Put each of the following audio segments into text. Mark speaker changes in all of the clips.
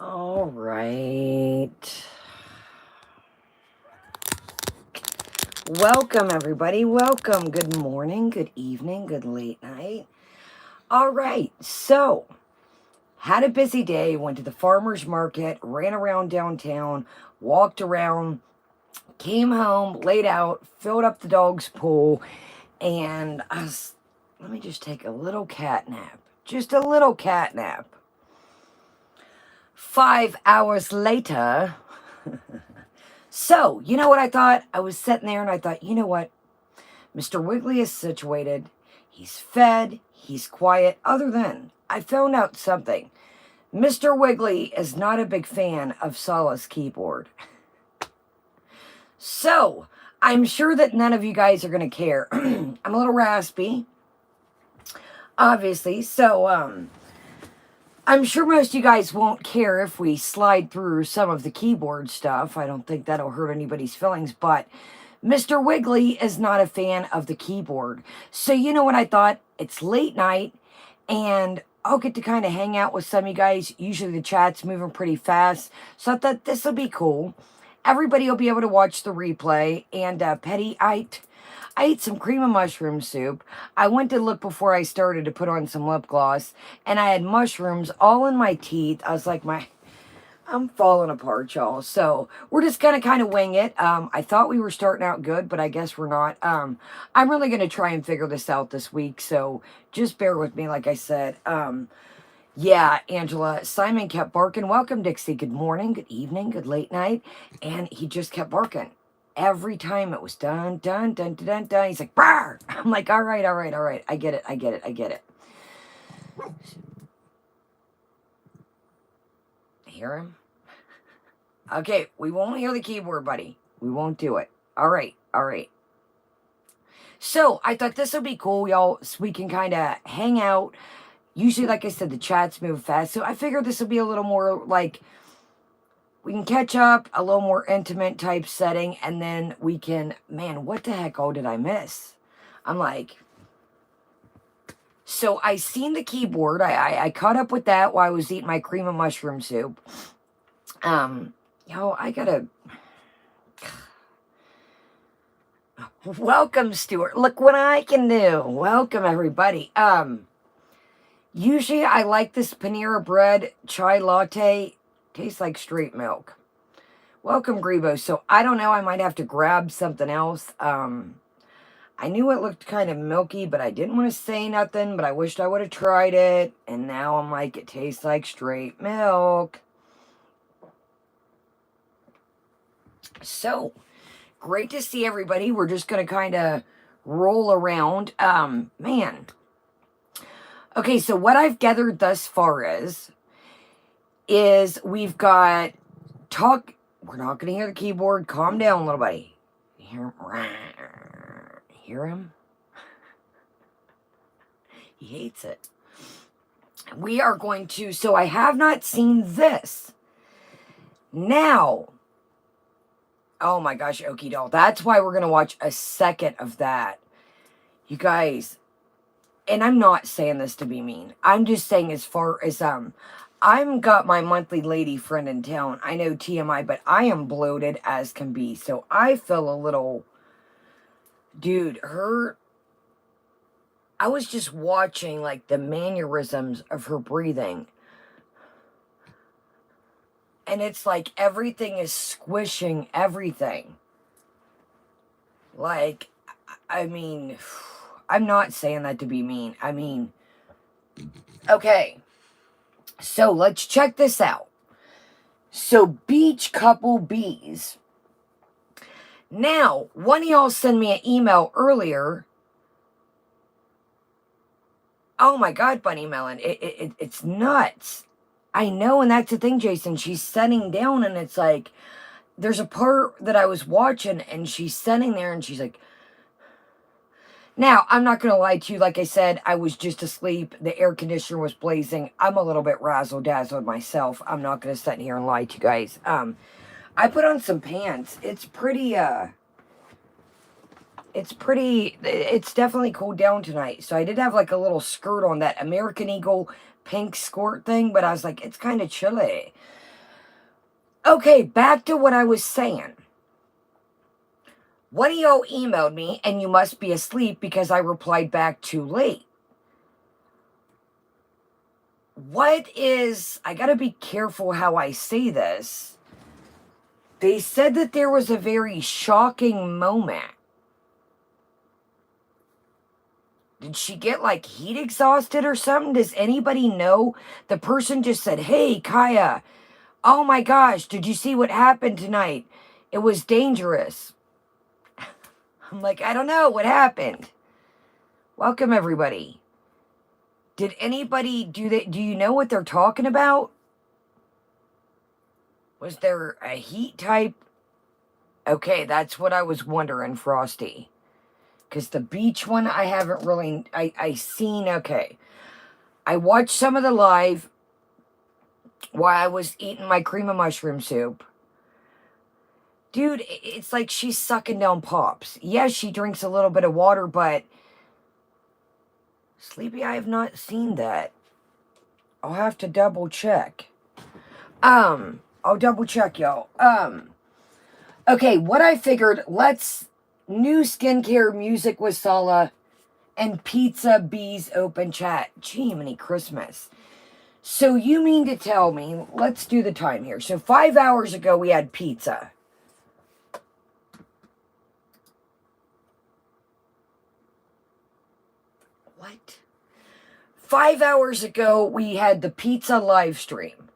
Speaker 1: All right. Welcome, everybody. Welcome. Good morning, good evening, good late night. All right. So, had a busy day, went to the farmer's market, ran around downtown, walked around, came home, laid out, filled up the dog's pool, and let me just take a little cat nap. Just a little cat nap. 5 hours later. So, you know what I thought? I was sitting there and I thought, you know what? Mr. Wiggly is situated. He's fed. He's quiet. Other than, I found out something. Mr. Wiggly is not a big fan of Salah's keyboard. So, I'm sure that none of you guys are going to care. I'm a little raspy, obviously. So, I'm sure most of you guys won't care if we slide through some of the keyboard stuff. I don't think that'll hurt anybody's feelings, but Mr. Wiggly is not a fan of the keyboard. So you know what I thought? It's late night, and I'll get to kind of hang out with some of you guys. Usually the chat's moving pretty fast, so I thought this will be cool. Everybody will be able to watch the replay, and Petty, I ate some cream of mushroom soup. I went to look before I started to put on some lip gloss, and I had mushrooms all in my teeth. I was like, I'm falling apart, y'all. So we're just gonna kind of wing it. I thought we were starting out good, but I guess we're not. I'm really gonna try and figure this out this week, so just bear with me, like I said. Yeah, Angela, Simon kept barking. Welcome, Dixie. Good morning, good evening, good late night. And he just kept barking. Every time it was done, done, done, done, done, done. He's like, "Rawr!" I'm like, all right, all right, all right. I get it, I get it, I get it. Hear him? Okay, we won't hear the keyboard, buddy. We won't do it. All right, all right. So I thought this would be cool, y'all, so we can kind of hang out. Usually, like I said, the chats move fast. So I figured this would be a little more like we can catch up, a little more intimate type setting, and then we can, man, what the heck all did I miss? I'm like, so I seen the keyboard. I caught up with that while I was eating my cream of mushroom soup. I gotta. Welcome, Stuart. Look what I can do. Welcome, everybody. Usually I like this Panera Bread chai latte. Tastes like straight milk. Welcome, Grebo. So I don't know. I might have to grab something else. I knew it looked kind of milky, but I didn't want to say nothing. But I wished I would have tried it. And now I'm like, it tastes like straight milk. So great to see everybody. We're just going to kind of roll around. Man. Okay, so what I've gathered thus far is we've got talk. We're not going to hear the keyboard. Calm down, little buddy. Hear him? Hear him? He hates it. We are going to. So I have not seen this. Now. Oh my gosh, Okie doll. That's why we're going to watch a second of that. You guys. And I'm not saying this to be mean. I'm just saying as far as, I'm got my monthly lady friend in town. I know TMI, but I am bloated as can be. So I feel a little, dude, I was just watching like the mannerisms of her breathing. And it's like everything is squishing everything. Like, I mean, I'm not saying that to be mean. I mean, okay. So let's check this out. So Beach Couple Bees. Now, one of y'all sent me an email earlier. Oh my God, Bunny Melon. It's nuts. I know, and that's the thing, Jason. She's sitting down, and it's like, there's a part that I was watching, and she's sitting there, and she's like, now, I'm not going to lie to you. Like I said, I was just asleep. The air conditioner was blazing. I'm a little bit razzle-dazzled myself. I'm not going to sit here and lie to you guys. I put on some pants. It's definitely cooled down tonight. So I did have like a little skirt on, that American Eagle pink skirt thing, but I was like, it's kind of chilly. Okay, back to what I was saying. One of y'all emailed me, and you must be asleep because I replied back too late. I gotta be careful how I say this. They said that there was a very shocking moment. Did she get like heat exhausted or something? Does anybody know? The person just said, "Hey, Kaya, oh my gosh, did you see what happened tonight? It was dangerous." I'm like, I don't know what happened. Welcome, everybody. Did anybody do you know what they're talking about? Was there a heat type? Okay, that's what I was wondering, Frosty. Because the beach one, I haven't really, I seen, okay. I watched some of the live while I was eating my cream of mushroom soup. Dude, it's like she's sucking down pops. Yes, she drinks a little bit of water, but Sleepy, I have not seen that. I'll have to double check. I'll double check, y'all. Okay, what I figured, let's new skincare music with Sala and pizza bees open chat. Gee, many Christmas. So you mean to tell me, let's do the time here. So 5 hours ago we had pizza. What? 5 hours ago we had the pizza live stream.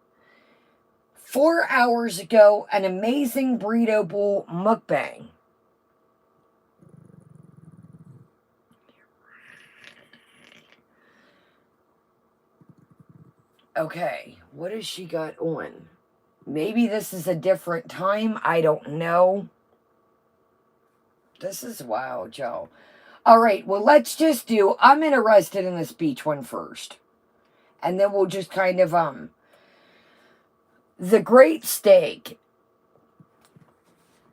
Speaker 1: 4 hours ago, an amazing burrito bowl mukbang. Okay, what has she got on? Maybe this is a different time. I don't know. This is wild, Joe. All right, well, let's just do, I'm interested in this beach one first. And then we'll just kind of, the Great Steak.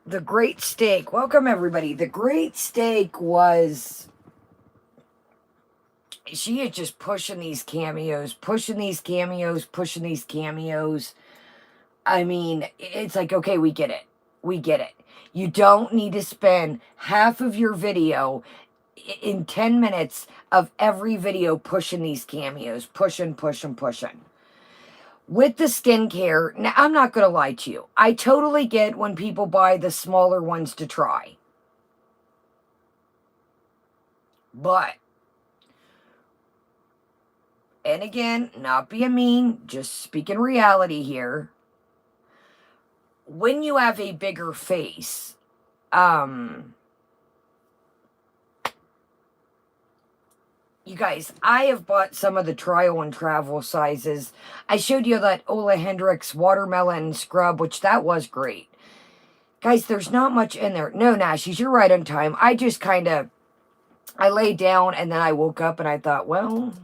Speaker 1: The Great Steak. Welcome, everybody. The Great Steak was, she is just pushing these cameos, pushing these cameos, pushing these cameos. I mean, it's like, okay, we get it. We get it. You don't need to spend half of your video in 10 minutes of every video pushing these cameos. Pushing. With the skincare, now I'm not going to lie to you. I totally get when people buy the smaller ones to try. But, and again, not being mean, just speaking reality here. When you have a bigger face, you guys, I have bought some of the trial and travel sizes. I showed you that Ola Hendricks watermelon scrub, which that was great. Guys, there's not much in there. No, Nashies, you're right on time. I just kind of, I laid down and then I woke up and I thought, well,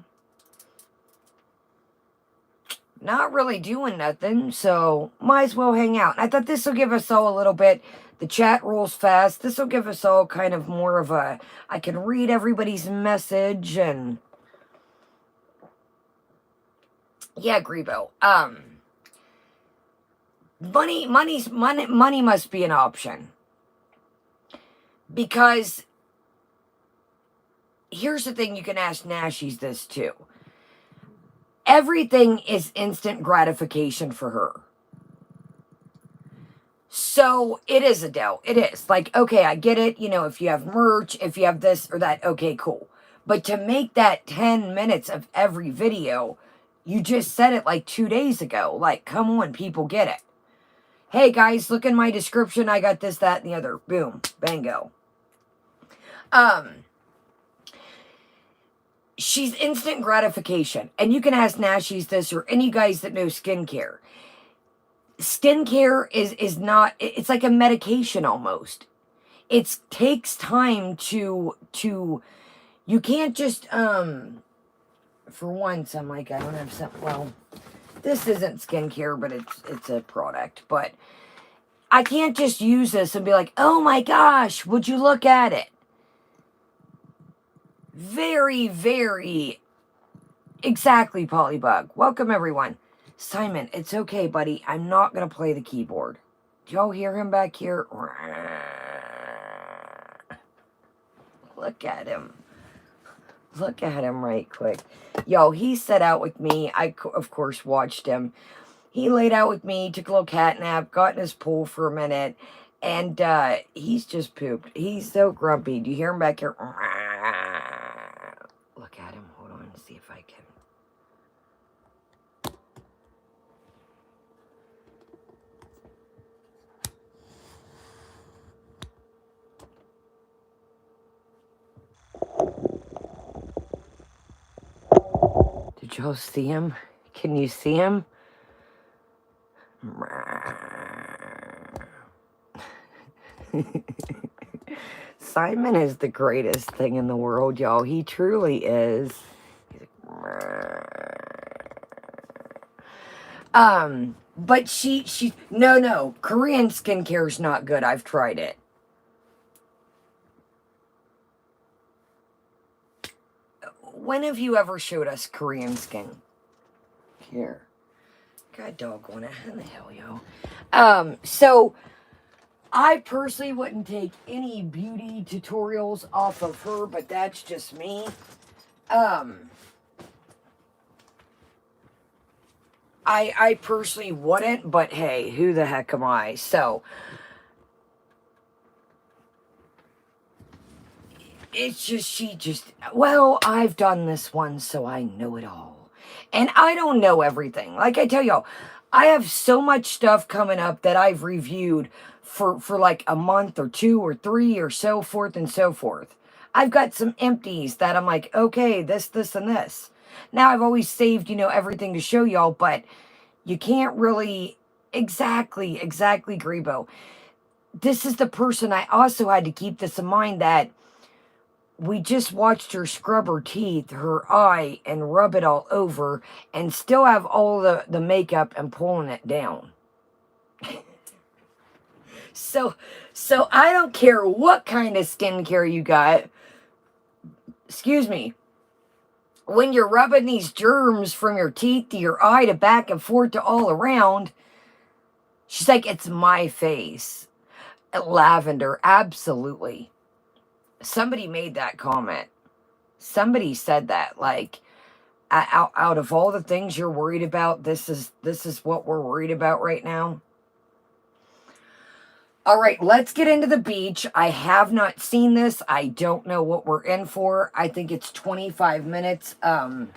Speaker 1: not really doing nothing, so might as well hang out. I thought this will give us all a little bit, the chat rolls fast. This will give us all kind of more of a, I can read everybody's message and, yeah, Grebo. Money must be an option. Because here's the thing, you can ask Nashies this too. Everything is instant gratification for her. So it is, Adele. It is. Like, okay, I get it. You know, if you have merch, if you have this or that, okay, cool. But to make that 10 minutes of every video, you just said it like 2 days ago. Like, come on, people get it. Hey, guys, look in my description. I got this, that, and the other. Boom. Bango. She's instant gratification. And you can ask Nashies this or any guys that know skincare. Skincare is not, it's like a medication almost. It takes time to, you can't just, for once, I'm like, I don't have something, well, this isn't skincare, but it's a product. But I can't just use this and be like, oh my gosh, would you look at it? Very, very, exactly, Polybug. Welcome, everyone. Simon, it's okay, buddy. I'm not going to play the keyboard. Do y'all hear him back here? Look at him. Look at him right quick. Yo, he set out with me. I, of course, watched him. He laid out with me, took a little cat nap, got in his pool for a minute, and he's just pooped. He's so grumpy. Do you hear him back here? Look at him. Hold on, see if I can. Did y'all see him? Can you see him? Simon is the greatest thing in the world, y'all. He truly is. But she no, Korean skincare is not good. I've tried it. When have you ever showed us Korean skin? Here. God doggone it. How the hell, yo? So I personally wouldn't take any beauty tutorials off of her, but that's just me. I personally wouldn't, but hey, who the heck am I? So it's just, well, I've done this one, so I know it all. And I don't know everything. Like I tell y'all, I have so much stuff coming up that I've reviewed for like a month or 2 or 3 or so forth and so forth. I've got some empties that I'm like, okay, this, and this. Now, I've always saved, everything to show y'all, but you can't really exactly, Grebo. This is the person I also had to keep this in mind that we just watched her scrub her teeth, her eye, and rub it all over, and still have all the makeup and pulling it down. So I don't care what kind of skincare you got. Excuse me. When you're rubbing these germs from your teeth to your eye to back and forth to all around, she's like, it's my face. Lavender, absolutely. Somebody made that comment. Somebody said that, like, out of all the things you're worried about, this is what we're worried about right now. All right, let's get into the beach. I have not seen this. I don't know what we're in for. I think it's 25 minutes. I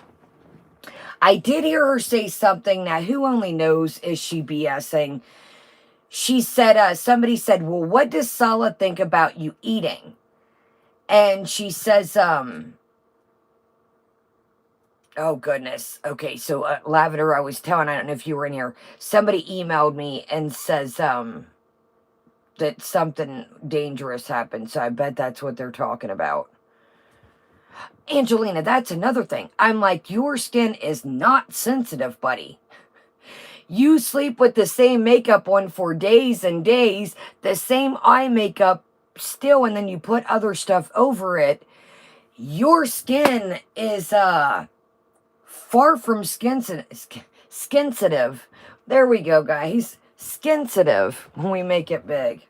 Speaker 1: did hear her say something. Now, who only knows, is she BSing? She said, somebody said, well, what does Sala think about you eating? And she says, oh, goodness. Okay, so Lavender, I was telling, I don't know if you were in here. Somebody emailed me and says, that something dangerous happened. So I bet that's what they're talking about. Angelina, that's another thing. I'm like, your skin is not sensitive, buddy. You sleep with the same makeup on for days and days, the same eye makeup still, and then you put other stuff over it. Your skin is far from skin sensitive. There we go, guys. Skin sensitive when we make it big.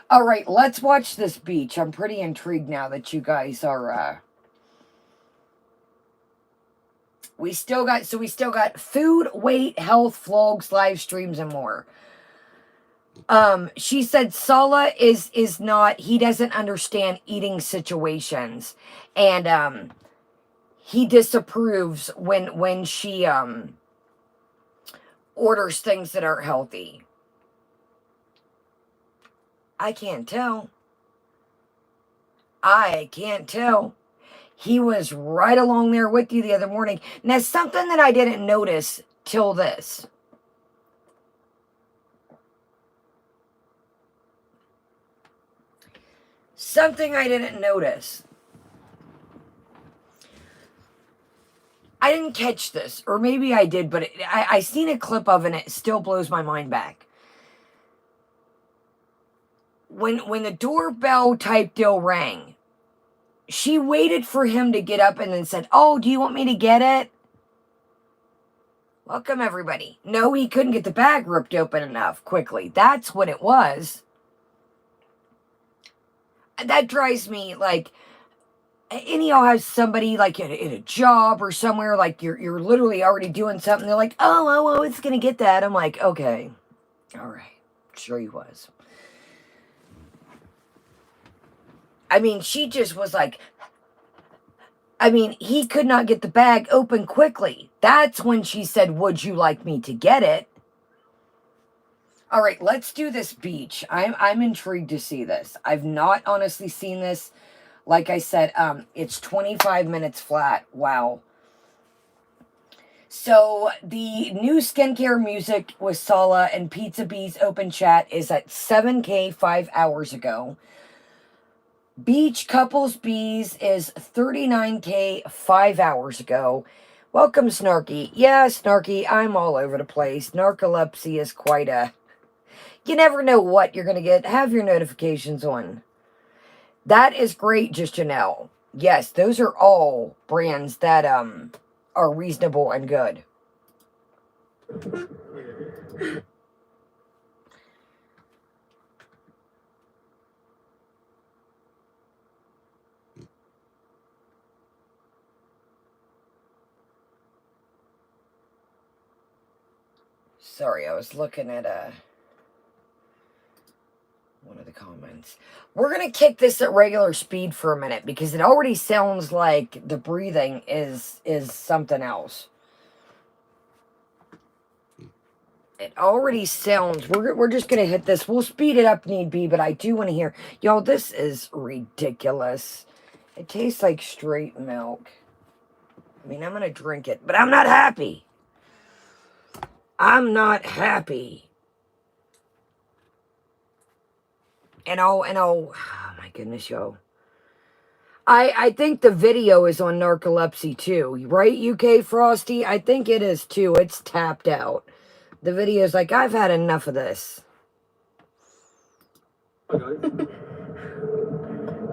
Speaker 1: All right, let's watch this beach. I'm pretty intrigued now that you guys are we still got food, weight, health, vlogs, live streams, and more. She said Sala is not, he doesn't understand eating situations, and he disapproves when she orders things that aren't healthy. I can't tell. I can't tell. He was right along there with you the other morning. Now, something that I didn't notice till this. Something I didn't notice. I didn't catch this, or maybe I did, but I seen a clip of it and it still blows my mind back. When the doorbell type deal rang, she waited for him to get up and then said, oh, do you want me to get it? Welcome, everybody. No, he couldn't get the bag ripped open enough quickly. That's what it was. That drives me, like, any y'all has somebody, like, in a job or somewhere, like, you're literally already doing something. They're like, oh, it's going to get that. I'm like, okay. All right. Sure he was. I mean, she just was like, I mean, he could not get the bag open quickly. That's when she said, would you like me to get it? All right, let's do this beach. I'm intrigued to see this. I've not honestly seen this. Like I said, it's 25 minutes flat. Wow. So the new skincare music with Sala and Pizza Bee's open chat is at 7K 5 hours ago. Beach Couples Bees is 39K 5 hours ago. Welcome, Snarky. Yeah, Snarky, I'm all over the place. Narcolepsy is quite a... You never know what you're going to get. Have your notifications on. That is great, just to know. Yes, those are all brands that are reasonable and good. Sorry, I was looking at one of the comments. We're going to kick this at regular speed for a minute because it already sounds like the breathing is something else. It already sounds... We're just going to hit this. We'll speed it up need be, but I do want to hear... Y'all, this is ridiculous. It tastes like straight milk. I mean, I'm going to drink it, but I'm not happy. I'm not happy. Oh my goodness, yo. I think the video is on narcolepsy too, right, UK Frosty? I think it is too. It's tapped out. The video's like, I've had enough of this.
Speaker 2: Hi guys.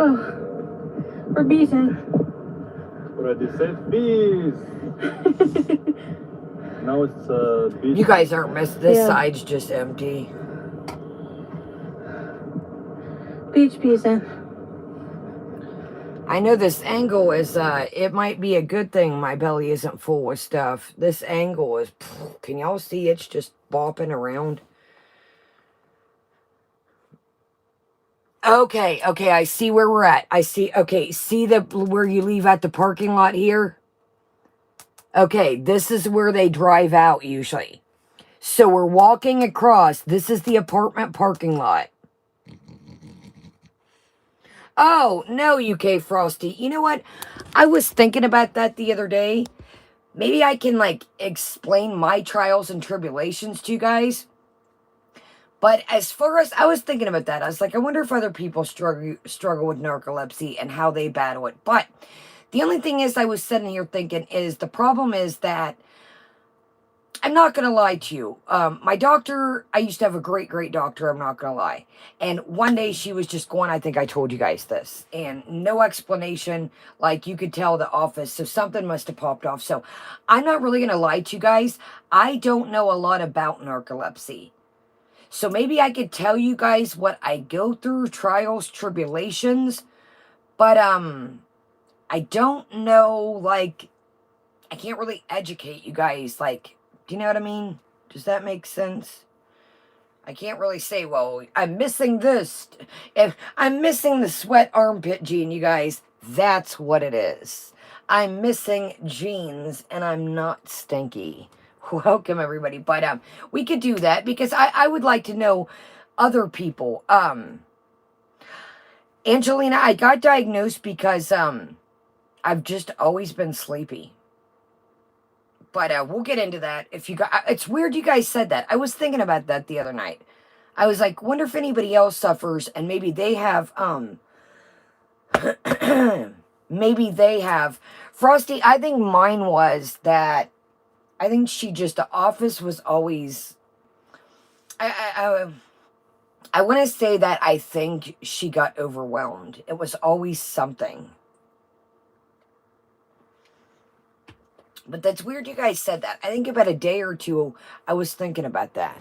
Speaker 2: Oh, we're beating. What did I say? Bees! Now it's beach.
Speaker 1: You guys aren't missing. This side's just empty.
Speaker 2: Beach beating.
Speaker 1: I know this angle is, it might be a good thing my belly isn't full with stuff. This angle is, can y'all see it's just bopping around? Okay, I see where we're at. I see, okay, see where you leave at the parking lot here? Okay, this is where they drive out usually. So we're walking across. This is the apartment parking lot. Oh, no, UK Frosty. You know what? I was thinking about that the other day. Maybe I can, like, explain my trials and tribulations to you guys. But as far as... I was thinking about that. I was like, I wonder if other people struggle with narcolepsy and how they battle it. But the only thing is I was sitting here thinking is the problem is that I'm not going to lie to you. My doctor, I used to have a great doctor, I'm not going to lie. And one day she was just going, I think I told you guys this, and no explanation, like you could tell the office, so something must have popped off. So I'm not really going to lie to you guys. I don't know a lot about narcolepsy. So maybe I could tell you guys what I go through, trials, tribulations, but I don't know, like, I can't really educate you guys, like, do you know what I mean? Does that make sense? I can't really say, well, I'm missing this. If I'm missing the sweat armpit gene, you guys, that's what it is. I'm missing genes and I'm not stinky. Welcome, everybody. But we could do that because I would like to know other people. Angelina, I got diagnosed because I've just always been sleepy. But we'll get into that. If you got, it's weird you guys said that. I was thinking about that the other night. I was like, wonder if anybody else suffers and maybe they have, maybe they have. Frosty, I think mine was that, I think the office was always, I want to say that I think she got overwhelmed. It was always something. But that's weird you guys said that. I think about a day or two, I was thinking about that.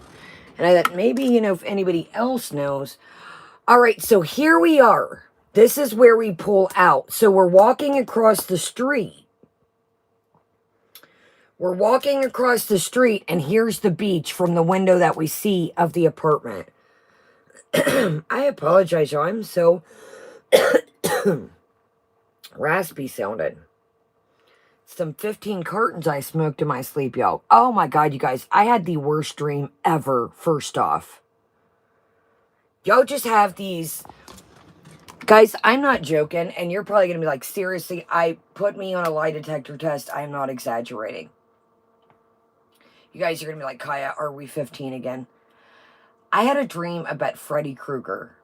Speaker 1: And I thought maybe, if anybody else knows. All right, so here we are. This is where we pull out. So we're walking across the street. We're walking across the street, and here's the beach from the window that we see of the apartment. I apologize, y'all. I'm so raspy sounding. Some 15 cartons I smoked in my sleep, y'all. Oh my God, you guys. I had the worst dream ever, first off. Y'all just have these... Guys, I'm not joking, and you're probably going to be like, seriously, put me on a lie detector test. I am not exaggerating. You guys are going to be like, Kaya, are we 15 again? I had a dream about Freddy Krueger.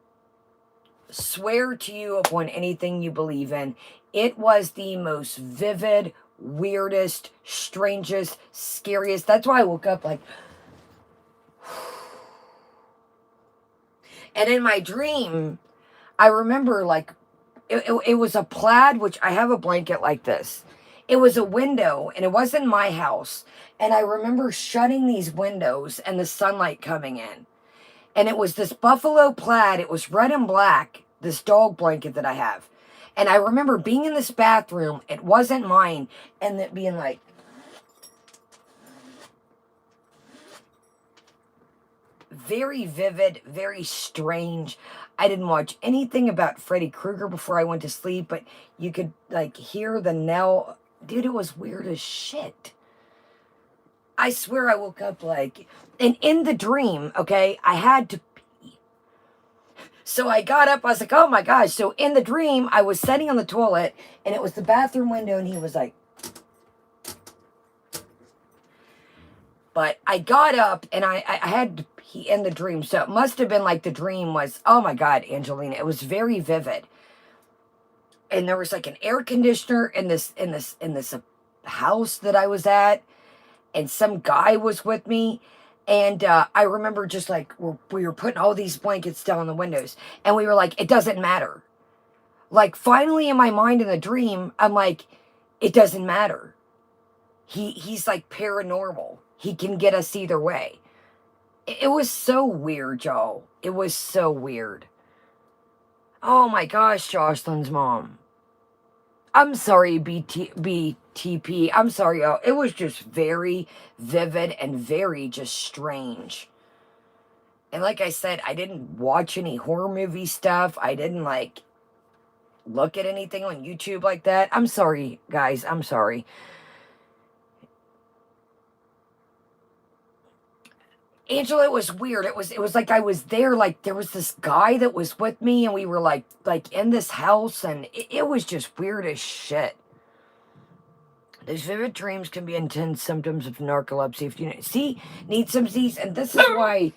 Speaker 1: Swear to you upon anything you believe in. It was the most vivid, weirdest, strangest, scariest. That's why I woke up like... And in my dream, I remember like, it was a plaid, which I have a blanket like this. It was a window, and it wasn't my house. And I remember shutting these windows and the sunlight coming in. And it was this buffalo plaid. It was red and black, this dog blanket that I have. And I remember being in this bathroom. It wasn't mine. And it being like... very vivid, very strange. I didn't watch anything about Freddy Krueger before I went to sleep, but you could like hear the knell. Dude, it was weird as shit. I swear I woke up like, and in the dream, okay, I had to pee. So I got up, I was like, oh my gosh. So in the dream, I was sitting on the toilet, and it was the bathroom window, and he was like, but I got up, and I had to pee in the dream. So it must have been like the dream was, oh my God, Angelina, it was very vivid. And there was like an air conditioner in this house that I was at, and some guy was with me. And I remember just like we were putting all these blankets down on the windows, and we were like, it doesn't matter. Like finally in my mind in the dream, I'm like, it doesn't matter. He's like paranormal. He can get us either way. It was so weird, y'all. It was so weird. Oh my gosh, Jocelyn's mom. I'm sorry, BTP. I'm sorry, y'all. It was just very vivid and very just strange. And like I said, I didn't watch any horror movie stuff. I didn't like look at anything on YouTube like that. I'm sorry, guys. I'm sorry. Angela, it was weird. It was like I was there, like there was this guy that was with me, and we were like in this house, and it was just weird as shit. These vivid dreams can be intense symptoms of narcolepsy if you need some Z's, and this is why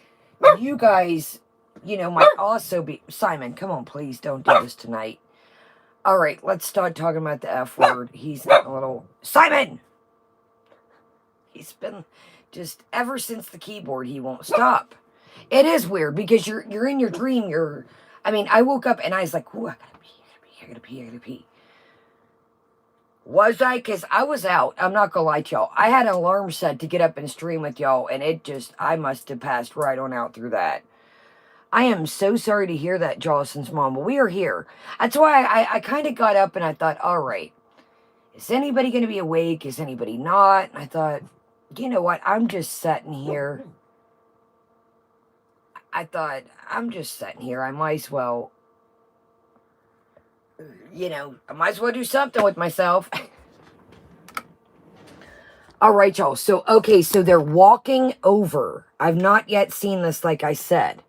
Speaker 1: you guys, might also be... Simon, come on, please don't do this tonight. All right, let's start talking about the F word. He's getting a little... Simon! He's been... just ever since the keyboard, he won't stop. It is weird because you're in your dream. I woke up and I was like, ooh, I gotta pee. Was I? Because I was out. I'm not gonna lie to y'all. I had an alarm set to get up and stream with y'all, and I must have passed right on out through that. I am so sorry to hear that, Jolson's mom, but we are here. That's why I kind of got up and I thought, all right, is anybody going to be awake? Is anybody not? And I thought, you know what? I'm just sitting here. I thought, I'm just sitting here. I might as well, I might as well do something with myself. All right, y'all. So, okay, so they're walking over. I've not yet seen this, like I said.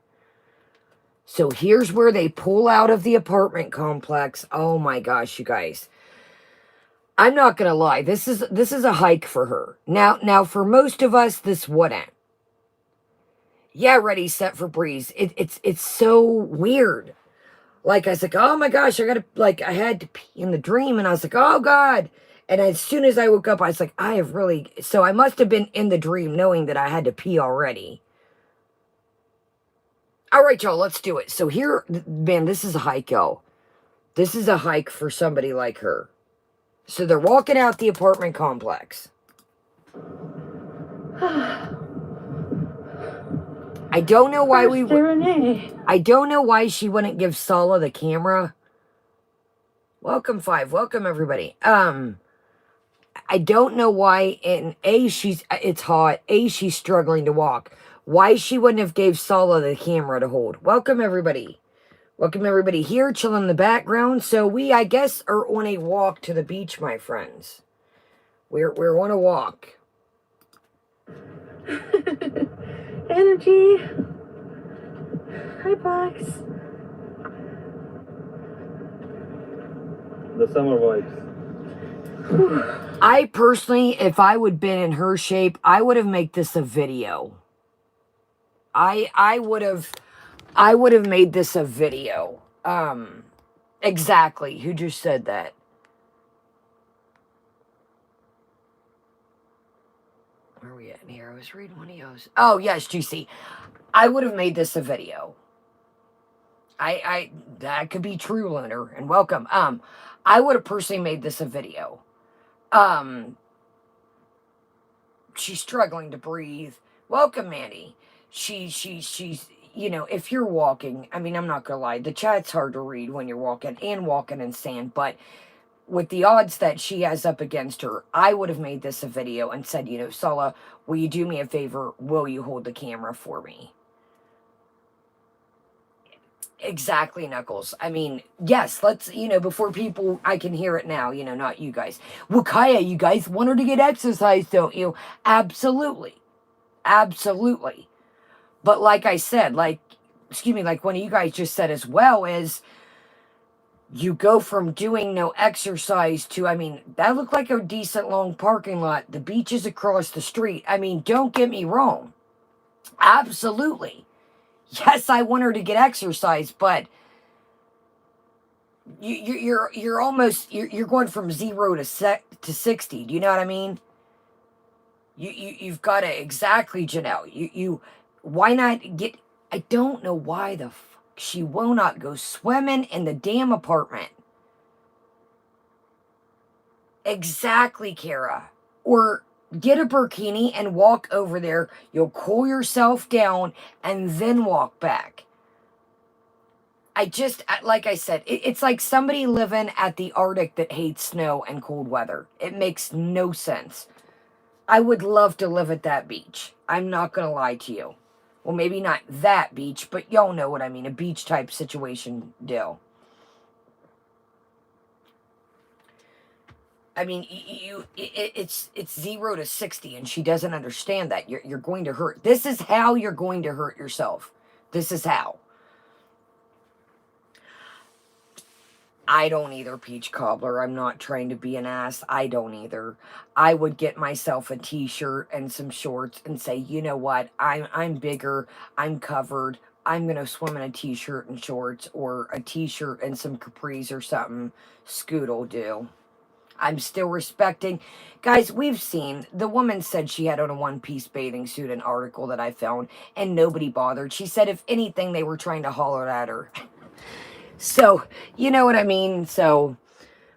Speaker 1: So here's where they pull out of the apartment complex. Oh my gosh, you guys. I'm not going to lie. This is a hike for her. Now for most of us, this wouldn't. Yeah, ready, set for breeze. It's so weird. Like, I was like, oh my gosh, I had to pee in the dream. And I was like, oh God. And as soon as I woke up, I was like, so I must have been in the dream knowing that I had to pee already. All right, y'all, let's do it. So here, man, this is a hike, y'all. This is a hike for somebody like her. So they're walking out the apartment complex. I don't know why we...
Speaker 2: Renee.
Speaker 1: I don't know why she wouldn't give Sala the camera. Welcome, Five. Welcome, everybody. I don't know why, and it's hot. She's struggling to walk. Why she wouldn't have gave Sala the camera to hold. Welcome, everybody. Welcome, everybody here, chilling in the background. So we, I guess, are on a walk to the beach, my friends. We're on a walk.
Speaker 2: Energy. Hi, Box. The summer vibes.
Speaker 1: I personally, if I would been in her shape, I would have made this a video. I would have made this a video. Exactly. Who just said that? Where are we at in here? I was reading one of yours. Oh, yes, GC. I would have made this a video. That could be true, Lunar, and welcome. I would have personally made this a video. She's struggling to breathe. Welcome, Mandy. She's, you know, if you're walking, I mean, I'm not gonna lie, the chat's hard to read when you're walking in sand, but with the odds that she has up against her, I would have made this a video and said, you know, Sala, will you do me a favor? Will you hold the camera for me? Exactly, Knuckles. I mean, yes, let's, you know, before people, I can hear it now, you know, not you guys. Well, Kaya, you guys want her to get exercise, don't you? Absolutely. Absolutely. But like I said, like one of you guys just said as well, is you go from doing no exercise to, I mean, that looked like a decent long parking lot. The beach is across the street. I mean, don't get me wrong. Absolutely. Yes, I want her to get exercise, but you're almost you're going from 0 to 60. Do you know what I mean? You've got to, exactly, Janelle. You why not get? I don't know why the fuck she will not go swimming in the damn apartment. Exactly, Kara. Or get a burkini and walk over there. You'll cool yourself down and then walk back. Like I said, it's like somebody living at the Arctic that hates snow and cold weather. It makes no sense. I would love to live at that beach. I'm not going to lie to you. Well, maybe not that beach, but y'all know what I mean. A beach type situation deal. I mean, it's 0 to 60, and she doesn't understand that. You're going to hurt. This is how you're going to hurt yourself. This is how. I don't either, Peach Cobbler. I'm not trying to be an ass. I don't either. I would get myself a t-shirt and some shorts and say, you know what? I'm bigger. I'm covered. I'm going to swim in a t-shirt and shorts, or a t-shirt and some capris or something. Scoot'll do. I'm still respecting. Guys, we've seen. The woman said she had on a one-piece bathing suit, an article that I found, and nobody bothered. She said, if anything, they were trying to holler at her. So, you know what I mean? So,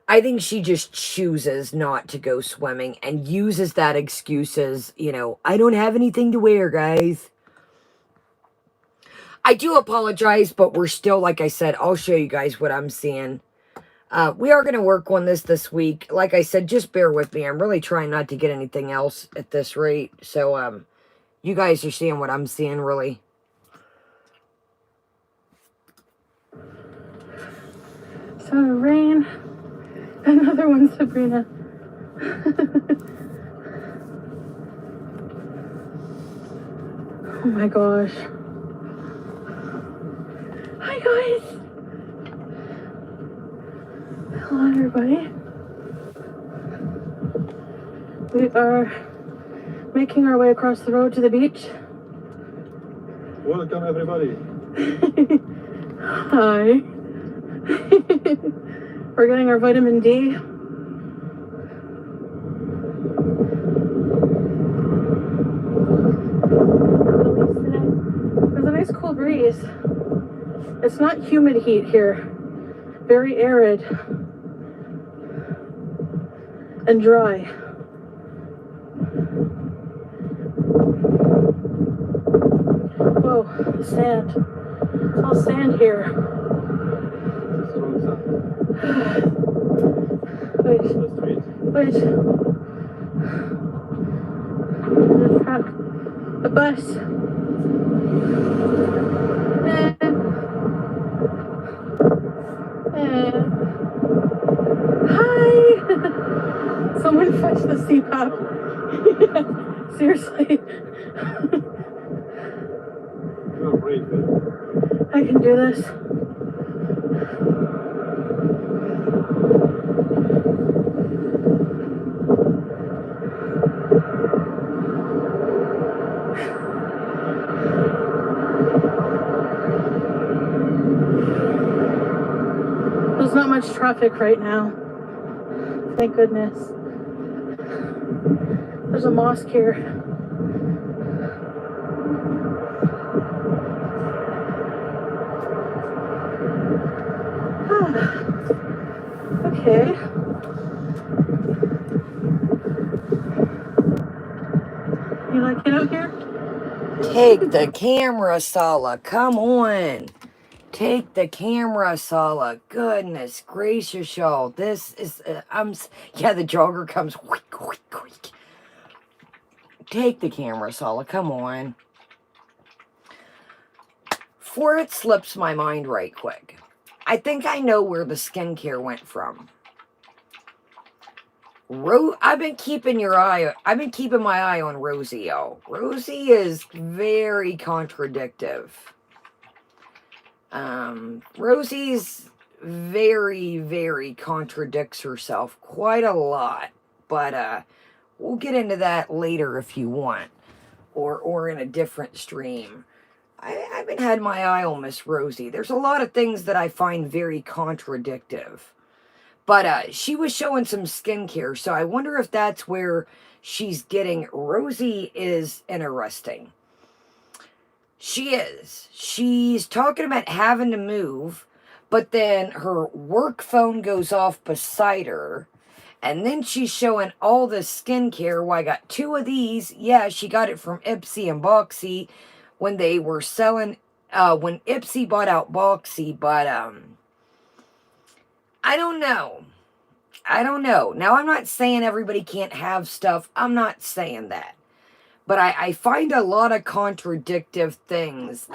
Speaker 1: I think she just chooses not to go swimming and uses that excuse as, you know, I don't have anything to wear, guys. I do apologize, but we're still, like I said, I'll show you guys what I'm seeing. We are going to work on this week. Like I said, just bear with me. I'm really trying not to get anything else at this rate. So, you guys are seeing what I'm seeing, really.
Speaker 2: So rain. Another one, Sabrina. Oh my gosh. Hi guys. Hello everybody. We are making our way across the road to the beach.
Speaker 3: Welcome everybody.
Speaker 2: Hi. We're getting our vitamin D. There's a nice cool breeze. It's not humid heat here. Very arid and dry. Oh, sand. It's all sand here. Wait. Wait. The truck. The bus. Hi! Someone fetch the CPAP. Yeah, seriously. I can do this. There's not much traffic right now. Thank goodness. There's a mosque here. Okay. You like it out here?
Speaker 1: Take the camera, Sala. Come on. Take the camera, Sala. Goodness gracious, y'all. This is, yeah, the jogger comes. Quick, quick, quick. Take the camera, Sala. Come on. Before it slips my mind right quick, I think I know where the skincare went from. I've been keeping my eye on Rosie, y'all. Rosie is very contradictive. Rosie's very, very contradicts herself quite a lot. But we'll get into that later if you want. Or in a different stream. I've been had my eye on Miss Rosie. There's a lot of things that I find very contradictive. But she was showing some skincare, so I wonder if that's where she's getting. Rosie is interesting. She is. She's talking about having to move, but then her work phone goes off beside her. And then she's showing all the skincare. Well, I got 2 of these. Yeah, she got it from Ipsy and Boxy when they were selling, when Ipsy bought out Boxy. But, I don't know. Now, I'm not saying everybody can't have stuff. I'm not saying that. But I find a lot of contradictive things.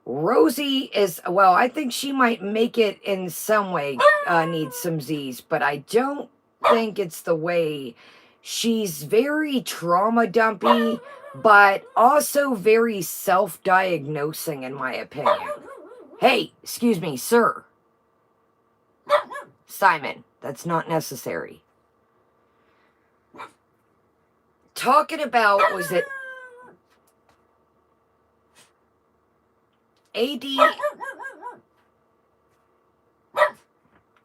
Speaker 1: Rosie is, well, I think she might make it in some way, need some Z's. But I don't think it's the way. She's very trauma dumpy, but also very self-diagnosing, in my opinion. Hey, excuse me, sir. Simon, that's not necessary. Talking about, was it AD?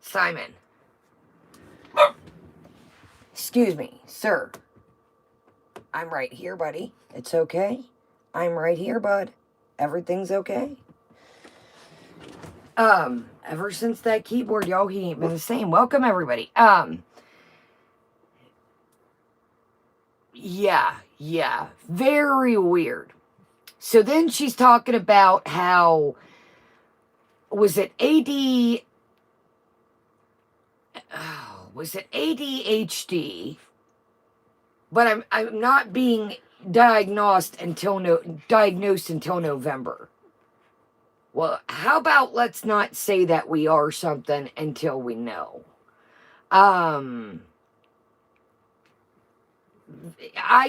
Speaker 1: Simon. Excuse me, sir. I'm right here, buddy. It's okay. I'm right here, bud. Everything's okay. Ever since that keyboard, y'all, he ain't been the same. Welcome, everybody. Yeah. Very weird. So then she's talking about how, was it ADHD? But I'm not being diagnosed until November. Well, how about let's not say that we are something until we know. I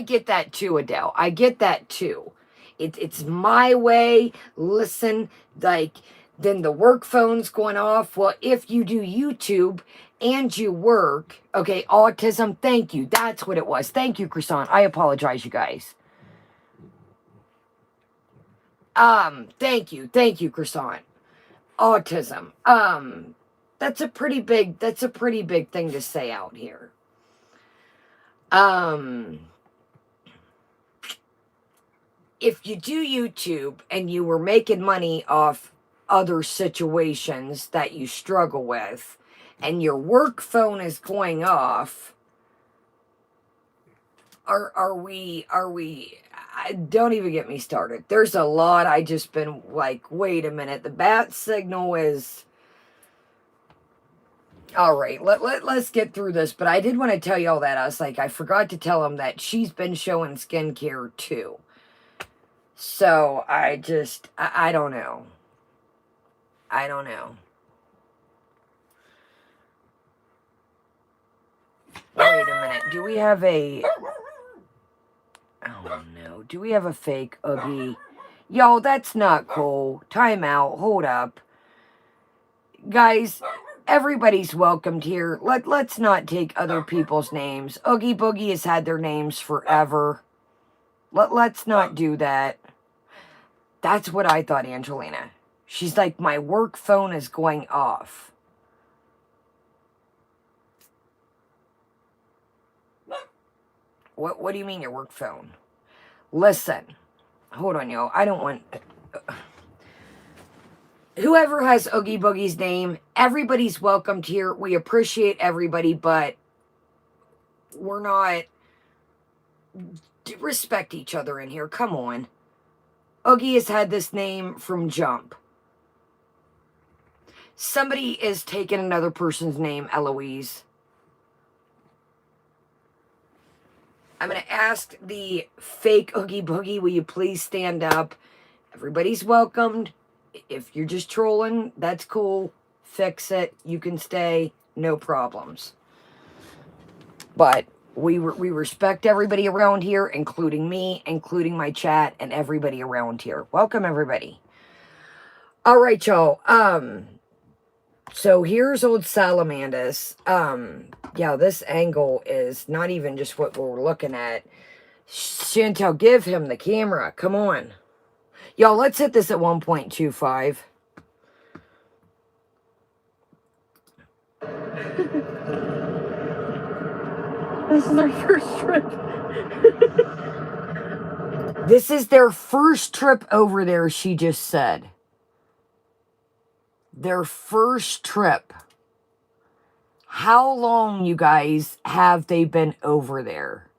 Speaker 1: get that too, Adele. I get that too. It's my way. Listen, like, then the work phone's going off. Well, if you do YouTube and you work, okay, autism, thank you. That's what it was. Thank you, Croissant. I apologize, you guys. Thank you, Croissant. Autism. That's a pretty big thing to say out here. If you do YouTube and you were making money off other situations that you struggle with, and your work phone is going off, are we, don't even get me started. There's a lot I just been like, wait a minute. The bat signal is... All right, let's get through this. But I did want to tell you all that. I was like, I forgot to tell him that she's been showing skincare too. So I don't know. I don't know. Wait a minute. Do we have a... Oh no. Do we have a fake Oogie? Yo, that's not cool. Time out. Hold up. Guys, everybody's welcomed here. Let's not take other people's names. Oogie Boogie has had their names forever. Let's not do that. That's what I thought, Angelina. She's like, my work phone is going off. What do you mean your work phone? Listen. Hold on, yo. I don't want... Whoever has Oogie Boogie's name, everybody's welcomed here. We appreciate everybody, but we're not... Respect each other in here. Come on. Oogie has had this name from jump. Somebody is taking another person's name, Eloise. I'm going to ask the fake Oogie Boogie, will you please stand up? Everybody's welcomed. If you're just trolling, that's cool. Fix it. You can stay. No problems. But we respect everybody around here, including me, including my chat, and everybody around here. Welcome, everybody. All right, y'all. So here's old Salamandus. Yeah, this angle is not even just what we're looking at. Chantel, give him the camera. Come on. Y'all, let's hit this at 1.25.
Speaker 2: This is our first trip.
Speaker 1: This is their first trip over there, she just said. Their first trip. How long, you guys, have they been over there?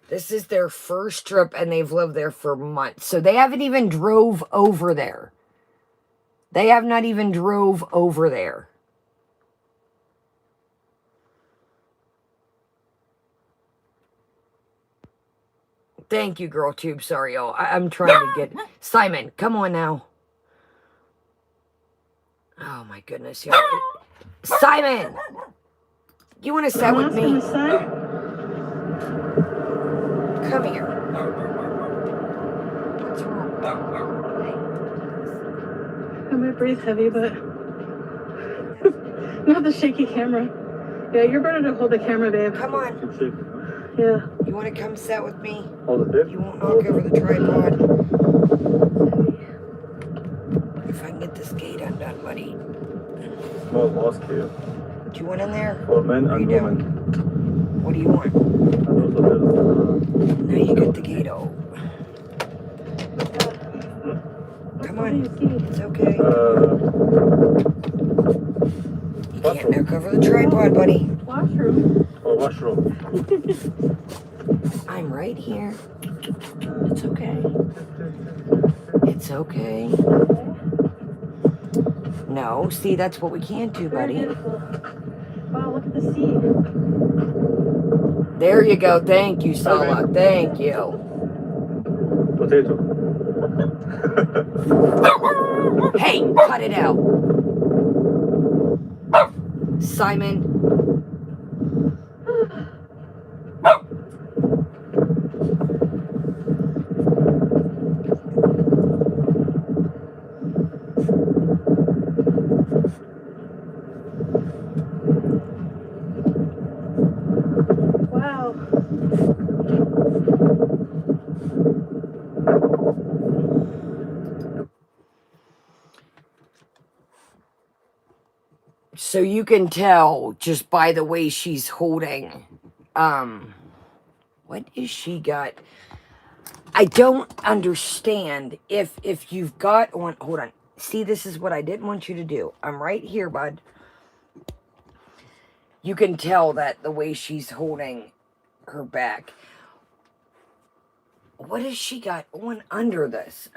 Speaker 1: This is their first trip, and they've lived there for months. So they haven't even drove over there. They have not even drove over there. Thank you, GirlTube. Sorry, y'all. I'm trying to get... Simon, come on now. Oh, my goodness, y'all. Simon! You want to sit with me? Come here. What's wrong?
Speaker 2: I might breathe heavy, but not the shaky camera. Yeah, you're better to hold the camera, babe.
Speaker 1: Come on.
Speaker 2: Yeah.
Speaker 1: You want to come sit with me?
Speaker 3: Hold it, babe.
Speaker 1: You won't knock over the tripod. If I can get this gate undone, buddy.
Speaker 3: Small lost here.
Speaker 1: Do you want in there?
Speaker 3: For men
Speaker 1: What are you
Speaker 3: and women.
Speaker 1: doing? What do you want?
Speaker 3: And also there's,
Speaker 1: Now you get the gate open. Come on. It's okay. You can't knock over the tripod, buddy.
Speaker 2: Washroom.
Speaker 3: oh, washroom.
Speaker 1: I'm right here. It's okay. It's okay. No, see, that's what we can't do,
Speaker 2: Very
Speaker 1: buddy.
Speaker 2: beautiful. Wow, look at the sea.
Speaker 1: There you go. Thank you, Sala. Thank you.
Speaker 3: Potato.
Speaker 1: Hey, cut it out. Simon.
Speaker 2: Wow.
Speaker 1: So you can tell just by the way she's holding. What is she got? I don't understand if you've got on. Hold on. See, this is what I didn't want you to do. I'm right here, bud. You can tell that the way she's holding her back. What has she got on under this?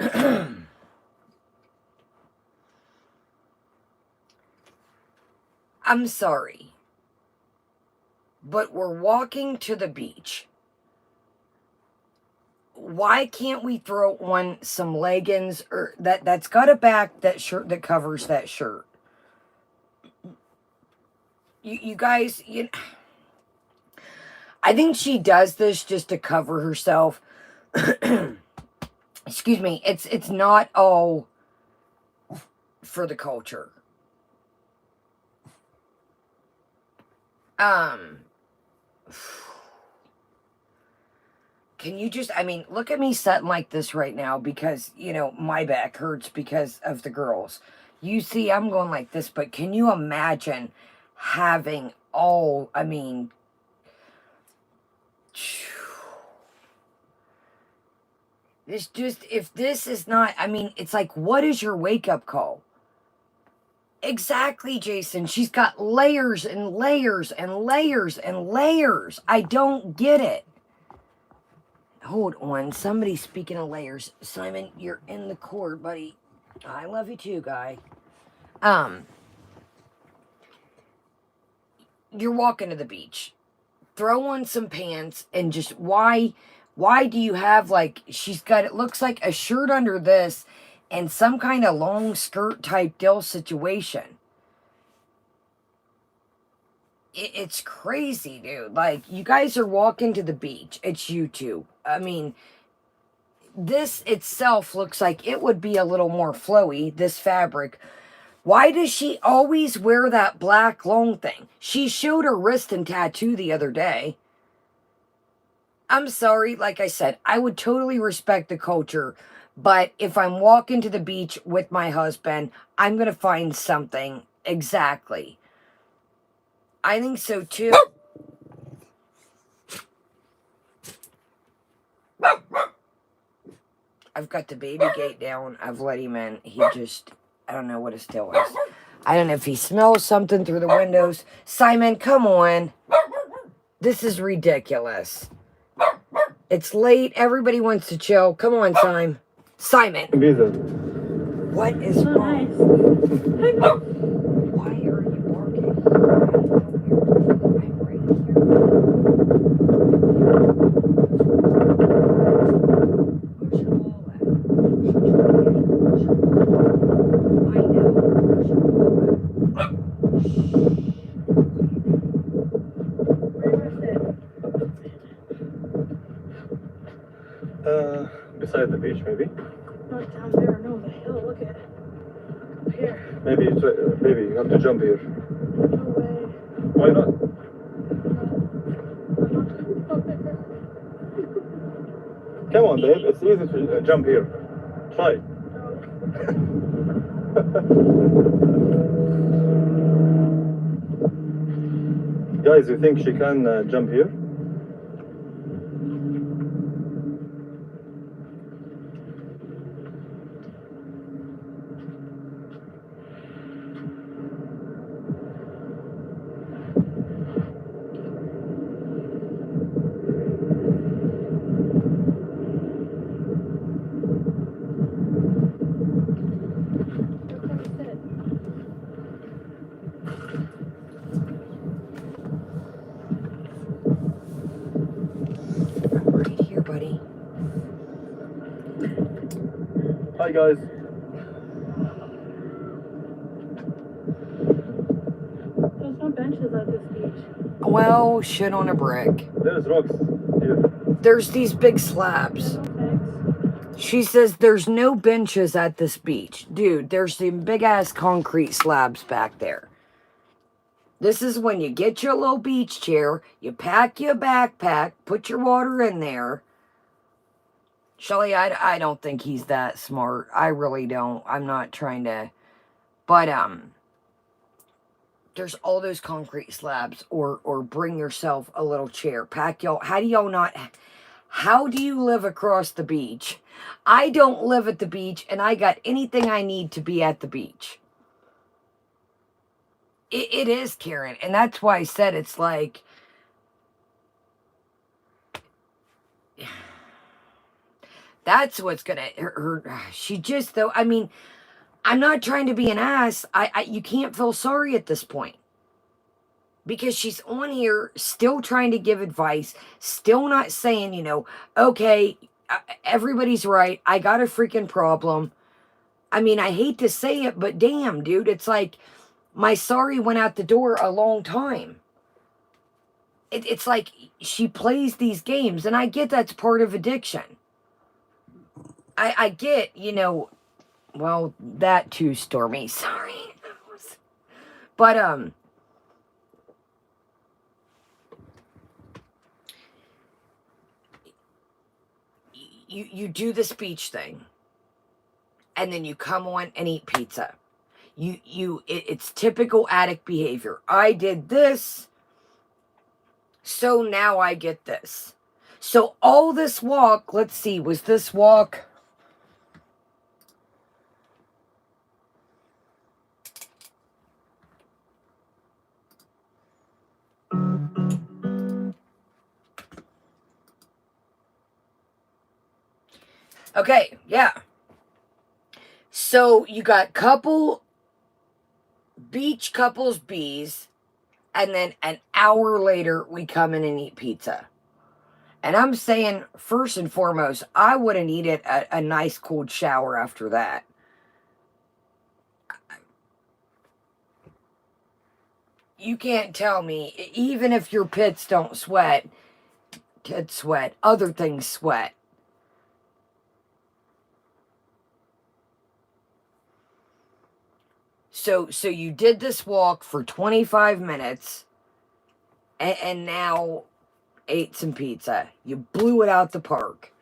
Speaker 1: I'm sorry, but we're walking to the beach. Why can't we throw on some leggings or that's got a back, that shirt that covers that shirt? You guys, I think she does this just to cover herself. Excuse me. It's not all for the culture. Can you just, I mean, look at me sitting like this right now because, my back hurts because of the girls. You see, I'm going like this, but can you imagine having all, I mean, this just, if this is not, I mean, it's like, what is your wake-up call? Exactly, Jason. She's got layers and layers and layers and layers. I don't get it. Hold on. Somebody's speaking of layers. Simon, you're in the court, buddy. I love you too, guy. You're walking to the beach. Throw on some pants and just why do you have like, she's got, it looks like a shirt under this and some kind of long skirt type deal situation. It's crazy, dude. Like, you guys are walking to the beach. It's you two. I mean, this itself looks like it would be a little more flowy, this fabric. Why does she always wear that black long thing? She showed her wrist and tattoo the other day. I'm sorry, like I said, I would totally respect the culture, but if I'm walking to the beach with my husband, I'm going to find something. Exactly. I think so too. I've got the baby gate down. I've let him in. He just, I don't know what his deal is. I don't know if he smells something through the windows. Simon, come on. This is ridiculous. It's late. Everybody wants to chill. Come on, Simon. Simon. What is wrong? Why are you barking? I'm right here. Where's your ball at? Where's your ball? I know. Where's your ball at?
Speaker 3: Beside the beach, maybe.
Speaker 2: Not down there. No, the hill. Look at it. Up here.
Speaker 3: Maybe you have to jump here.
Speaker 2: No way.
Speaker 3: Why not? Come on, babe. It's easy to jump here. Try. Guys, you think she can jump here?
Speaker 1: Right here, buddy.
Speaker 3: Hi, guys.
Speaker 2: There's no benches at this beach.
Speaker 1: Well, shit on a brick.
Speaker 3: There's rocks here.
Speaker 1: There's these big slabs. She says there's no benches at this beach. Dude, there's some big-ass concrete slabs back there. This is when you get your little beach chair, you pack your backpack, put your water in there. Shelly, I don't think he's that smart. I really don't. I'm not trying to... But, there's all those concrete slabs, or bring yourself a little chair. Pack y'all... How do y'all not... How do you live across the beach? I don't live at the beach, and I got anything I need to be at the beach. It is, Karen, and that's why I said it's like... That's what's gonna her. She just though. I mean, I'm not trying to be an ass. You can't feel sorry at this point because she's on here still trying to give advice, still not saying, okay, everybody's right. I got a freaking problem. I mean, I hate to say it, but damn, dude, it's like my sorry went out the door a long time. It's like she plays these games, and I get that's part of addiction. I get, well, that too, Stormy. Sorry. But, you do the speech thing, and then you come on and eat pizza. It's typical addict behavior. I did this, so now I get this. So all this walk, let's see, was this walk... Okay, yeah. So you got beach couples bees, and then an hour later we come in and eat pizza. And I'm saying, first and foremost, I would have needed a nice cold shower after that. You can't tell me, even if your pits don't sweat, kids sweat, other things sweat. So you did this walk for 25 minutes, and now ate some pizza. You blew it out the park.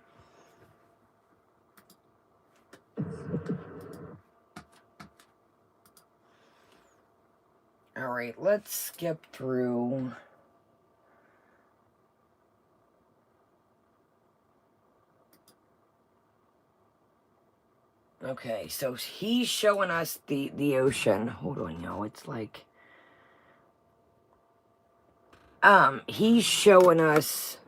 Speaker 1: All right, let's skip through. Okay, so he's showing us the ocean. Hold on, y'all. It's like... he's showing us...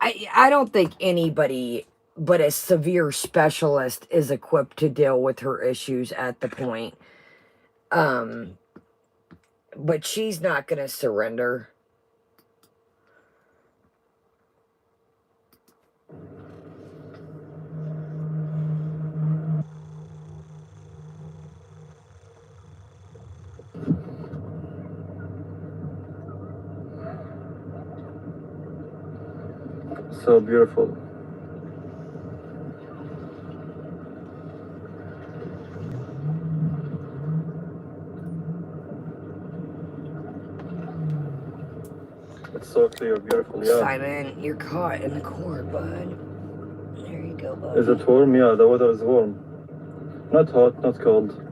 Speaker 1: I don't think anybody but a severe specialist is equipped to deal with her issues at the point. But she's not going to surrender.
Speaker 3: So beautiful. It's so clear, beautiful, yeah.
Speaker 1: Simon, you're caught in the cord, bud. There you go, bud.
Speaker 3: Is it warm? Yeah, the water is warm. Not hot, not cold.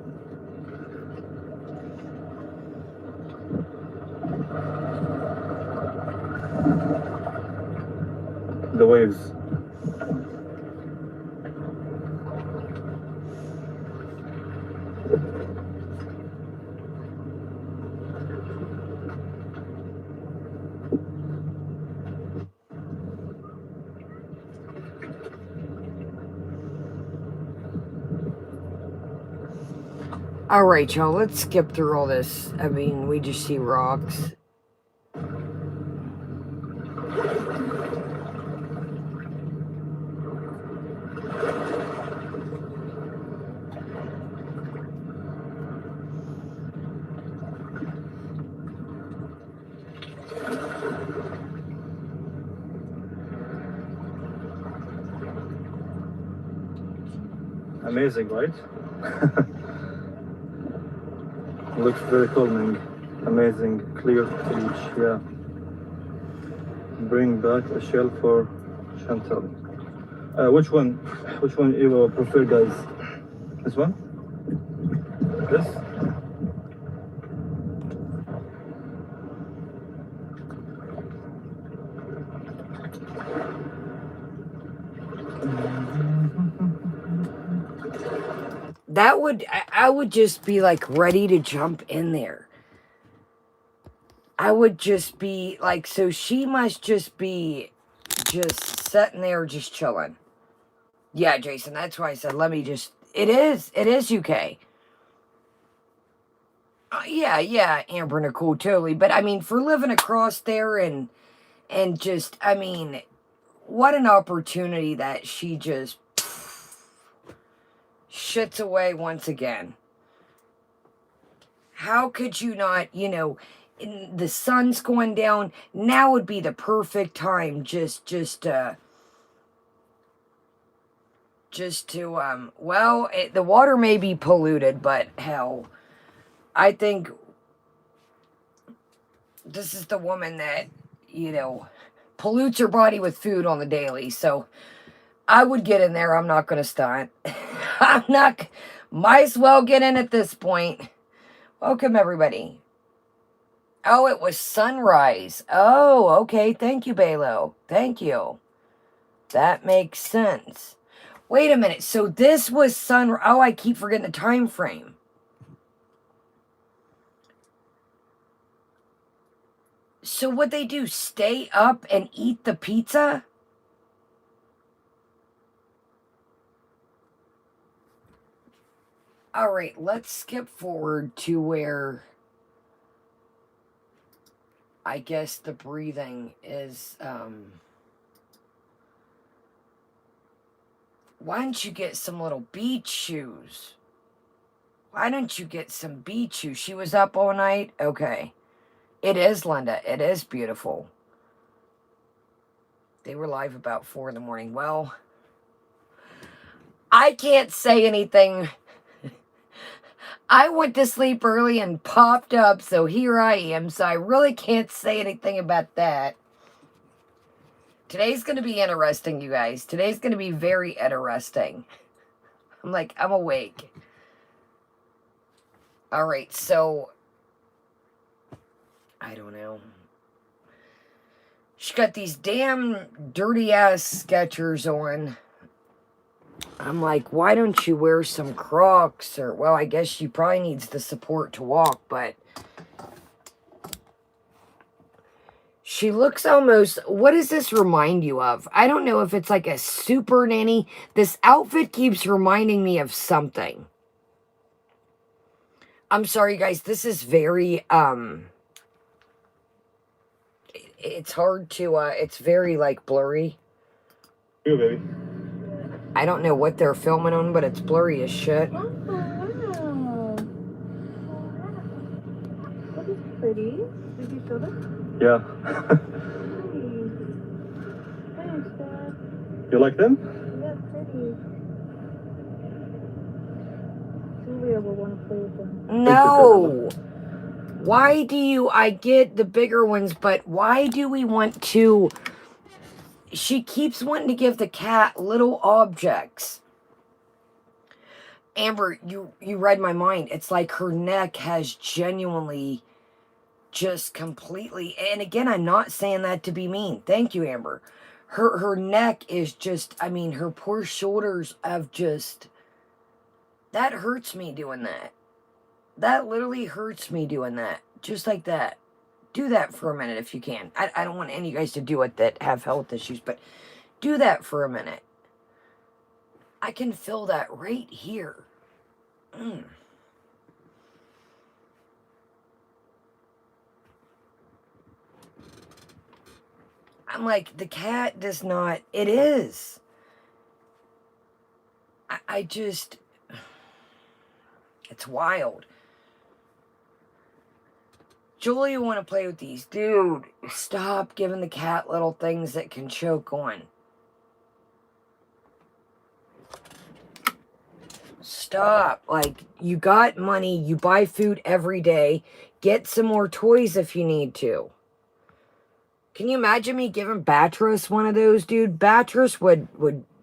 Speaker 3: The waves.
Speaker 1: All right, y'all, let's skip through all this. I mean, we just see rocks.
Speaker 3: Amazing, right? Looks very calming. Amazing, clear beach, yeah. Bring back a shell for Chantal. Which one you prefer, guys? This one? This?
Speaker 1: That would, I would just be like ready to jump in there. I would just be like, so she must just be just sitting there, just chilling. Yeah, Jason, that's why I said, let me just... It is UK. Yeah, Amber Nicole, totally. But, I mean, for living across there and just, I mean, what an opportunity that she just shits away once again. How could you not, you know, the sun's going down. Now would be the perfect time just to, well, the water may be polluted, but hell, I think this is the woman that, you know, pollutes her body with food on the daily. So I would get in there. I'm not going to stunt. I'm not, might as well get in at this point. Welcome, everybody. Oh, it was sunrise. Oh, okay. Thank you, Balo. Thank you. That makes sense. Wait a minute. So this was sun. Oh, I keep forgetting the time frame. So what they do? Stay up and eat the pizza? All right, let's skip forward to where I guess the breathing is, why don't you get some little beach shoes? Why don't you get some beach shoes? She was up all night? Okay. It is, Linda. It is beautiful. They were live about 4 in the morning. Well, I can't say anything. I went to sleep early and popped up, so here I am. So I really can't say anything about that. Today's going to be interesting, you guys. Today's going to be very interesting. I'm awake. All right, so I don't know. She got these damn dirty-ass Skechers on. I'm like, why don't you wear some Crocs? Or, well, I guess she probably needs the support to walk, but she looks almost, what does this remind you of? I don't know if it's like a super nanny. This outfit keeps reminding me of something. I'm sorry, guys. This is very, it's hard to, it's very, like, blurry.
Speaker 3: You, baby.
Speaker 1: I don't know what they're filming on, but it's blurry as shit.
Speaker 2: Oh, wow. That is pretty. Did you show them?
Speaker 3: Yeah.
Speaker 2: Thanks, Dad.
Speaker 3: You like them?
Speaker 2: Yeah, pretty. Julia will want to play with them.
Speaker 1: No. Why do you, I get the bigger ones, but why do we want to, she keeps wanting to give the cat little objects. Amber, you read my mind. It's like her neck has genuinely just completely, and again, I'm not saying that to be mean. Thank you, Amber. Her neck is just, I mean, her poor shoulders have just, that hurts me doing that. That literally hurts me doing that. Just like that. Do that for a minute if you can. I don't want any of you guys to do it that have health issues, but do that for a minute. I can feel that right here. I'm like, the cat does not, it is. I just, it's wild. Julia want to play with these. Dude, stop giving the cat little things that can choke on. Stop. Like, you got money. You buy food every day. Get some more toys if you need to. Can you imagine me giving Batress one of those, dude? Batress would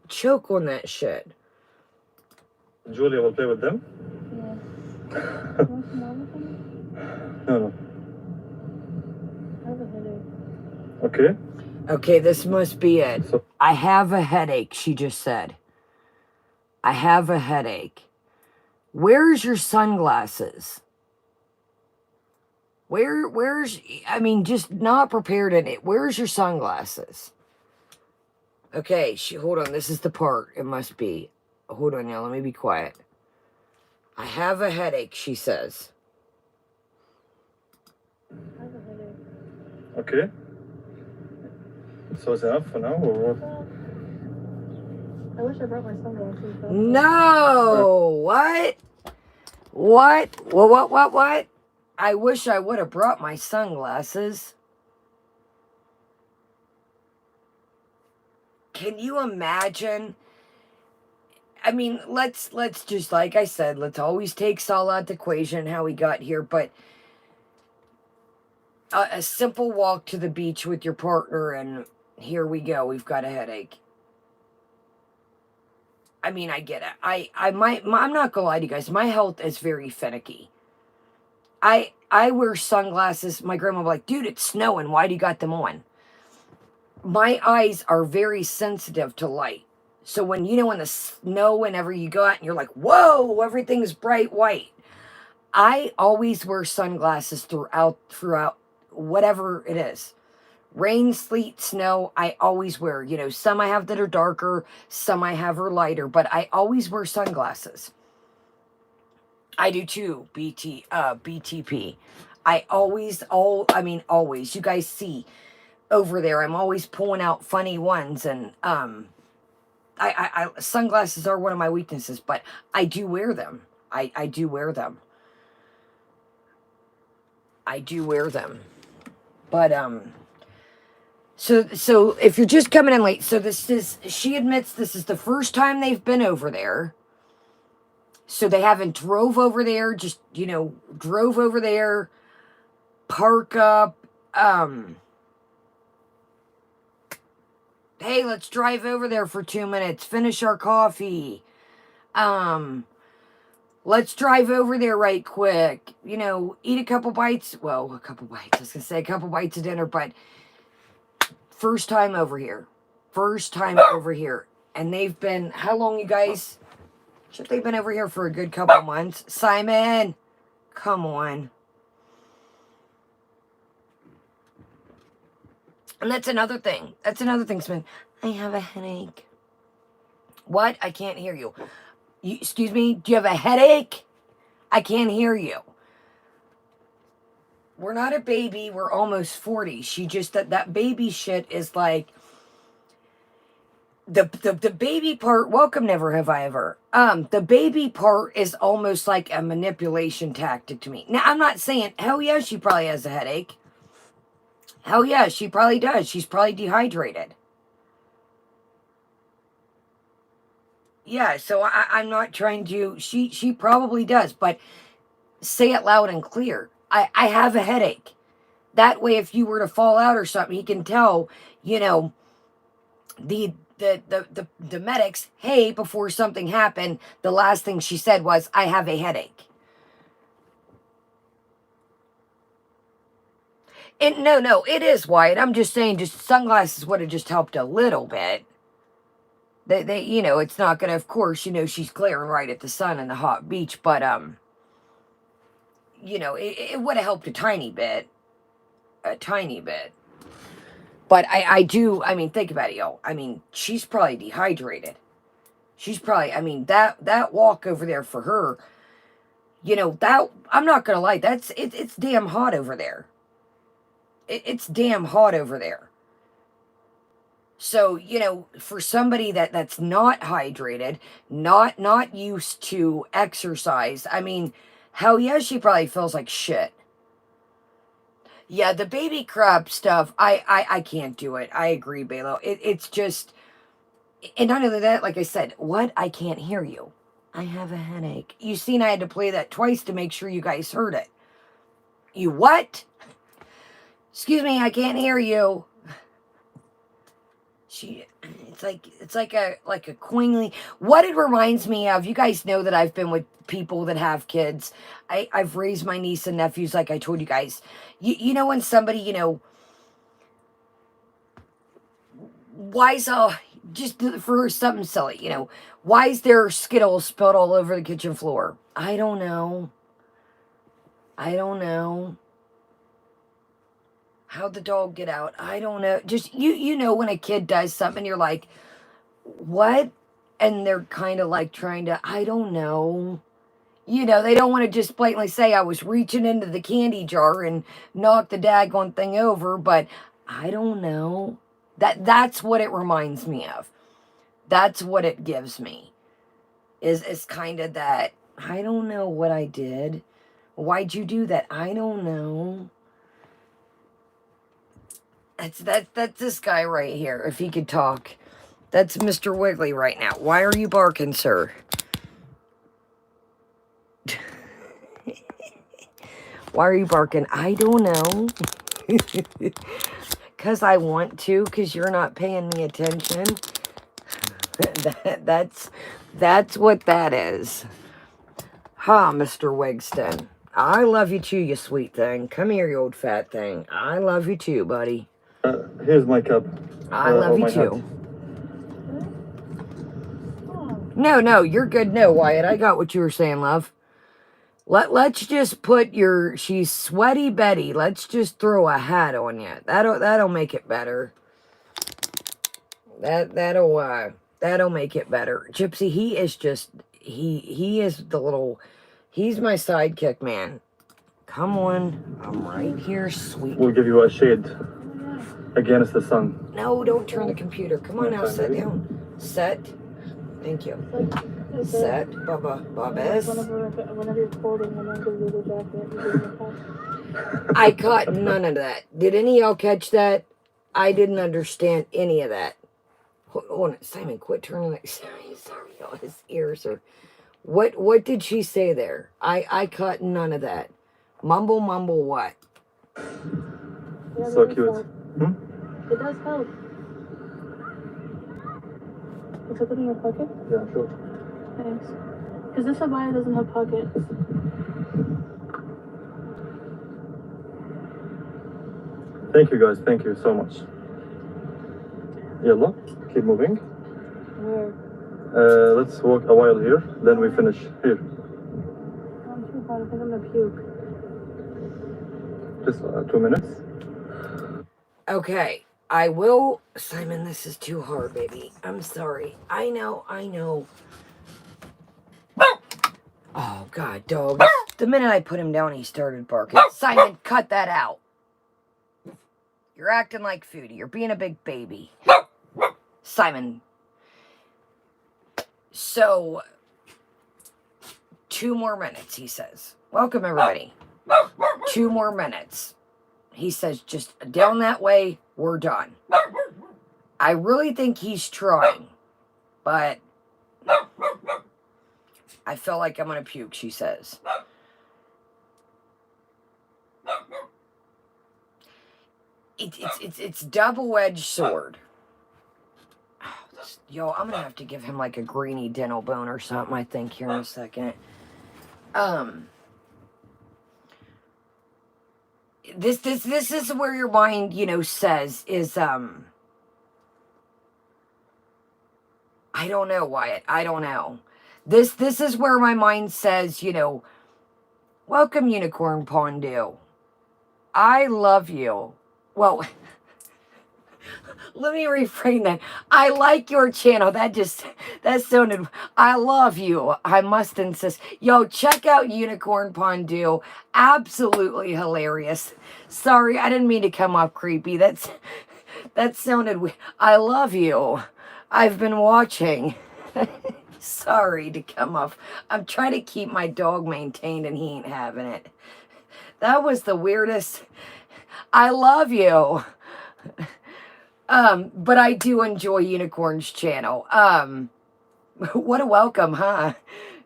Speaker 1: choke on that shit.
Speaker 3: Julia will play with them?
Speaker 2: Yeah. You want some more with them?
Speaker 3: No.
Speaker 2: I have a headache.
Speaker 3: Okay.
Speaker 1: Okay, this must be it. I have a headache, she just said. I have a headache. Where's your sunglasses? Where's, I mean, just not prepared in it. Where's your sunglasses? Okay, hold on. This is the part. It must be. Hold on now. Let me be quiet. I have a headache, she says.
Speaker 2: I have a headache.
Speaker 3: Okay. So it's enough for now, or what?
Speaker 2: Well, I wish I brought my sunglasses.
Speaker 1: No! What? What? I wish I would have brought my sunglasses. Can you imagine? I mean, let's just, like I said, let's always take Saul out the equation, how he got here, but a simple walk to the beach with your partner, and here we go, we've got a headache. I mean, I get it. I'm not gonna lie to you guys, my health is very finicky. I wear sunglasses. My grandma was like, dude, it's snowing. Why do you got them on? My eyes are very sensitive to light. So when, in the snow, whenever you go out and you're like, whoa, everything's bright white. I always wear sunglasses throughout whatever it is. Rain, sleet, snow, I always wear. Some I have that are darker, some I have are lighter, but I always wear sunglasses. I do too, BTP. Always. You guys see over there, I'm always pulling out funny ones, and sunglasses are one of my weaknesses, but I do wear them. I do wear them. I do wear them. But so if you're just coming in late, so she admits this is the first time they've been over there. So they haven't drove over there, just, drove over there, park up, hey, let's drive over there for 2 minutes, finish our coffee, let's drive over there right quick, eat a couple bites, I was going to say a couple bites of dinner, but first time over here, and they've been, how long, you guys? They've been over here for a good couple months. Simon, come on. And that's another thing. Simon. I have a headache. What? I can't hear you. Excuse me? Do you have a headache? I can't hear you. We're not a baby. We're almost 40. She just, that baby shit is like, the baby part, welcome, never have I ever. The baby part is almost like a manipulation tactic to me. Now, I'm not saying, hell yeah, she probably has a headache. Hell yeah, she probably does. She's probably dehydrated. Yeah, so I'm not trying to, she probably does, but say it loud and clear. I have a headache. That way, if you were to fall out or something, he can tell, the medics, hey, before something happened, the last thing she said was, I have a headache. No, it is Wyatt. I'm just saying, just sunglasses would have just helped a little bit. They it's not gonna, of course, she's glaring right at the sun and the hot beach, but it would have helped a tiny bit. But I do, think about it, y'all. She's probably dehydrated. She's probably, that walk over there for her, that, I'm not gonna lie, it's damn hot over there. It's damn hot over there. So, for somebody that's not hydrated, not used to exercise, hell yeah, she probably feels like shit. Yeah, the baby crab stuff, I can't do it. I agree, Balo. It's just, and not only that, like I said, what? I can't hear you. I have a headache. You seen I had to play that twice to make sure you guys heard it. You what? Excuse me, I can't hear you. It's like a queenly. What it reminds me of, you guys know that I've been with people that have kids. I've raised my niece and nephews, like I told you guys. You know when somebody, why's just for something silly, why is there Skittles spilled all over the kitchen floor? I don't know. How'd the dog get out? I don't know. Just, you know when a kid does something, you're like, what? And they're kind of like trying to, I don't know. You know, they don't want to just blatantly say I was reaching into the candy jar and knocked the daggone thing over, but I don't know. That's what it reminds me of. That's what it gives me. Is kind of that, I don't know what I did. Why'd you do that? I don't know. That's this guy right here, if he could talk. That's Mr. Wiggly right now. Why are you barking, sir? Why are you barking? I don't know. Because I want to, because you're not paying me attention. That's what that is. Ha, Mr. Wigston. I love you too, you sweet thing. Come here, you old fat thing. I love you too, buddy.
Speaker 3: Here's my cup.
Speaker 1: I love you too. No, you're good. No, Wyatt, I got what you were saying, love. Let's just put she's Sweaty Betty. Let's just throw a hat on you. That'll make it better. That'll make it better. Gypsy, he is just he is he's my sidekick, man. Come on. I'm right here, sweet.
Speaker 3: We'll give you a shade against the sun.
Speaker 1: No, don't turn the computer. Come on now, sit down. Set. Thank you. Set. Bubba.
Speaker 2: Whenever you're folding and then give you the jacket, you give the hat.
Speaker 1: I caught none of that. Did any of y'all catch that? I didn't understand any of that. Hold on, Simon, quit turning that. Sorry, y'all. His ears are. What did she say there? I caught none of that. Mumble what?
Speaker 2: Yeah,
Speaker 3: So cute.
Speaker 2: It does help. Is it in your pocket?
Speaker 3: Yeah, sure.
Speaker 2: Thanks. Because this abaya doesn't have pockets.
Speaker 3: Thank you, guys. Thank you so much. Yalla, keep moving.
Speaker 2: Where?
Speaker 3: Let's walk a while here, then we finish here.
Speaker 2: I'm too bad. I think I'm gonna puke.
Speaker 3: Just 2 minutes.
Speaker 1: Okay, I will. Simon, this is too hard, baby. I'm sorry. I know. Oh, God, dog. The minute I put him down, he started barking. Simon, cut that out. You're acting like Foodie. You're being a big baby. Simon. So, 2 more minutes, he says. Welcome, everybody. 2 more minutes. He says, just down that way, we're done. I really think he's trying, but I feel like I'm going to puke, she says. It's double-edged sword. Yo, I'm gonna have to give him like a greeny dental bone or something, I think, here in a second. This is where your mind, says is I don't know, Wyatt. I don't know. This is where my mind says, welcome, Unicorn Pondu. I love you. Well, let me reframe that. I like your channel. That sounded, I love you. I must insist. Yo, check out Unicorn Pondu. Absolutely hilarious. Sorry, I didn't mean to come off creepy. That sounded weird. I love you. I've been watching. Sorry to come off. I'm trying to keep my dog maintained and he ain't having it. That was the weirdest. I love you. But I do enjoy Unicorn's channel. What a welcome, huh?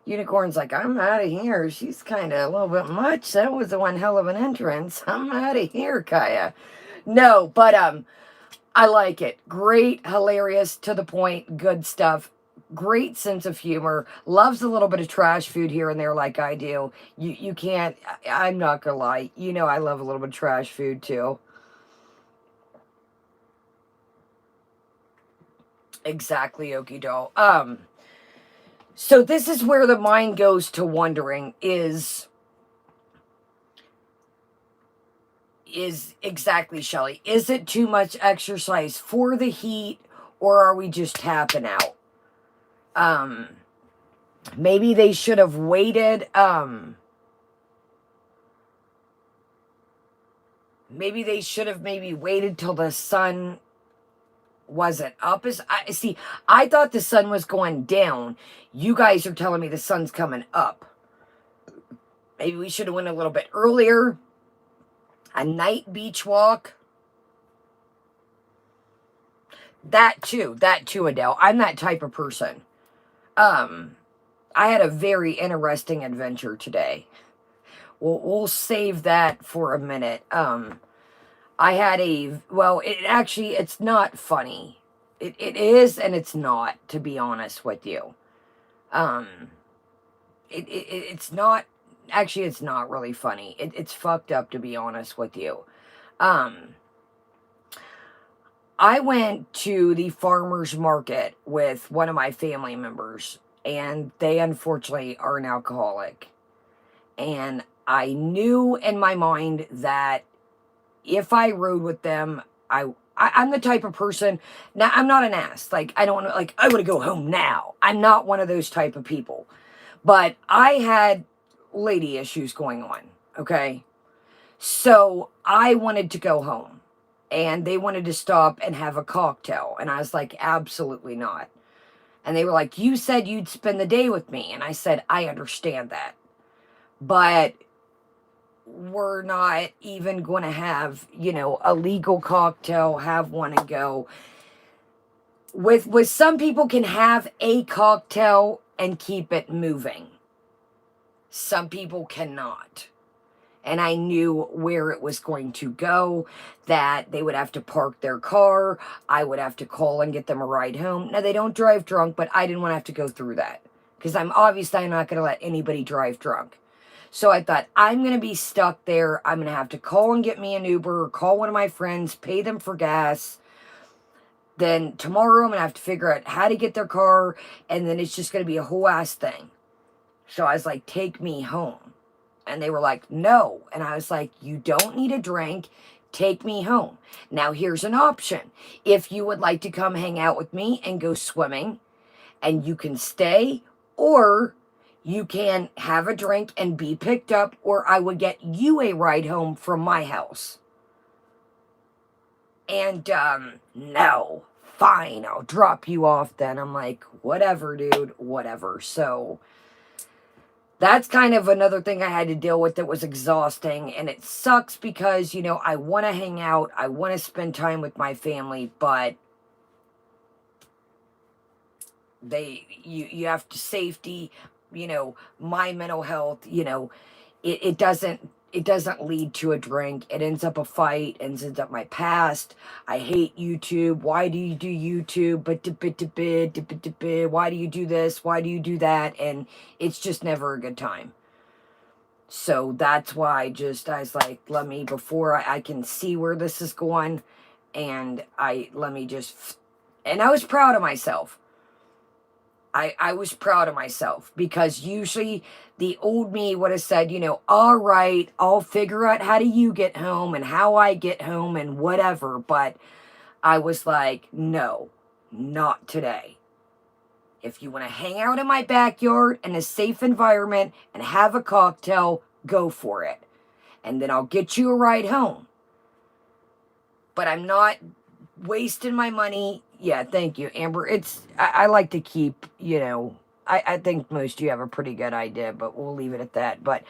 Speaker 1: Unicorn's like, I'm out of here. She's kind of a little bit much. That was one hell of an entrance. I'm out of here, Kaya. No, but, I like it. Great, hilarious, to the point, good stuff. Great sense of humor. Loves a little bit of trash food here and there like I do. You can't, I'm not gonna lie. I love a little bit of trash food too. Exactly, Okie doll. So this is where the mind goes to wondering is exactly, Shelly, is it too much exercise for the heat, Or are we just tapping out? Maybe they should have waited, maybe they should have waited till the sun wasn't up. I thought the sun was going down. You guys are telling me the sun's coming up. Maybe we should have went a little bit earlier. A night beach walk. That too, Adele. I'm that type of person. I had a very interesting adventure today. We'll save that for a minute. I had it's not funny. It is and it's not, to be honest with you. It's not, actually it's not really funny. It's fucked up, to be honest with you. I went to the farmer's market with one of my family members, and they unfortunately are an alcoholic. And I knew in my mind that if I rode with them, I'm the type of person. Now, I'm not an ass. Like, I don't want to, like, I want to go home now. I'm not one of those type of people. But I had lady issues going on, okay? So I wanted to go home. And they wanted to stop and have a cocktail. And I was like, absolutely not. And they were like, you said you'd spend the day with me. And I said, I understand that. But we're not even going to have, a legal cocktail, have one and go. With some people can have a cocktail and keep it moving. Some people cannot. And I knew where it was going to go, that they would have to park their car. I would have to call and get them a ride home. Now, they don't drive drunk, but I didn't want to have to go through that. Because I'm not going to let anybody drive drunk. So I thought, I'm going to be stuck there. I'm going to have to call and get me an Uber, or call one of my friends, pay them for gas. Then tomorrow, I'm going to have to figure out how to get their car. And then it's just going to be a whole ass thing. So I was like, take me home. And they were like, no. And I was like, you don't need a drink. Take me home. Now, here's an option. If you would like to come hang out with me and go swimming, and you can stay, or you can have a drink and be picked up, or I would get you a ride home from my house. And, no. Fine, I'll drop you off then. I'm like, whatever, dude, whatever. So that's kind of another thing I had to deal with that was exhausting, and it sucks because, I want to hang out, I want to spend time with my family, but you have to safety, my mental health, it doesn't lead to a drink. It ends up a fight, ends up my past. I hate YouTube. Why do you do YouTube? Why do you do this? Why do you do that? And it's just never a good time. So that's why I was like, before I can see where this is going, and I was proud of myself. I was proud of myself, because usually the old me would have said, all right, I'll figure out how do you get home and how I get home and whatever. But I was like, no, not today. If you want to hang out in my backyard in a safe environment and have a cocktail, go for it. And then I'll get you a ride home. But I'm not wasting my money. Yeah, thank you, Amber. I like to keep, I think most of you have a pretty good idea, but we'll leave it at that. But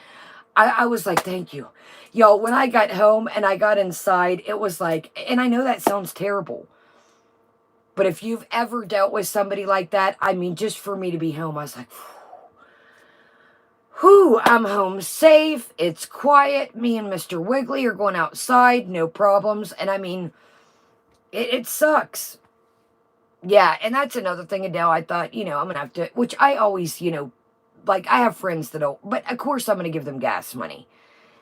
Speaker 1: I was like, thank you. Yo, when I got home and I got inside, it was like, and I know that sounds terrible, but if you've ever dealt with somebody like that, just for me to be home, I was like, whew, I'm home safe. It's quiet. Me and Mr. Wiggly are going outside, no problems. And it sucks. Yeah, and that's another thing, Adele. I thought, I'm going to have to, which I always, I have friends that don't, but of course I'm going to give them gas money.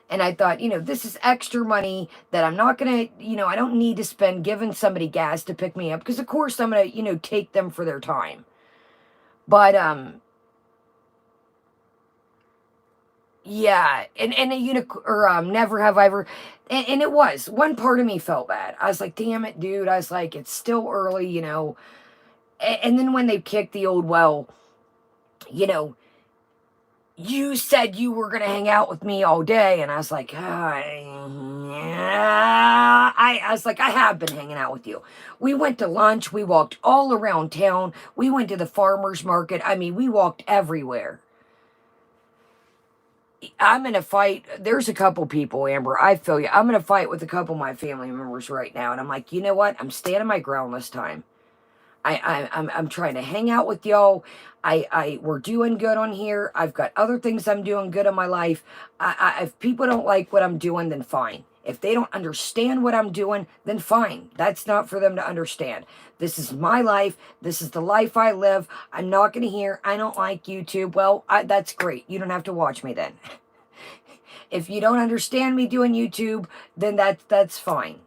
Speaker 1: And I thought, this is extra money that I'm not going to, I don't need to spend giving somebody gas to pick me up, because of course I'm going to, take them for their time. But, yeah, and never have I ever, and it was, one part of me felt bad. I was like, damn it, dude. I was like, it's still early, And then when they kicked the old, well, you know, you said you were going to hang out with me all day. And I was like, I was like, I have been hanging out with you. We went to lunch. We walked all around town. We went to the farmer's market. I mean, we walked everywhere. I'm in a fight. There's a couple people, Amber. I feel you. I'm in a fight with a couple of my family members right now. And I'm like, you know what? I'm standing my ground this time. I'm trying to hang out with y'all. We're doing good on here. I've got other things I'm doing good in my life. If people don't like what I'm doing, then fine. If they don't understand what I'm doing, then fine. That's not for them to understand. This is my life. This is the life I live. I'm not going to hear, I don't like YouTube. Well, that's great. You don't have to watch me then. If you don't understand me doing YouTube, then that's fine.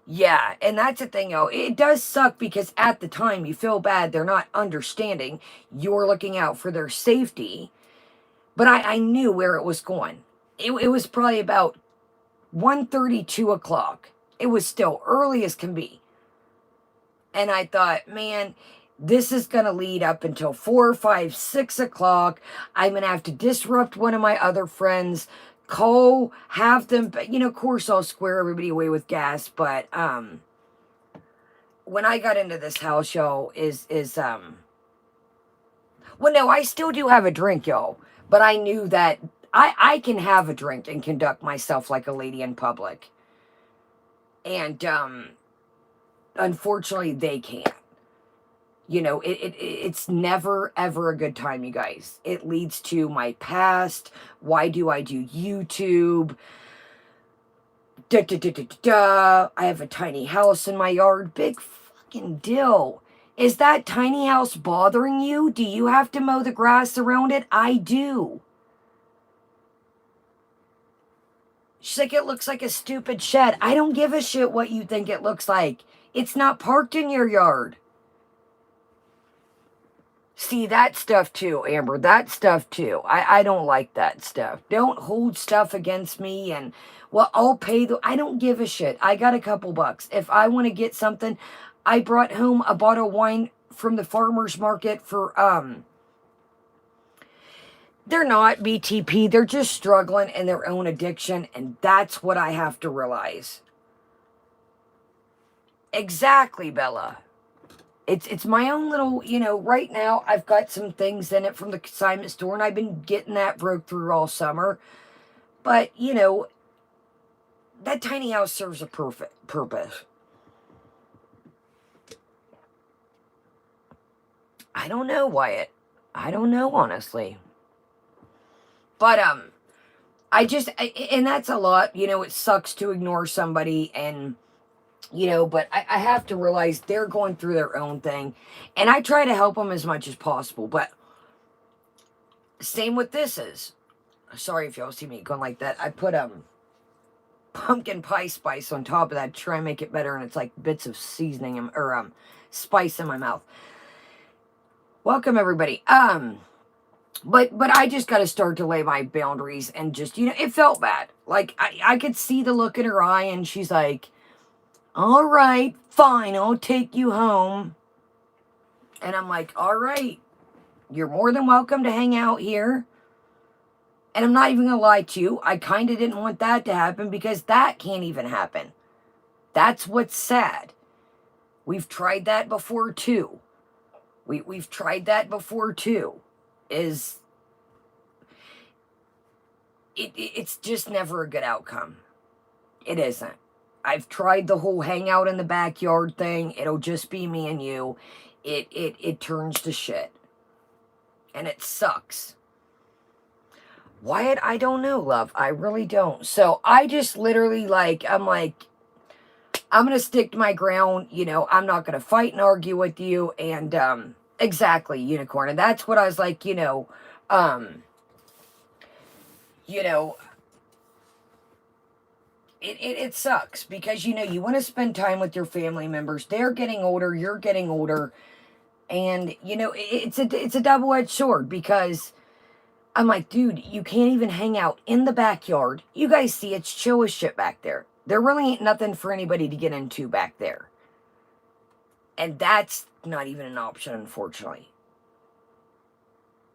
Speaker 1: Yeah, and that's the thing, though. It does suck because at the time you feel bad they're not understanding. You're looking out for their safety. But I knew where it was going. It was probably about 1:30, 2 o'clock. It was still early as can be. And I thought, man, this is going to lead up until 4, 5, 6 o'clock. I'm going to have to disrupt one of my other friends. Call, have them, of course I'll square everybody away with gas, but when I got into this house, y'all, well, no, I still do have a drink, y'all, but I knew that I can have a drink and conduct myself like a lady in public. And unfortunately, they can't. It's never, ever a good time, you guys. It leads to my past. Why do I do YouTube? I have a tiny house in my yard. Big fucking deal. Is that tiny house bothering you? Do you have to mow the grass around it? I do. She's like, it looks like a stupid shed. I don't give a shit what you think it looks like. It's not parked in your yard. See, that stuff too, Amber. That stuff too. I don't like that stuff. Don't hold stuff against me and, well, I'll pay I don't give a shit. I got a couple bucks. If I want to get something, I brought home a bottle of wine from the farmer's market for, they're not BTP. They're just struggling in their own addiction. And that's what I have to realize. Exactly, Bella. It's my own little, right now I've got some things in it from the consignment store and I've been getting that broke through all summer. But, that tiny house serves a perfect purpose. I don't know, Wyatt. I don't know, honestly. But, and that's a lot, it sucks to ignore somebody and, but I have to realize they're going through their own thing. And I try to help them as much as possible. But same with this is. Sorry if y'all see me going like that. I put pumpkin pie spice on top of that to try and make it better. And it's like bits of seasoning or spice in my mouth. Welcome, everybody. But I just got to start to lay my boundaries. And just, it felt bad. Like, I could see the look in her eye. And she's like, all right, fine, I'll take you home. And I'm like, all right, you're more than welcome to hang out here. And I'm not even going to lie to you. I kind of didn't want that to happen because that can't even happen. That's what's sad. We've tried that before, too. We've tried that before, too. It's just never a good outcome. It isn't. I've tried the whole hangout in the backyard thing. It'll just be me and you. It turns to shit. And it sucks. Wyatt, I don't know, love. I really don't. So I just literally I'm going to stick to my ground. I'm not going to fight and argue with you. And exactly, Unicorn. And that's what I was like, It sucks because, you want to spend time with your family members. They're getting older. You're getting older. And, it's a double-edged sword because I'm like, dude, you can't even hang out in the backyard. You guys see it's chill as shit back there. There really ain't nothing for anybody to get into back there. And that's not even an option, unfortunately.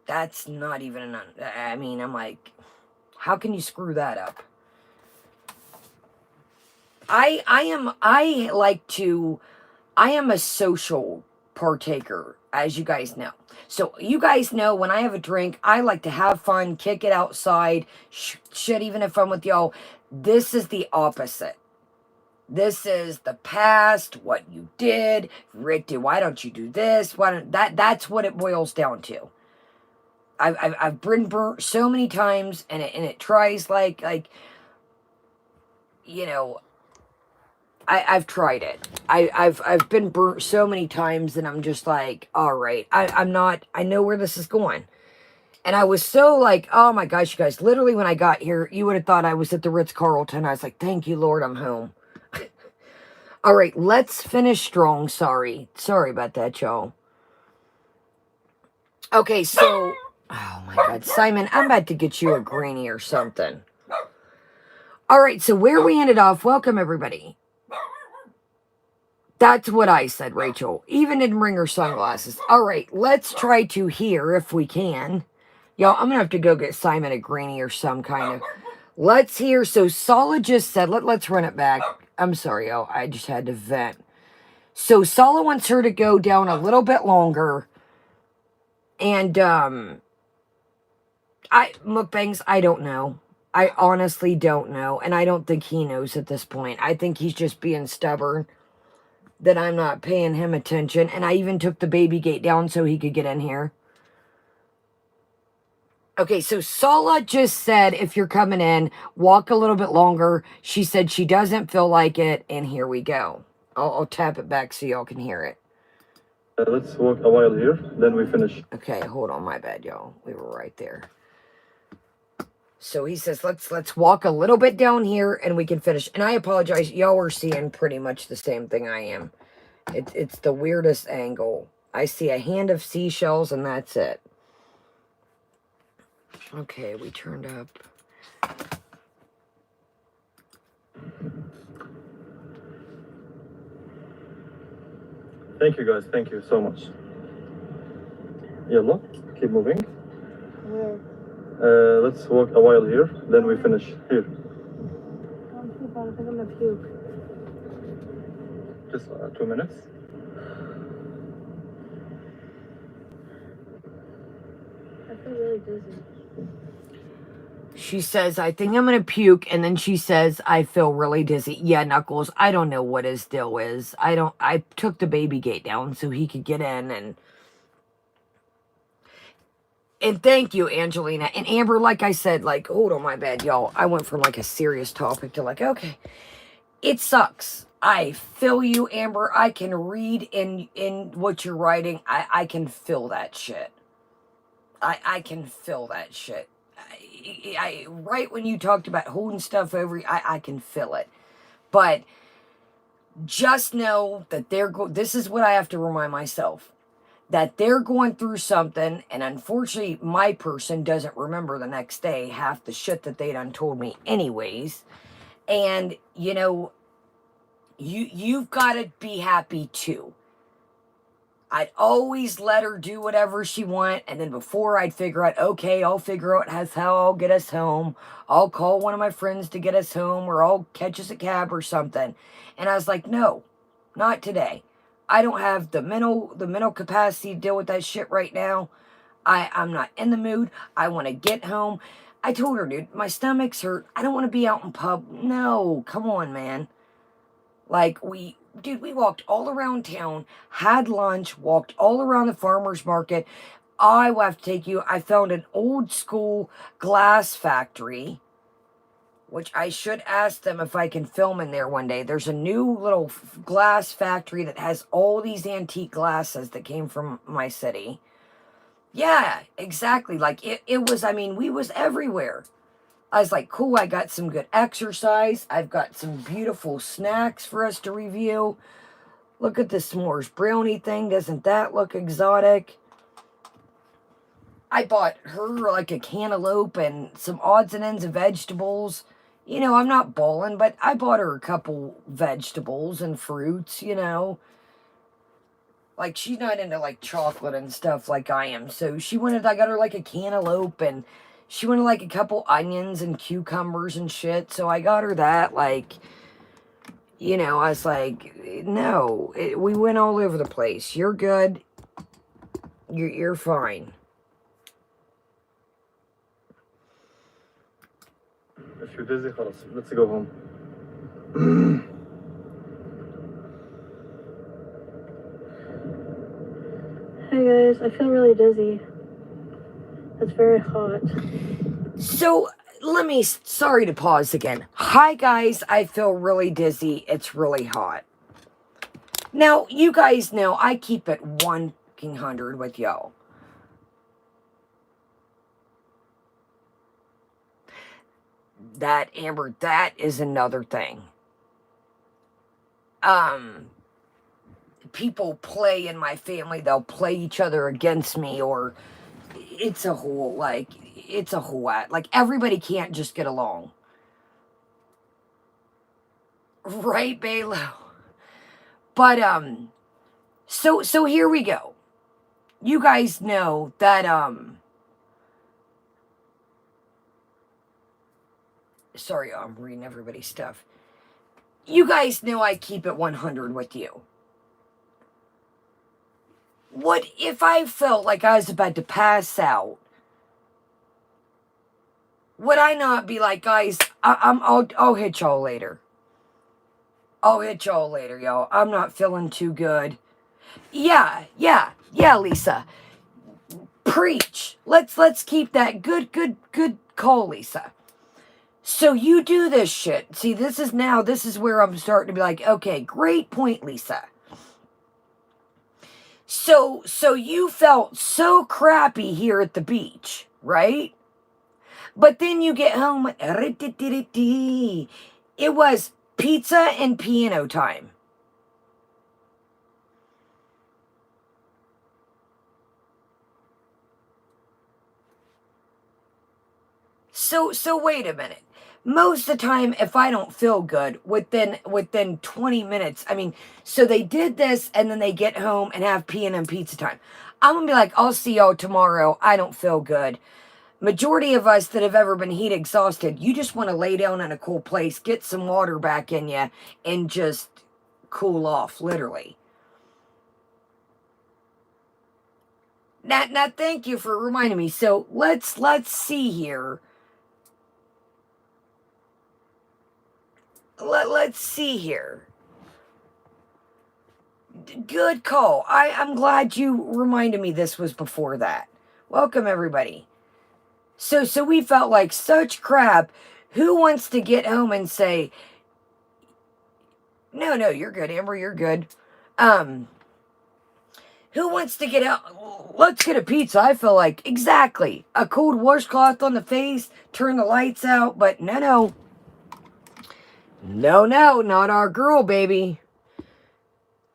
Speaker 1: That's not even an... I mean, I'm like, how can you screw that up? I am a social partaker, as you guys know. So you guys know when I have a drink, I like to have fun, kick it outside, shit, even if I'm with y'all. This is the opposite. This is the past, what you did. Rick did, why don't you do this? Why don't that's what it boils down to. I've been burnt so many times, and it tries like you know, I've tried it. I've been burnt so many times, and I'm just like, all right, I'm not, I know where this is going. And I was so like, oh my gosh, you guys, literally when I got here, you would have thought I was at the Ritz-Carlton. I was like, thank you, Lord, I'm home. All right, let's finish strong. Sorry about that, y'all. Okay, so, oh my God, Simon, I'm about to get you a greenie or something. All right, so where we ended off, welcome everybody. That's what I said, Rachel. Even didn't bring her sunglasses. All right, let's try to hear if we can. Y'all, I'm going to have to go get Simon a greenie or some kind of... Let's hear. So Sala just said, let's run it back. I'm sorry, y'all. I just had to vent. So Sala wants her to go down a little bit longer. And, mukbangs, I don't know. I honestly don't know. And I don't think he knows at this point. I think he's just being stubborn that I'm not paying him attention. And I even took the baby gate down so he could get in here. Okay, so Sala just said, if you're coming in, walk a little bit longer. She said she doesn't feel like it, and here we go. I'll tap it back so y'all can hear it.
Speaker 3: Let's walk a while here, then we finish.
Speaker 1: Okay, hold on, my bad, y'all. We were right there. So he says, let's walk a little bit down here, and we can finish. And I apologize, y'all are seeing pretty much the same thing I am. It's the weirdest angle. I see a hand of seashells, and that's it. Okay, we turned up.
Speaker 3: Thank you, guys. Thank you so much. Yalla, keep moving.
Speaker 2: Where?
Speaker 3: Let's walk a while here, then we finish here.
Speaker 2: I'm too bad. I think I'm gonna puke.
Speaker 3: Just 2 minutes.
Speaker 2: I feel really dizzy.
Speaker 1: She says, I think I'm going to puke. And then she says, I feel really dizzy. Yeah, Knuckles, I don't know what his deal is. I took the baby gate down so he could get in. And thank you, Angelina. And Amber, like I said, like, hold on, my bad, y'all. I went from like a serious topic to like, okay. It sucks. I feel you, Amber. I can read in what you're writing. I can feel that shit. I can feel that shit. Right when you talked about holding stuff over, I can feel it. But just know that this is what I have to remind myself. That they're going through something, and unfortunately, my person doesn't remember the next day half the shit that they done told me anyways. And, you know, you've got to be happy too. I'd always let her do whatever she want, and then before I'd figure out, okay, I'll figure out how I'll get us home. I'll call one of my friends to get us home, or I'll catch us a cab or something. And I was like, no, not today. I don't have the mental capacity to deal with that shit right now. I'm not in the mood. I want to get home. I told her, dude, my stomach's hurt. I don't want to be out in pub. No, come on, man. Like, we walked all around town, had lunch, walked all around the farmer's market. I will have to take you. I found an old school glass factory, which I should ask them if I can film in there one day. There's a new little glass factory that has all these antique glasses that came from my city. Yeah, exactly. Like, it was, I mean, we was everywhere. I was like, cool, I got some good exercise. I've got some beautiful snacks for us to review. Look at the s'mores brownie thing. Doesn't that look exotic? I bought her like a cantaloupe and some odds and ends of vegetables. You know, I'm not balling, but I bought her a couple vegetables and fruits, you know. Like, she's not into, like, chocolate and stuff like I am. So I got her, like, a cantaloupe, and she wanted, like, a couple onions and cucumbers and shit. So I got her that, like, you know, I was like, no. We went all over the place. You're good. You're fine.
Speaker 3: If you're busy, let's go home.
Speaker 2: Hey guys, I feel really dizzy. It's very hot.
Speaker 1: So, sorry to pause again. Hi guys, I feel really dizzy. It's really hot. Now, you guys know I keep it 100 with y'all. That, Amber, that is another thing. People play in my family, they'll play each other against me, or it's a whole, like, everybody can't just get along. Right, Balo? But, so here we go. You guys know that, sorry, I'm reading everybody's stuff. You guys know I keep it 100 with you. What if I felt like I was about to pass out? Would I not be like, guys, I'll hit y'all later. I'll hit y'all later, y'all. I'm not feeling too good. Yeah, Lisa. Preach. Let's keep that good call, Lisa. So you do this shit. See, this is where I'm starting to be like, okay, great point, Lisa. So you felt so crappy here at the beach, right? But then you get home, it was pizza and piano time. So wait a minute. Most of the time, if I don't feel good, within 20 minutes, I mean, so they did this, and then they get home and have piano and pizza time. I'm gonna be like, I'll see y'all tomorrow. I don't feel good. Majority of us that have ever been heat exhausted, you just want to lay down in a cool place, get some water back in you, and just cool off, literally. Now, thank you for reminding me. So let's see here. Let's see here. Good call. I'm glad you reminded me this was before that. Welcome, everybody. So we felt like such crap. Who wants to get home and say, no, you're good, Amber, you're good. Who wants to get out? Let's get a pizza. I feel like, exactly. A cold washcloth on the face, turn the lights out, but no. No, not our girl, baby.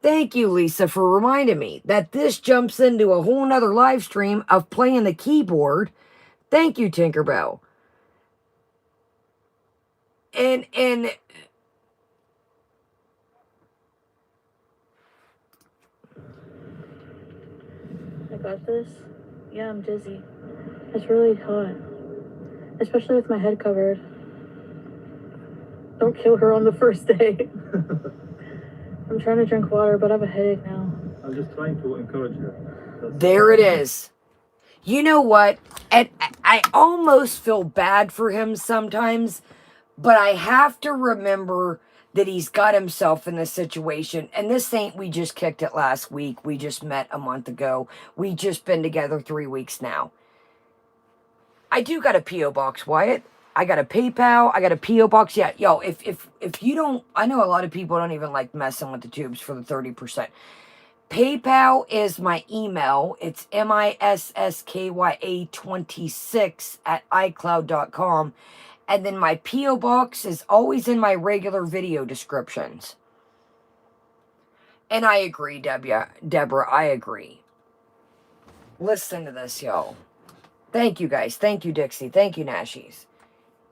Speaker 1: Thank you, Lisa, for reminding me that this jumps into a whole nother live stream of playing the keyboard. Thank you, Tinkerbell. And
Speaker 2: I got this. Yeah, I'm dizzy. It's really hot. Especially with my head covered. Don't kill her on the first day. I'm trying to drink water, but I have a headache now.
Speaker 3: I'm just trying to encourage her.
Speaker 1: there it is. You know what? And I almost feel bad for him sometimes, but I have to remember that he's got himself in this situation. And this ain't, we just kicked it last week. We just met a month ago. We just been together 3 weeks now. I do got a P.O. box, Wyatt. I got a PayPal. I got a P.O. box. Yeah, yo, if you don't, I know a lot of people don't even like messing with the tubes for the 30%. PayPal is my email. It's MISSKYA26 at iCloud.com. And then my P.O. box is always in my regular video descriptions. And I agree, Deborah, I agree. Listen to this, y'all. Thank you, guys. Thank you, Dixie. Thank you, Nashies.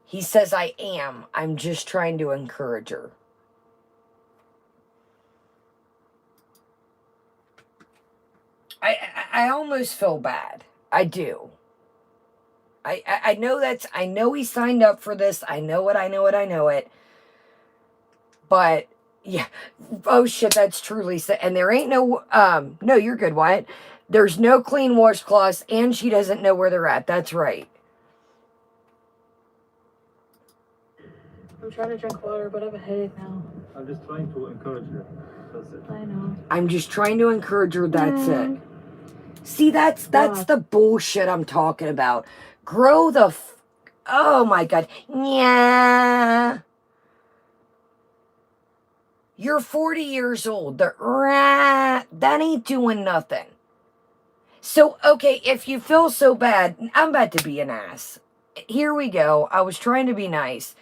Speaker 1: He says, I am. I'm just trying to encourage her. I almost feel bad. I do. I know I know he signed up for this. I know it. But yeah. Oh shit, that's true, Lisa. And there ain't no no, you're good, Wyatt. There's no clean washcloths, and she doesn't know where they're at. That's right.
Speaker 2: I'm trying to drink water, but I have a headache now.
Speaker 3: I'm just trying to encourage her. That's it.
Speaker 2: I know.
Speaker 1: I'm just trying to encourage her, that's it. See, that's the bullshit I'm talking about. Grow the oh my god. Yeah. You're 40 years old. That ain't doing nothing. So, okay, if you feel so bad, I'm about to be an ass. Here we go. I was trying to be nice.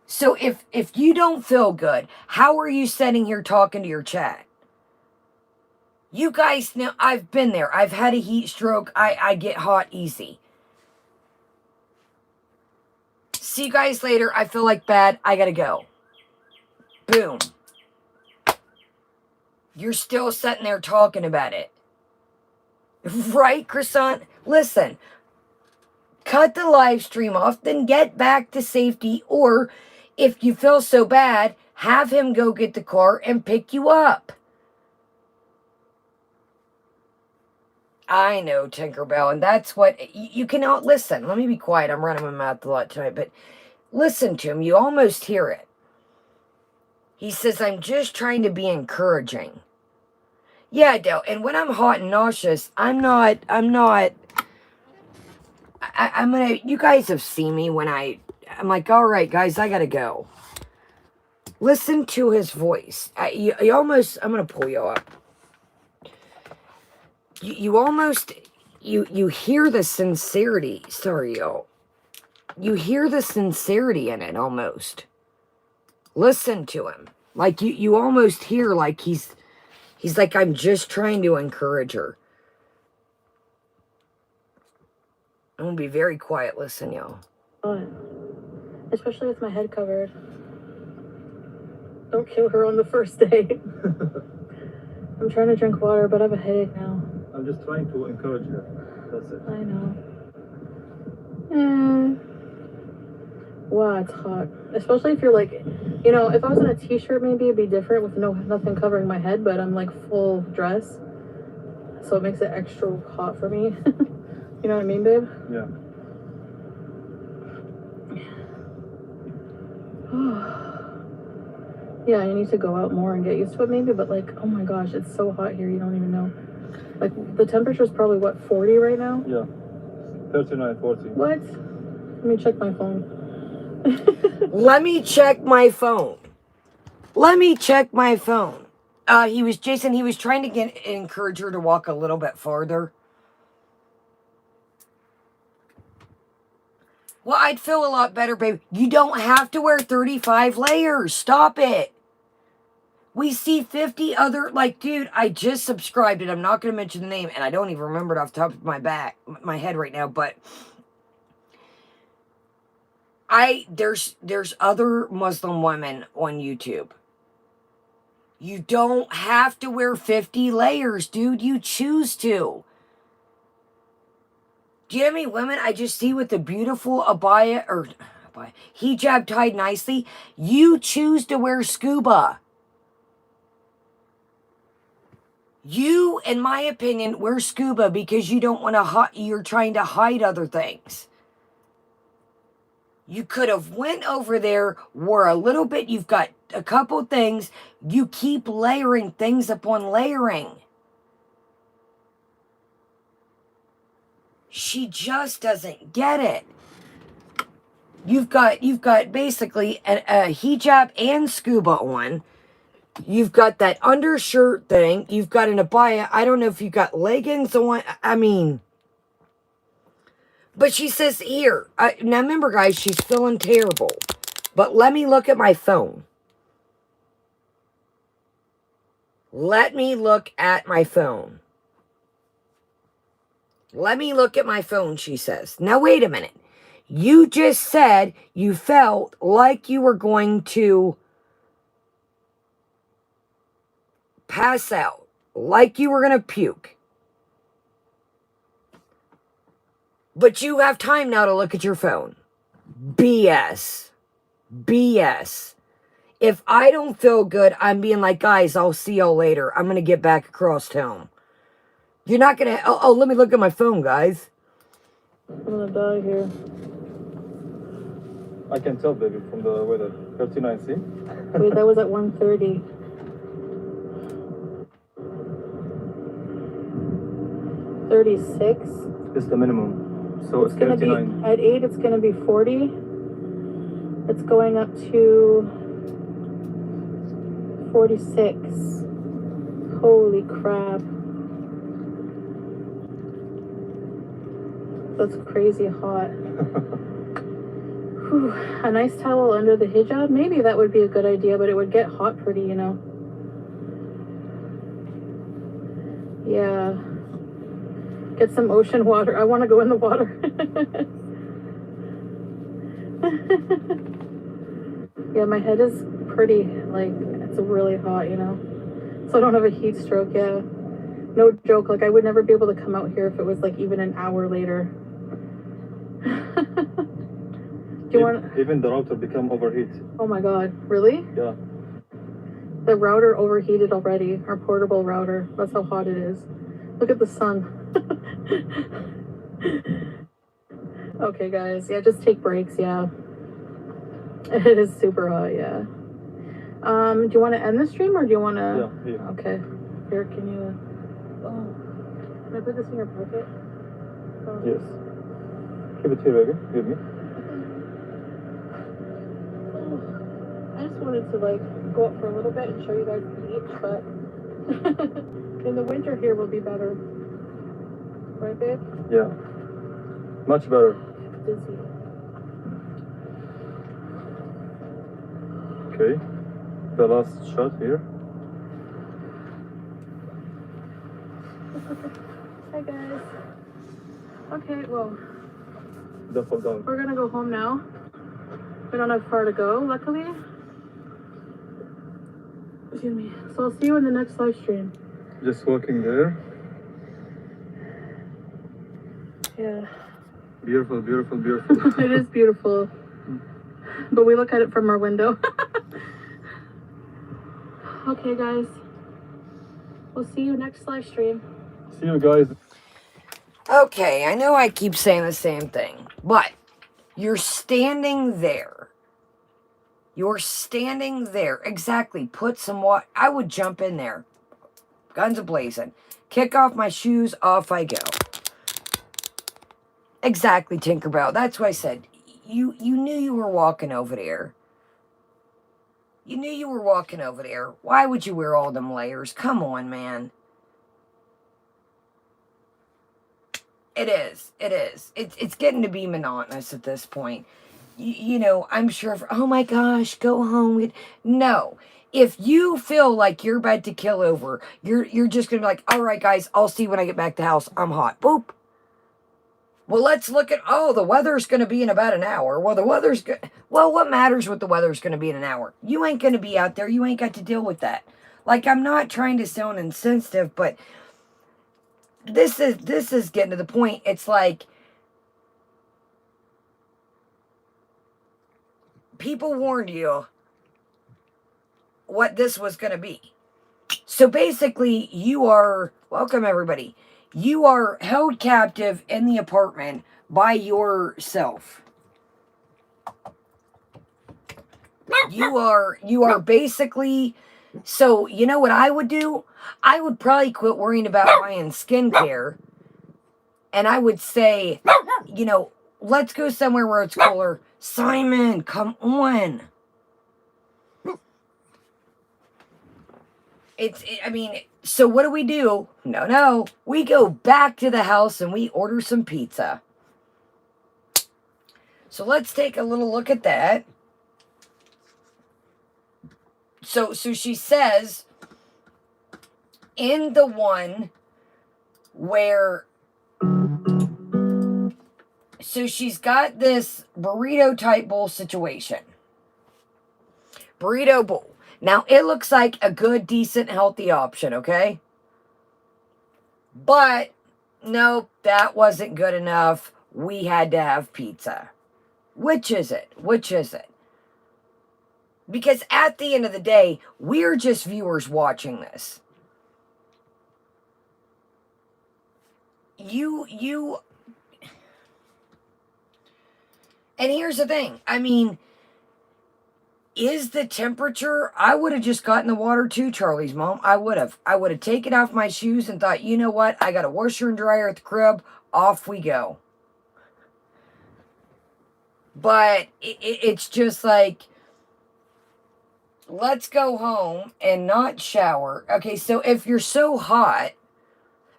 Speaker 1: So if you don't feel good, how are you sitting here talking to your chat? You guys know I've been there. I've had a heat stroke. I get hot easy. See you guys later. I feel like bad. I gotta go. Boom. You're still sitting there talking about it. Right, Croissant? Listen. Cut the live stream off, then get back to safety. Or if you feel so bad, have him go get the car and pick you up. I know, Tinkerbell, and that's what you cannot listen. Let me be quiet. I'm running my mouth a lot tonight, but listen to him. You almost hear it. He says, I'm just trying to be encouraging. Yeah, Dale, and when I'm hot and nauseous, I'm gonna, you guys have seen me when I'm like, all right, guys, I gotta go. Listen to his voice. You almost, I'm gonna pull you up. You almost, you hear the sincerity. Sorry, y'all. You hear the sincerity in it almost. Listen to him. Like you almost hear like he's like, I'm just trying to encourage her. I'm gonna be very quiet. Listen, y'all.
Speaker 2: Especially with my head covered. Don't kill her on the first day. I'm trying to drink water, but I have a headache now.
Speaker 3: I'm just trying to encourage her. That's it.
Speaker 2: I know. Wow, it's hot. Especially if you're like, you know, if I was in a t-shirt, maybe it'd be different with nothing covering my head, but I'm like full dress. So it makes it extra hot for me. You know what I mean, babe?
Speaker 3: Yeah.
Speaker 2: Yeah, you need to go out more and get used to it maybe, but like, oh my gosh, it's so hot here, you don't even know. Like, the temperature's probably, what, 40 right now?
Speaker 3: Yeah. 39, 40.
Speaker 2: What? Let me check my phone.
Speaker 1: Let me check my phone. Let me check my phone. Jason, he was trying to encourage her to walk a little bit farther. Well, I'd feel a lot better, baby. You don't have to wear 35 layers. Stop it. We see 50 other, like, dude, I just subscribed and I'm not going to mention the name, and I don't even remember it off the top of my head right now, but there's other Muslim women on YouTube. You don't have to wear 50 layers, dude. You choose to. Do you know how many women I just see with the beautiful hijab tied nicely? You choose to wear scuba. You, in my opinion, wear scuba because you don't want to you're trying to hide other things. You could have went over there, wore a little bit, you've got a couple things, you keep layering things upon layering. She just doesn't get it. You've got basically a hijab and scuba on. You've got that undershirt thing. You've got an abaya. I don't know if you've got leggings on. I mean, but she says here. Now remember, guys, she's feeling terrible. But let me look at my phone. Let me look at my phone. Let me look at my phone, she says. Now, wait a minute. You just said you felt like you were going to pass out, like you were going to puke. But you have time now to look at your phone. BS. BS. If I don't feel good, I'm being like, guys, I'll see y'all later. I'm going to get back across town. You're not going to... Oh, let me look at my phone, guys.
Speaker 2: I'm gonna die here.
Speaker 3: I can tell, baby, from the weather. 39, see?
Speaker 2: Wait, that was at 1:30. 36.
Speaker 3: It's the minimum. So it's
Speaker 2: gonna
Speaker 3: 39.
Speaker 2: be at 8. It's gonna be 40. It's going up to 46. Holy crap! That's crazy hot. Whew. A nice towel under the hijab, maybe that would be a good idea, but it would get hot pretty, you know. Yeah. Get some ocean water. I want to go in the water. Yeah, my head is pretty, like, it's really hot, you know. So I don't have a heat stroke, yeah. No joke, like, I would never be able to come out here if it was, like, even an hour later. Do you want...
Speaker 3: Even the router become overheat.
Speaker 2: Oh my god, really?
Speaker 3: Yeah.
Speaker 2: The router overheated already, our portable router. That's how hot it is. Look at the sun. Okay, guys, yeah, just take breaks, yeah. It is super hot, yeah. Do you want to end the stream or do you want to...
Speaker 3: Yeah, yeah.
Speaker 2: Okay. Here, can you... Oh. Can I put this in your pocket? Oh.
Speaker 3: Yes. Keep it here, baby. Give me.
Speaker 2: I just wanted to like go up for a little bit and show you guys the beach, but in the winter here will be better. Right, babe?
Speaker 3: Yeah. Much better.
Speaker 2: Dizzy.
Speaker 3: Okay. The last shot here.
Speaker 2: Hi guys. Okay, well,
Speaker 3: Don't fall down.
Speaker 2: we're gonna go home now. We don't have far to go, luckily. Excuse me. So I'll see you in the next live stream.
Speaker 3: Just walking there.
Speaker 2: Yeah.
Speaker 3: Beautiful, beautiful, beautiful.
Speaker 2: It is beautiful. But we look at it from our window. Okay, guys. We'll see you next live stream.
Speaker 3: See you guys.
Speaker 1: Okay, I know I keep saying the same thing, but you're standing there. You're standing there. Exactly. Put some water. I would jump in there. Guns a-blazing. Kick off my shoes. Off I go. Exactly, Tinkerbell. That's what I said. You knew you were walking over there. You knew you were walking over there. Why would you wear all them layers? Come on, man. It is. It is. It's getting to be monotonous at this point. You know, I'm sure, oh my gosh, go home. No. If you feel like you're about to kill over, you're just going to be like, all right, guys, I'll see when I get back to the house. I'm hot. Boop. Well, let's look at, oh, the weather's going to be in about an hour. Well, the weather's good. Well, what matters what the weather's going to be in an hour? You ain't going to be out there. You ain't got to deal with that. Like, I'm not trying to sound insensitive, but this is getting to the point. It's like people warned you what this was going to be. So basically, you are, welcome everybody, you are held captive in the apartment by yourself. You are basically, so you know what I would do? I would probably quit worrying about buying skincare. And I would say, you know, let's go somewhere where it's cooler. Simon, come on. I mean, so what do? No. We go back to the house and we order some pizza. So let's take a little look at that. So she says, in the one where, so she's got this burrito type bowl situation. Burrito bowl. Now, it looks like a good, decent, healthy option, okay? But, nope, that wasn't good enough. we had to have pizza. Which is it? Which is it? Because at the end of the day, we're just viewers watching this. And here's the thing. I mean, is the temperature? I would have just gotten the water too, Charlie's mom. I would have. I would have taken off my shoes and thought, you know what? I got a washer and dryer at the crib. Off we go. But it's just like, let's go home and not shower. Okay, so if you're so hot,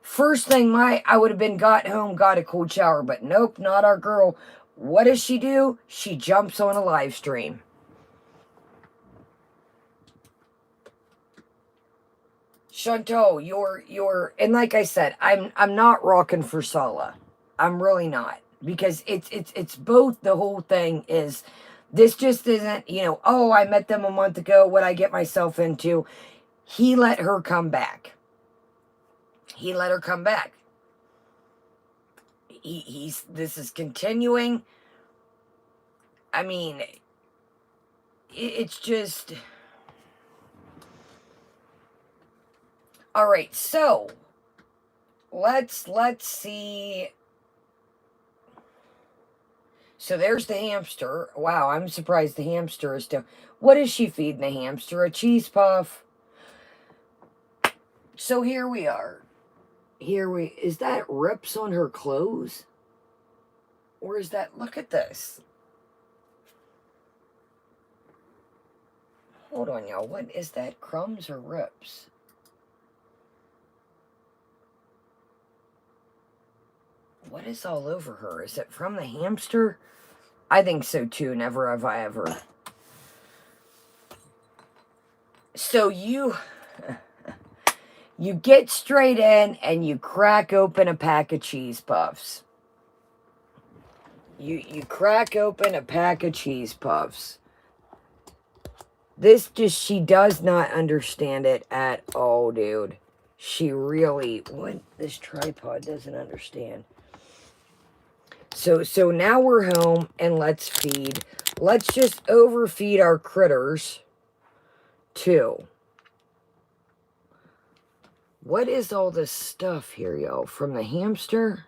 Speaker 1: first thing I would have been got home, got a cold shower. But nope, not our girl. What does she do? She jumps on a live stream. Chantal, you're, and like I said, I'm not rocking for Sala. I'm really not, because it's both. The whole thing is, this just isn't, you know, oh, I met them a month ago, what I get myself into. He let her come back. He let her come back. This is continuing. I mean, it's just... All right, so let's see. So there's the hamster. Wow, I'm surprised the hamster is still... What is she feeding the hamster? A cheese puff. So here we are. Is that rips on her clothes? Or is that... Look at this. Hold on, y'all. What is that? Crumbs or rips? What is all over her? Is it from the hamster? I think so too. Never have I ever. So you get straight in and you crack open a pack of cheese puffs. You crack open a pack of cheese puffs. She does not understand it at all, dude. She really, this tripod doesn't understand. So now we're home, and let's feed. Let's just overfeed our critters, too. What is all this stuff here, y'all? From the hamster?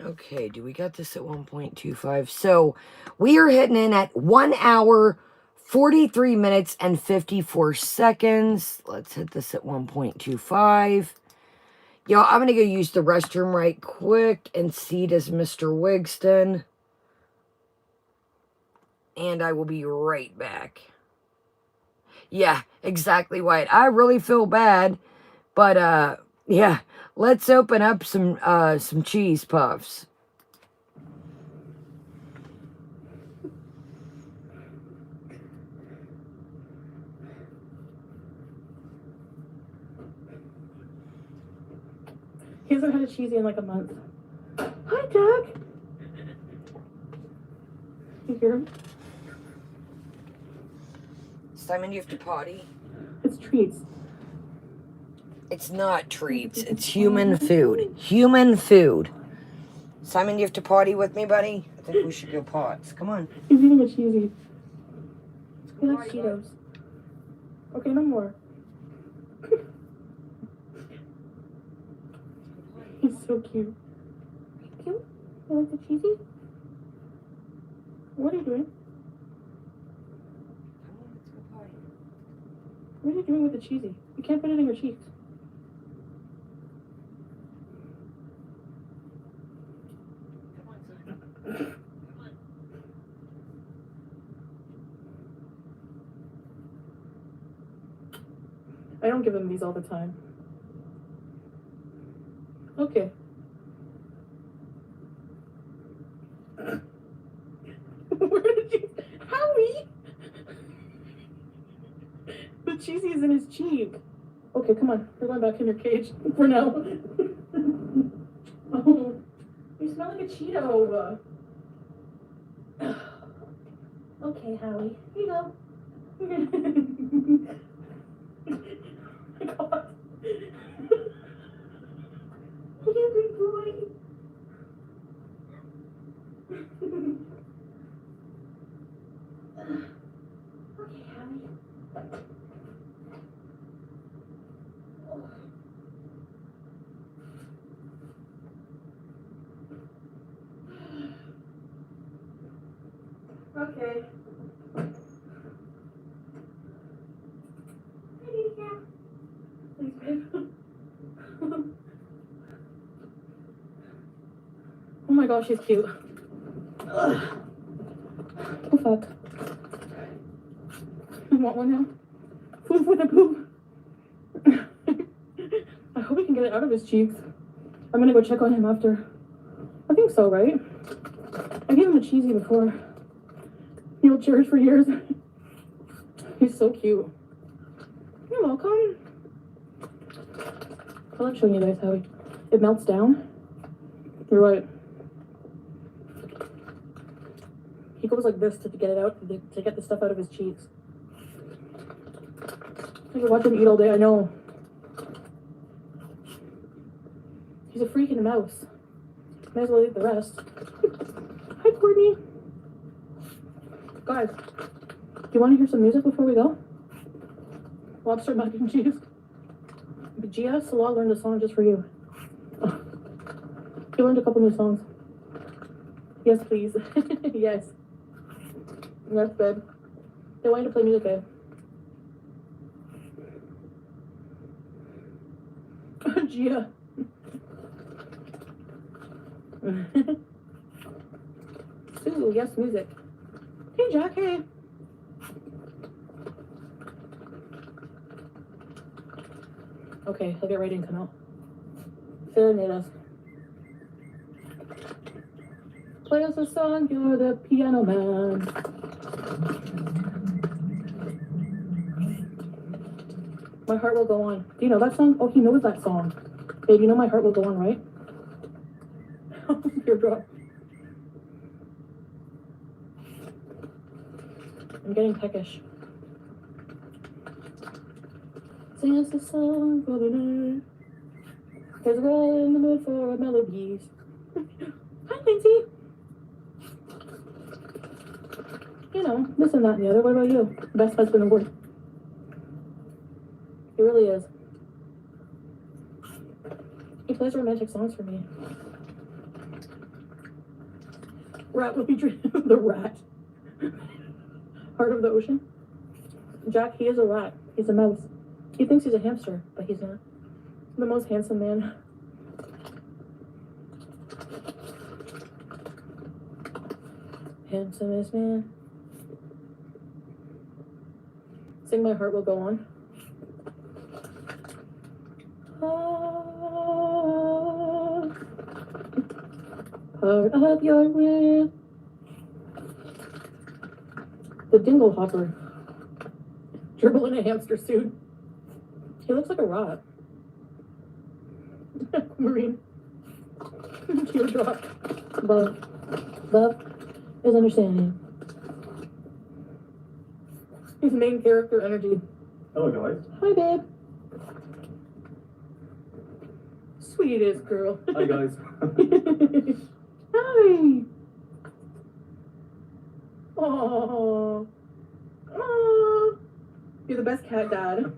Speaker 1: Okay, do we got this at 1.25? So, we are hitting in at 1 hour, 43 minutes, and 54 seconds. Let's hit this at 1.25. Y'all, I'm going to go use the restroom right quick and see does Mr. Wigston. And I will be right back. Yeah, exactly right. I really feel bad. But, yeah, let's open up some cheese puffs.
Speaker 2: He hasn't had a cheesy in like a month. Hi, Jack. You hear him?
Speaker 1: Simon, you have to potty?
Speaker 2: It's treats.
Speaker 1: It's not treats. It's human food. Human food. Simon, you have to potty with me, buddy? I think we should go pots. Come on.
Speaker 2: He's eating a cheesy. He likes Cheetos. Okay, no more. He's so cute. Cute? You like the cheesy? What are you doing? What are you doing with the cheesy? You can't put it in your cheeks. I don't give him these all the time. Okay. Where did you... Howie! The cheesy is in his cheek. Okay, come on. We're going back in your cage for now. Oh, you smell like a Cheeto. Okay, Howie. Here you go. Oh my God. good boy. Okay, Abby. Okay. Thanks, babe. Oh my gosh, she's cute. Ugh. Oh fuck. You want one now? Food for the poop. I hope he can get it out of his cheeks. I'm gonna go check on him after. I think so, right? I gave him a cheesy before. He'll cherish for years. He's so cute. You're welcome. I like showing you guys how it melts down. You're right. He goes like this to get it out, to get the stuff out of his cheeks. I could watch him eat all day, I know. He's a freaking mouse. Might as well eat the rest. Hi, Courtney. Guys, do you want to hear some music before we go? Lobster mac and cheese. Gia Salah learned a song just for you. He learned a couple new songs. Yes, please. Yes. Yes, babe. They want you to play music, babe. Gia. Sue, yes, music. Hey, Jack, hey. Okay, he'll get ready and come out. Serenade us. Play us a song, you're the piano man. My heart will go on. Do you know that song? Oh, he knows that song. Babe, you know my heart will go on, right? Teardrop. I'm getting peckish. Sing us a song for the night. Cause we're all in the mood for melodies. Hi, Lindsay. You know, this and that and the other. What about you? Best husband award. He really is. He plays romantic songs for me. Rat will be drinking the rat. Heart of the ocean. Jack, he is a rat. He's a mouse. He thinks he's a hamster, but he's not. The most handsome man. Handsomest man. Sing My Heart Will Go On. Part of your will. The dingle hopper. Dribble in a hamster suit. He looks like a rat. Marine. Teardrop. Love. Love is understanding. His main character energy.
Speaker 3: Hello, guys.
Speaker 2: Hi, babe. Sweetest girl.
Speaker 3: Hi, guys.
Speaker 2: Hi. Oh. Oh. You're the best cat dad.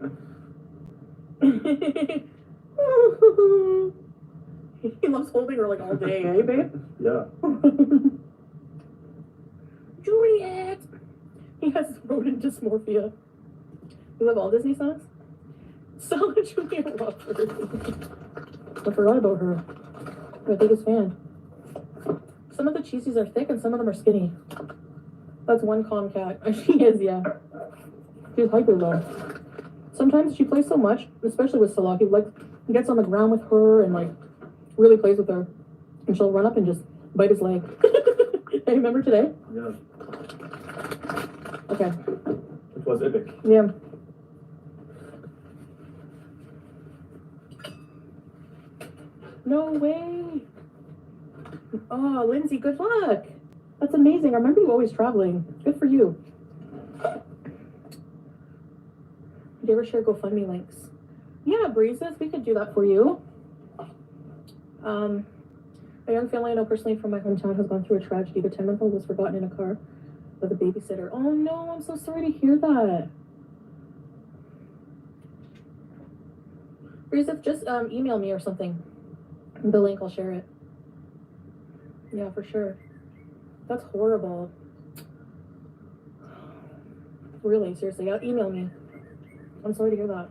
Speaker 2: He loves holding her like all day, eh, babe?
Speaker 3: Yeah.
Speaker 2: Juliet! He has rodent dysmorphia. You love all Disney songs? Stella Juliet Rockford. I forgot about her. My biggest fan. Some of the cheesies are thick and some of them are skinny. That's one calm cat. She is, yeah. She's hyper though. Sometimes she plays so much, especially with Salah. He like gets on the ground with her and like really plays with her. And she'll run up and just bite his leg. Hey, remember today?
Speaker 3: Yeah.
Speaker 2: Okay.
Speaker 3: It was epic.
Speaker 2: Yeah. No way. Oh, Lindsay, good luck. That's amazing. I remember you always traveling. Good for you. Do you ever share GoFundMe links? Yeah, Breezes, we could do that for you. A young family I know personally from my hometown has gone through a tragedy. The 10-month-old was forgotten in a car with a babysitter. Oh no, I'm so sorry to hear that. Rizif, just email me or something. The link, I'll share it. Yeah, for sure. That's horrible. Really, seriously, yeah, email me. I'm sorry to hear that.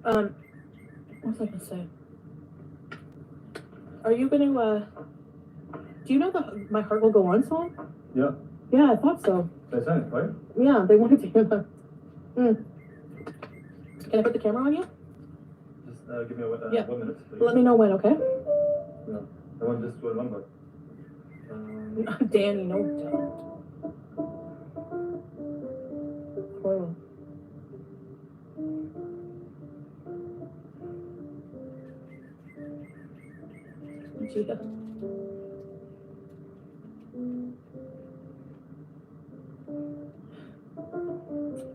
Speaker 2: What was I gonna say? Are you gonna, do you know the My Heart Will Go On song?
Speaker 3: Yeah.
Speaker 2: Yeah, I thought so.
Speaker 3: They sang it, right?
Speaker 2: Yeah, they wanted to hear that. Can I put the camera on you?
Speaker 3: Just give me 1 minute, please.
Speaker 2: Let me know when, okay?
Speaker 3: No, I want just to remember.
Speaker 2: Danny, no, don't. Horrible. Gia.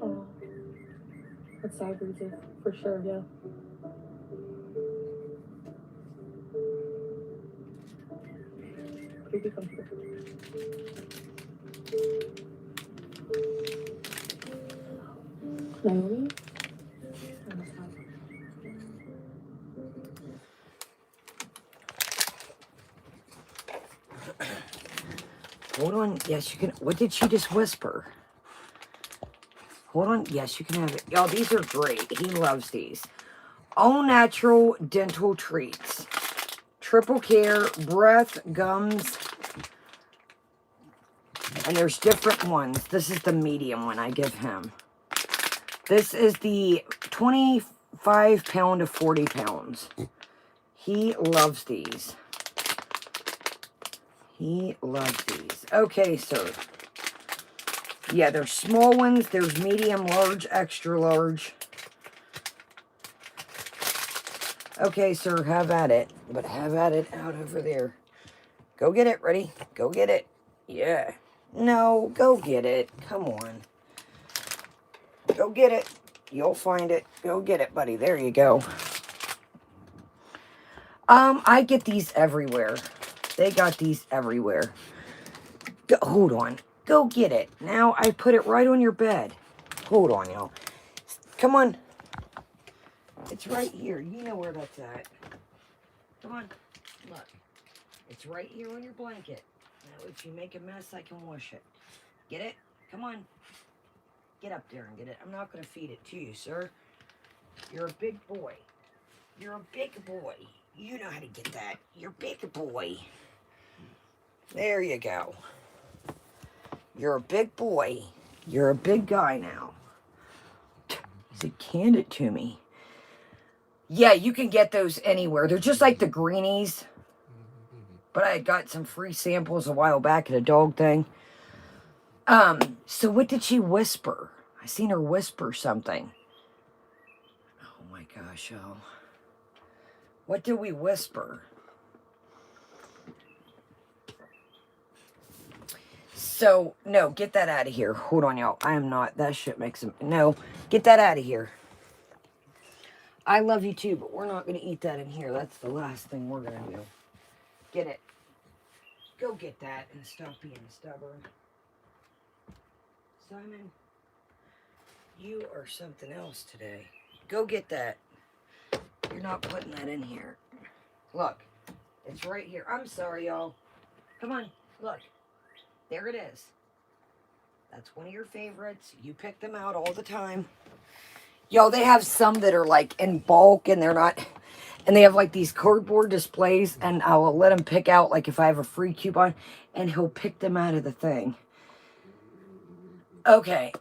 Speaker 2: Oh, that's sad, Rizif, for sure, yeah. Creepy comforter. Naomi? Oh, that's hot.
Speaker 1: Hold on. Yes, you can. What did she just whisper? Hold on. Yes, you can have it. Y'all, these are great. He loves these. All natural dental treats. Triple care, breath, gums. And there's different ones. This is the medium one I give him. This is the 25 pound to 40 pounds. He loves these. He loves these. Okay, sir. Yeah, there's small ones. There's medium, large, extra large. Okay, sir, have at it. But have at it out over there. Go get it. Ready? Go get it. Yeah. No, go get it. Come on. Go get it. You'll find it. Go get it, buddy. There you go. I get these everywhere. They got these everywhere. Go, hold on. Go get it. Now I put it right on your bed. Hold on, y'all. Come on. It's right here. You know where that's at. Come on. Look. It's right here on your blanket. Now, if you make a mess, I can wash it. Get it? Come on. Get up there and get it. I'm not going to feed it to you, sir. You're a big boy. You're a big boy. You know how to get that. You're a big boy. There you go. You're a big boy. You're a big guy now. He said, "Hand it to me." Yeah, you can get those anywhere. They're just like the greenies. But I got some free samples a while back at a dog thing. So what did she whisper? I seen her whisper something. Oh my gosh, y'all. What did we whisper? So, no, get that out of here. Hold on, y'all. I am not. That shit makes him... No, get that out of here. I love you too, but we're not going to eat that in here. That's the last thing we're going to do. Get it. Go get that and stop being stubborn. Simon, you are something else today. Go get that. You're not putting that in here. Look, it's right here. I'm sorry, y'all. Come on, look. There it is. That's one of your favorites. You pick them out all the time. Yo, they have some that are like in bulk and they're not... And they have like these cardboard displays, and I will let him pick out, like if I have a free coupon, and he'll pick them out of the thing. Okay.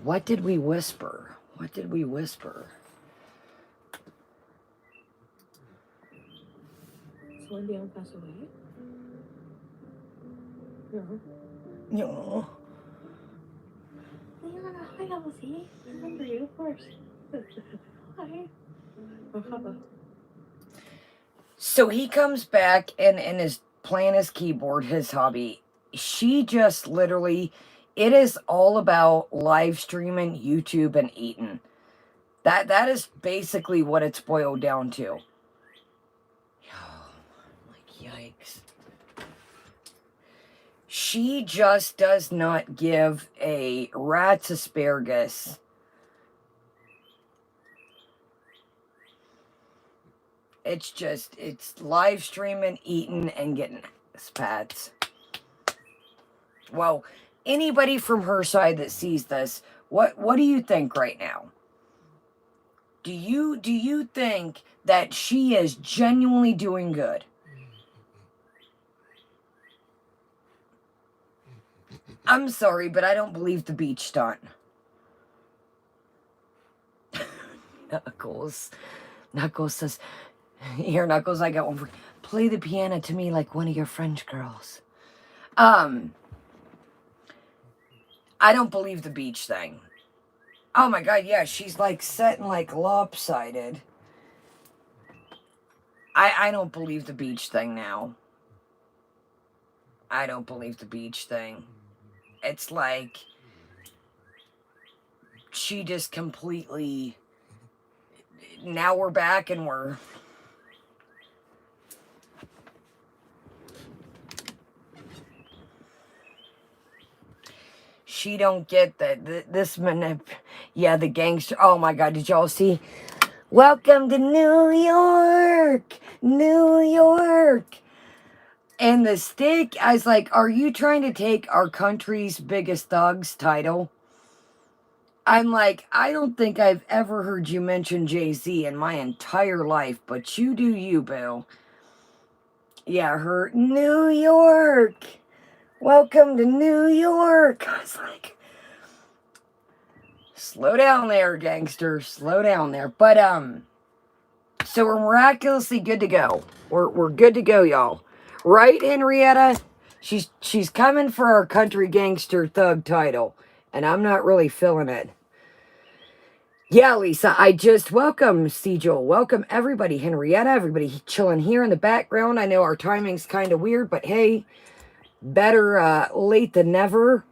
Speaker 1: What did we whisper? What did we whisper?
Speaker 2: Celine Dion passed away? No.
Speaker 1: No.
Speaker 2: Hi, Elsie. I remember you, of course. Hi. Oh, Papa.
Speaker 1: So he comes back and is playing his keyboard, his hobby. She just literally, it is all about live streaming, YouTube, and eating. That is basically what it's boiled down to. Like, yikes. She just does not give a rat's asparagus. It's just, it's live streaming, eating, and getting spats. Well, anybody from her side that sees this, what do you think right now? Do you think that she is genuinely doing good? I'm sorry, but I don't believe the beach stunt. Knuckles says, here, Knuckles, I got one for you. Play the piano to me like one of your French girls. I don't believe the beach thing. Oh my god, yeah, she's like setting like lopsided. I don't believe the beach thing now. I don't believe the beach thing. It's like she just completely, now we're back and we're, she don't get that this yeah, the gangster. Oh my god, did y'all see? Welcome to New York, New York. And the stick, I was like, are you trying to take our country's biggest thugs title? I'm like, I don't think I've ever heard you mention Jay-Z in my entire life, but you do you, Bill. Yeah, her New York. Welcome to New York. I was like, slow down there, gangster. Slow down there. But, so we're miraculously good to go. We're good to go, y'all. Right, Henrietta? She's coming for our country gangster thug title, and I'm not really feeling it. Yeah, Lisa, I just welcome Sejal. Welcome everybody. Henrietta, everybody chilling here in the background. I know our timing's kind of weird, but hey, better late than never.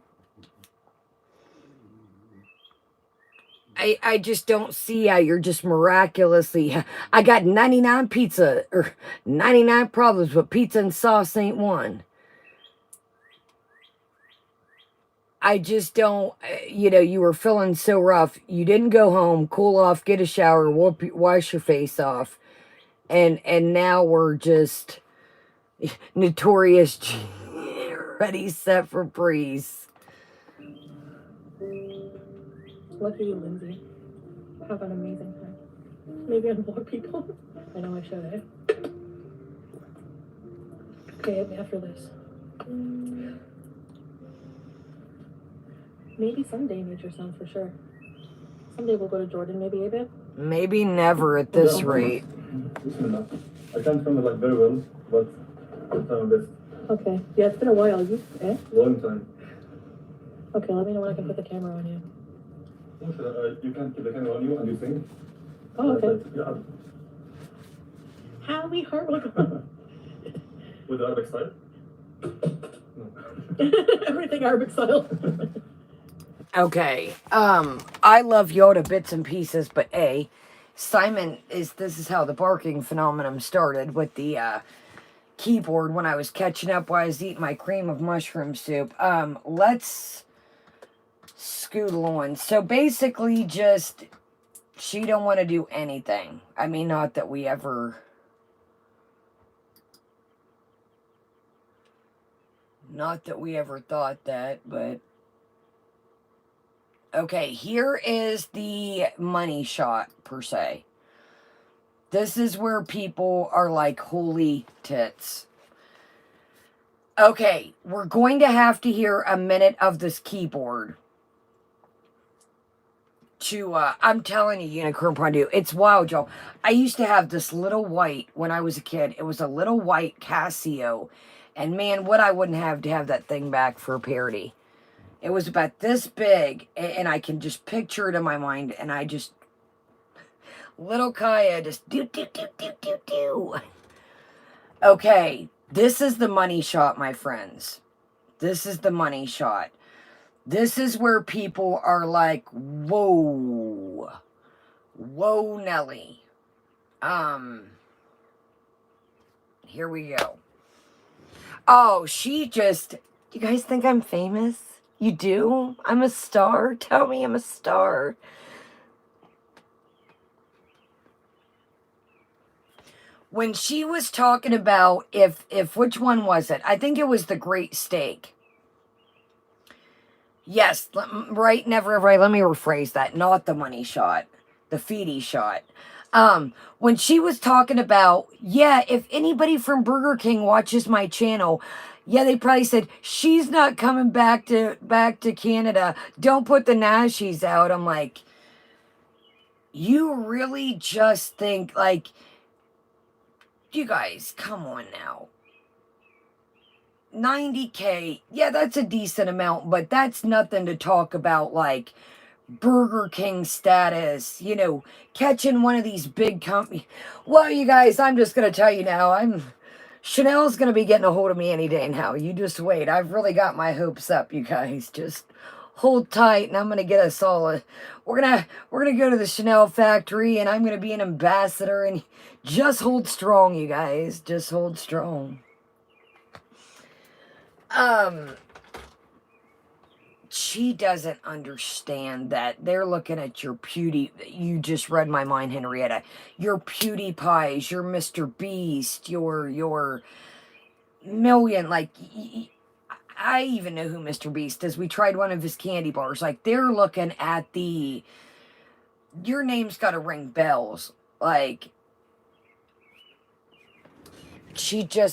Speaker 1: I just don't see how you're just miraculously, I got 99 pizza, or 99 problems, but pizza and sauce ain't one. I just don't, you were feeling so rough. You didn't go home, cool off, get a shower, wash your face off. And now we're just notorious G, ready, set for breeze.
Speaker 2: Lucky you, Lindsay. Have an amazing time. Maybe unblock people. I know I should, eh? Okay, hit me after this. Maybe someday nature sounds for sure. Someday we'll go to Jordan, maybe, eh, babe?
Speaker 1: Maybe never at this rate.
Speaker 3: I can't film it like very well, but I'll try my best.
Speaker 2: Okay. Yeah, it's been a while.
Speaker 3: Long time.
Speaker 2: Okay, let me know when I can put the camera on you.
Speaker 3: You can keep the camera on you and you sing.
Speaker 2: Oh, okay.
Speaker 3: Yeah.
Speaker 2: Howie Hart.
Speaker 3: With the Arabic style? No.
Speaker 2: Everything Arabic style.
Speaker 1: Okay. I love Yoda bits and pieces, but Simon this is how the barking phenomenon started with the keyboard when I was catching up while I was eating my cream of mushroom soup. Let's scoodle on. So basically just she don't want to do anything. I mean, not that we ever thought that, but okay, here is the money shot, per se. This is where people are like, holy tits. Okay, we're going to have to hear a minute of this keyboard. I'm telling you, Unicorn Pondu, it's wild, y'all. I used to have this little white when I was a kid. It was a little white Casio. And man, what I wouldn't have to have that thing back for a parody. It was about this big, and I can just picture it in my mind, and I just, little Kaya just do. Okay, this is the money shot, my friends. This is the money shot. This is where people are like, whoa. Whoa, Nelly. Here we go. Oh, she just... You guys think I'm famous? You do? I'm a star? Tell me I'm a star. When she was talking about if which one was it? I think it was the Great Steak. Yes, right, never, right, let me rephrase that. Not the money shot. The Foodie shot. When she was talking about, yeah, if anybody from Burger King watches my channel, yeah, they probably said, she's not coming back to Canada. Don't put the Nashies out. I'm like, you really just think, like, you guys, come on now. 90K, yeah, that's a decent amount, but that's nothing to talk about, like, Burger King status, you know, catching one of these big companies. Well, you guys, I'm just going to tell you now, Chanel's going to be getting a hold of me any day now. You just wait. I've really got my hopes up, you guys. Just hold tight, and I'm going to get us all we're going to go to the Chanel factory, and I'm going to be an ambassador, and just hold strong, you guys. Just hold strong. She doesn't understand that they're looking at your you just read my mind, Henrietta. Your PewDiePies, your Mr. Beast, your million, like, I even know who Mr. Beast is. We tried one of his candy bars. Like, they're looking at your name's got to ring bells. Like,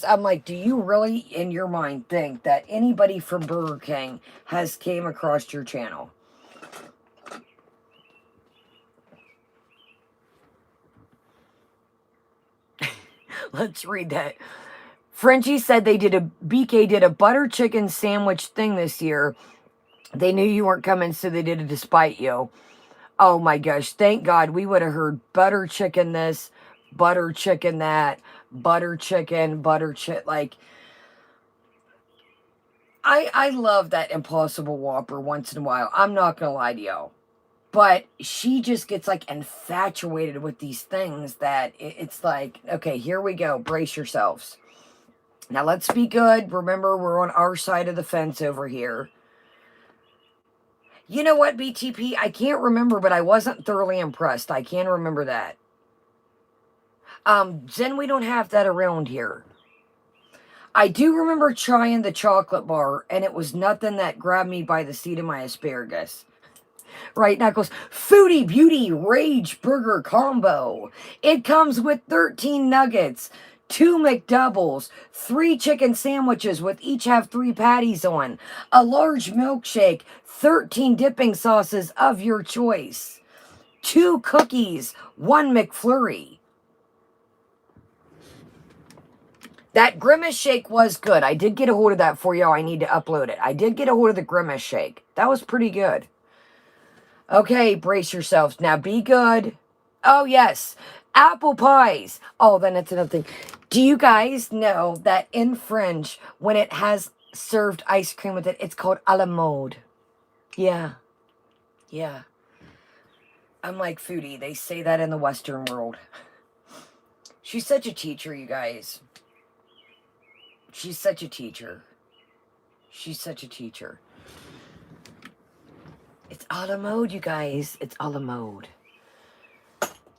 Speaker 1: I'm like, do you really, in your mind, think that anybody from Burger King has came across your channel? Let's read that. Frenchie said BK did a butter chicken sandwich thing this year. They knew you weren't coming, so they did it to spite you. Oh my gosh, thank God we would have heard butter chicken this, butter chicken that, butter chicken, like, I love that Impossible Whopper once in a while. I'm not gonna lie to y'all. But she just gets, like, infatuated with these things that it's like, okay, here we go. Brace yourselves. Now, let's be good. Remember, we're on our side of the fence over here. You know what, BTP? I can't remember, but I wasn't thoroughly impressed. I can remember that. Zen, we don't have that around here. I do remember trying the chocolate bar, and it was nothing that grabbed me by the seat of my asparagus. Right now it goes, Foodie Beauty Rage Burger Combo. It comes with 13 nuggets, 2 McDoubles, 3 chicken sandwiches with each have 3 patties on, a large milkshake, 13 dipping sauces of your choice, 2 cookies, 1 McFlurry. That Grimace Shake was good. I did get a hold of that for y'all. I need to upload it. I did get a hold of the Grimace Shake. That was pretty good. Okay, brace yourselves. Now be good. Oh, yes. Apple pies. Oh, then it's another thing. Do you guys know that in French, when it has served ice cream with it, it's called à la mode? Yeah. Yeah. Unlike Foodie, they say that in the Western world. She's such a teacher, you guys. She's such a teacher. She's such a teacher. It's a la mode, you guys. It's a la mode.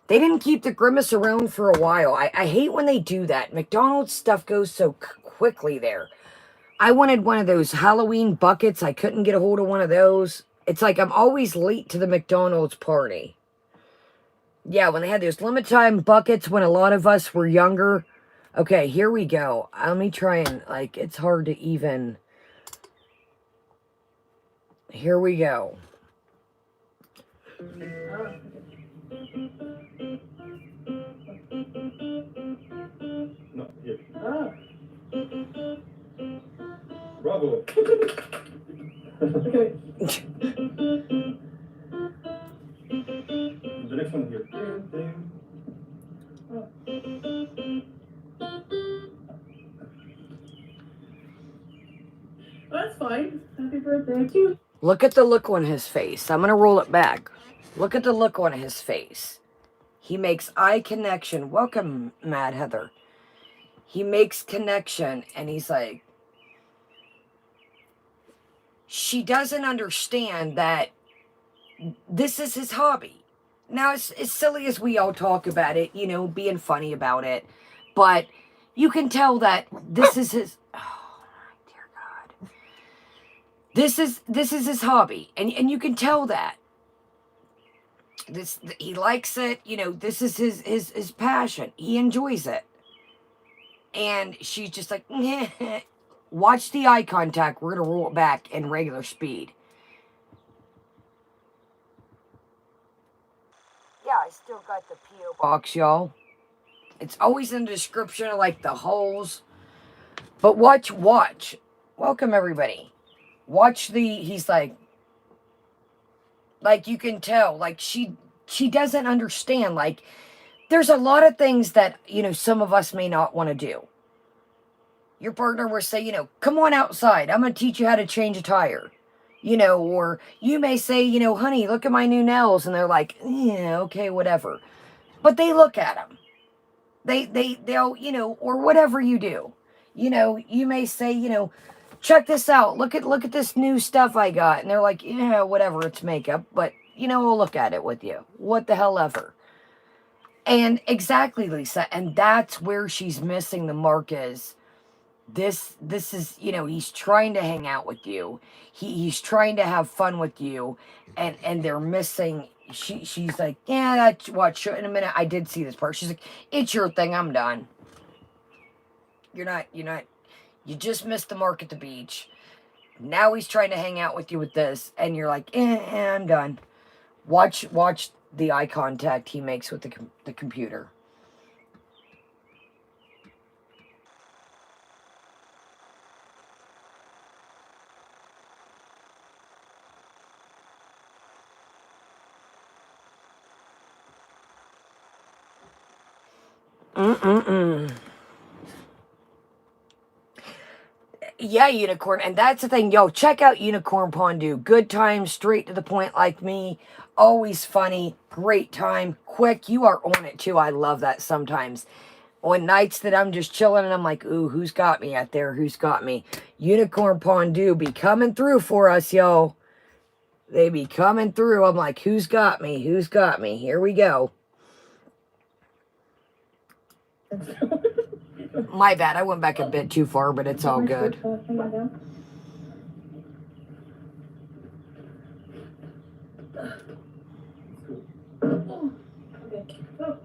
Speaker 1: They didn't keep the Grimace around for a while. I hate when they do that. McDonald's stuff goes so quickly there. I wanted one of those Halloween buckets. I couldn't get a hold of one of those. It's like I'm always late to the McDonald's party. Yeah, when they had those limited time buckets when a lot of us were younger. Okay, here we go. Let me try and, like, it's hard to even. Here we go.
Speaker 3: No, here. Bravo.
Speaker 2: Okay.
Speaker 3: The next one here.
Speaker 2: That's fine. Happy birthday to you.
Speaker 1: Look at the look on his face. I'm going to roll it back. Look at the look on his face. He makes eye connection. Welcome, Mad Heather. He makes connection, and he's like, she doesn't understand that this is his hobby. Now, as silly as we all talk about it, you know, being funny about it, but you can tell that this is his, oh my dear God. This is his hobby, and you can tell that. He likes it, you know, this is his passion. He enjoys it. And she's just like, watch the eye contact. We're going to roll it back in regular speed. Yeah, I still got the P.O. box, y'all. It's always in the description of, like, the holes. But watch. Welcome, everybody. Watch he's like, you can tell, like, she doesn't understand. Like, there's a lot of things that, you know, some of us may not want to do. Your partner will say, you know, come on outside. I'm going to teach you how to change a tire. You know, or you may say, you know, honey, look at my new nails. And they're like, yeah, okay, whatever. But they look at them. They'll, you know, or whatever you do. You know, you may say, you know, check this out. Look at this new stuff I got. And they're like, yeah, whatever, it's makeup. But, you know, we'll look at it with you. What the hell ever. And exactly, Lisa. And that's where she's missing the mark is. This is, you know, he's trying to hang out with you. He's trying to have fun with you. And they're missing. She's like, yeah, that's what. In a minute, I did see this part. She's like, it's your thing. I'm done. You're not. You just missed the mark at the beach. Now he's trying to hang out with you with this. And you're like, I'm done. Watch the eye contact he makes with the computer. Yeah, Unicorn. And that's the thing. Yo, check out Unicorn Pondu. Good time, straight to the point like me. Always funny. Great time. Quick. You are on it, too. I love that sometimes. On nights that I'm just chilling and I'm like, ooh, who's got me out there? Who's got me? Unicorn Pondu be coming through for us, yo. They be coming through. I'm like, who's got me? Who's got me? Here we go. My bad. I went back a bit too far, but it's all good.
Speaker 2: Okay. Oh,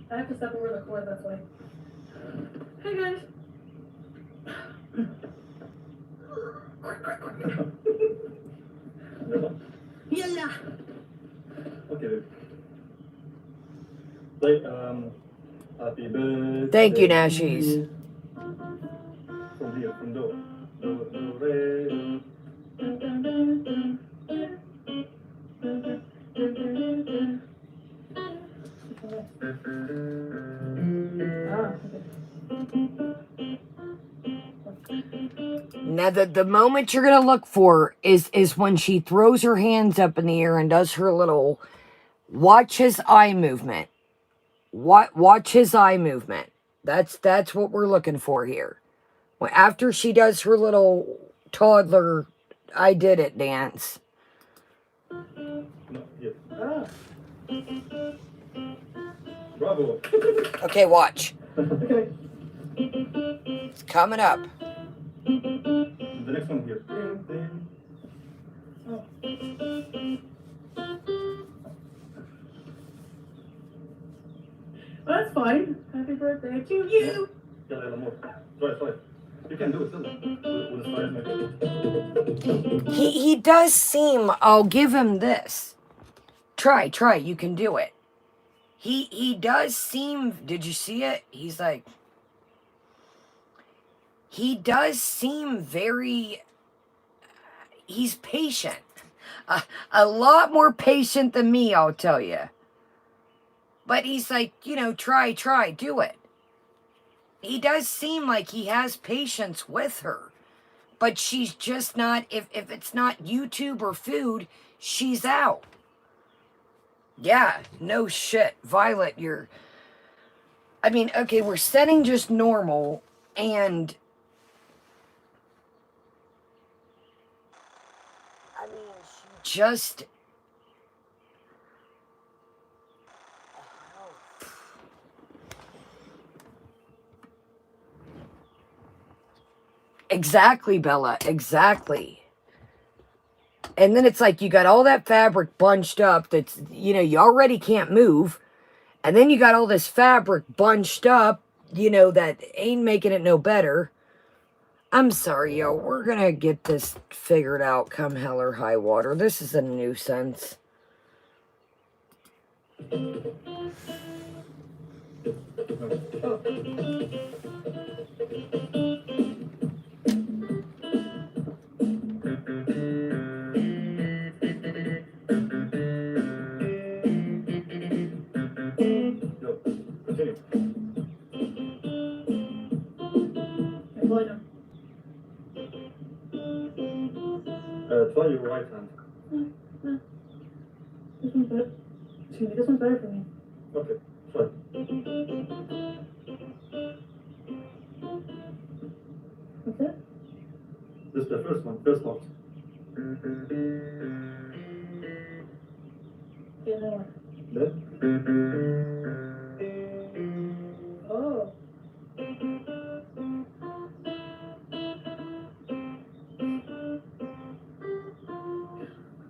Speaker 2: I have to step over the cord, that's why. Hey guys. Yalla.
Speaker 3: Okay. Like, happy birthday.
Speaker 1: Thank you, Nashies.
Speaker 3: From here, from do re.
Speaker 1: Now, the moment you're going to look for is when she throws her hands up in the air and does her little, watch his eye movement. Watch his eye movement. That's what we're looking for here. After she does her little toddler, I did it dance.
Speaker 3: No, yes. Bravo.
Speaker 1: Okay, watch.
Speaker 2: Okay.
Speaker 1: It's coming up.
Speaker 3: The next one here.
Speaker 2: Oh. That's fine. Happy birthday to you.
Speaker 3: Yalla, more. Try. You can do it still.
Speaker 1: He does seem, I'll give him this. Try, you can do it. He does seem, did you see it? He's like, he does seem very, he's patient. A lot more patient than me, I'll tell you. But he's like, you know, try, do it. He does seem like he has patience with her. But she's just not, if it's not YouTube or food, she's out. Yeah, no shit. Violet, you're... I mean, okay, we're setting just normal, and... I mean, she just... Exactly, Bella, exactly. And then it's like you got all that fabric bunched up that's, you know, you already can't move. And then you got all this fabric bunched up, you know, that ain't making it no better. I'm sorry, yo. We're gonna get this figured out come hell or high water. This is a nuisance.
Speaker 3: No, continue. Try your right hand.
Speaker 2: This one's better. Excuse me, this one's better for me.
Speaker 3: Okay, try.
Speaker 2: What's it?
Speaker 3: This is the first one, first part.
Speaker 2: Yeah, no more.
Speaker 3: Then?
Speaker 2: Oh.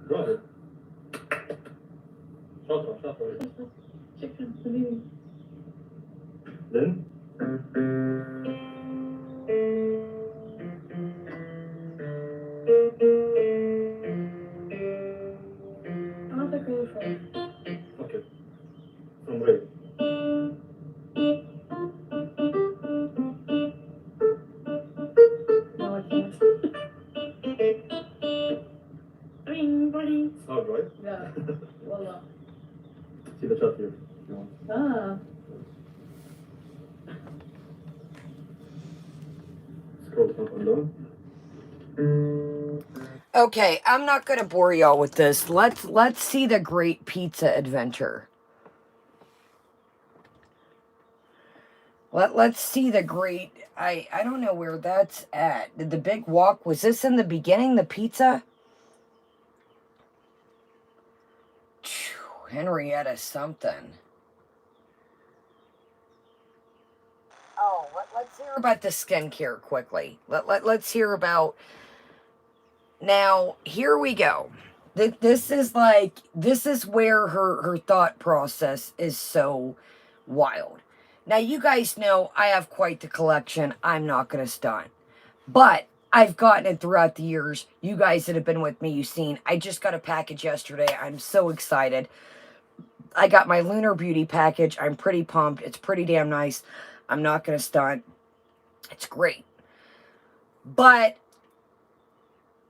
Speaker 3: Brother. Shut up.
Speaker 2: Chicken, the baby.
Speaker 3: Then?
Speaker 2: I don't think really for
Speaker 3: Okay. From Ray.
Speaker 2: No, I can't. I mean, buddy.
Speaker 3: It's hard, right?
Speaker 2: Yeah. Voila.
Speaker 3: See the chat here if you want.
Speaker 2: Ah.
Speaker 3: Scroll up and down.
Speaker 1: Okay, I'm not gonna bore y'all with this. Let's see the Great Pizza Adventure. Let's see the great... I don't know where that's at. Did the big walk... Was this in the beginning, the pizza? Henrietta something. Oh, let's hear about the skincare quickly. Let's hear about... Now, here we go. This is where her thought process is so wild. Now, you guys know I have quite the collection. I'm not going to stunt. But I've gotten it throughout the years. You guys that have been with me, you've seen. I just got a package yesterday. I'm so excited. I got my Lunar Beauty package. I'm pretty pumped. It's pretty damn nice. I'm not going to stunt. It's great. But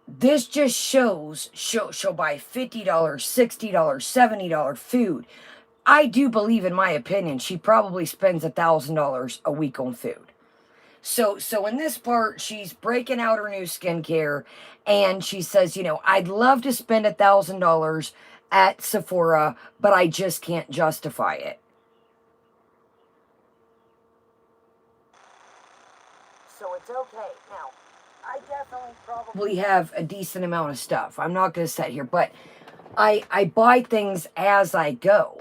Speaker 1: this just shows she'll buy $50, $60, $70 food. I do believe, in my opinion, she probably spends $1,000 a week on food. So in this part, she's breaking out her new skincare, and she says, you know, I'd love to spend $1,000 at Sephora, but I just can't justify it. So it's okay. Now, I definitely probably have a decent amount of stuff. I'm not going to sit here, but I buy things as I go.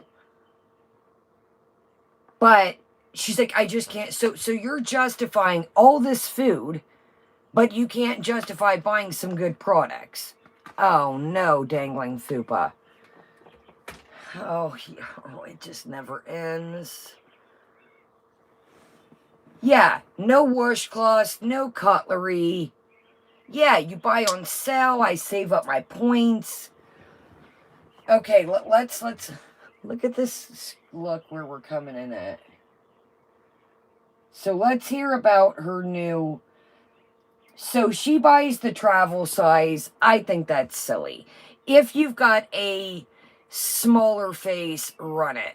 Speaker 1: But she's like, I just can't. So you're justifying all this food, but you can't justify buying some good products. Oh, no, dangling fupa. Oh, it just never ends. Yeah, no washcloths, no cutlery. Yeah, you buy on sale. I save up my points. Okay, let's look at this. Look where we're coming in at. So let's hear about her new... So she buys the travel size. I think that's silly. If you've got a smaller face, run it.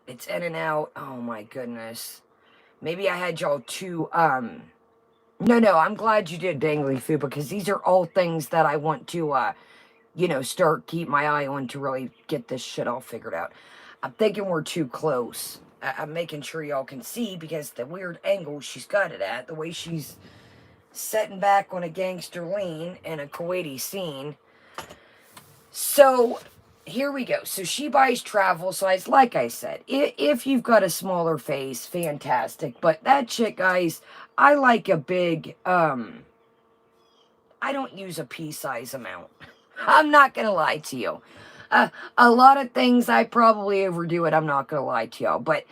Speaker 1: It's in and out. Oh my goodness. Maybe I had y'all too... No, I'm glad you did, Dangly Food, because these are all things that I want to you know, start keep my eye on to really get this shit all figured out. I'm thinking we're too close. I'm making sure y'all can see because the weird angle she's got it at, the way she's setting back on a gangster lean in a Kuwaiti scene. So here we go. So she buys travel size. Like I said, if you've got a smaller face, fantastic. But that shit, guys, I like a big, I don't use a pea size amount. I'm not going to lie to you. A lot of things I probably overdo it. I'm not going to lie to y'all. But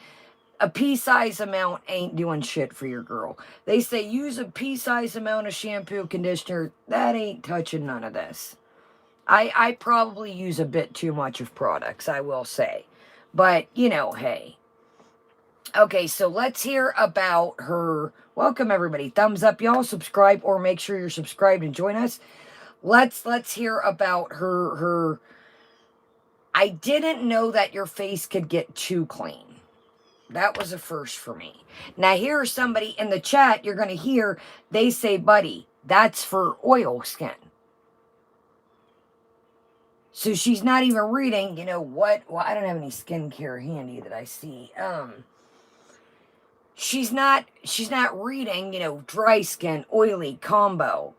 Speaker 1: a pea-size amount ain't doing shit for your girl. They say use a pea-size amount of shampoo, conditioner. That ain't touching none of this. I probably use a bit too much of products, I will say. But, you know, hey. Okay, so let's hear about her. Welcome, everybody. Thumbs up, y'all. Subscribe or make sure you're subscribed and join us. Let's hear about her. I didn't know that your face could get too clean. That was a first for me. Now, here's somebody in the chat you're going to hear. They say, buddy, that's for oil skin. So she's not even reading, you know, what... Well, I don't have any skincare handy that I see. She's not reading, you know, dry skin, oily, combo.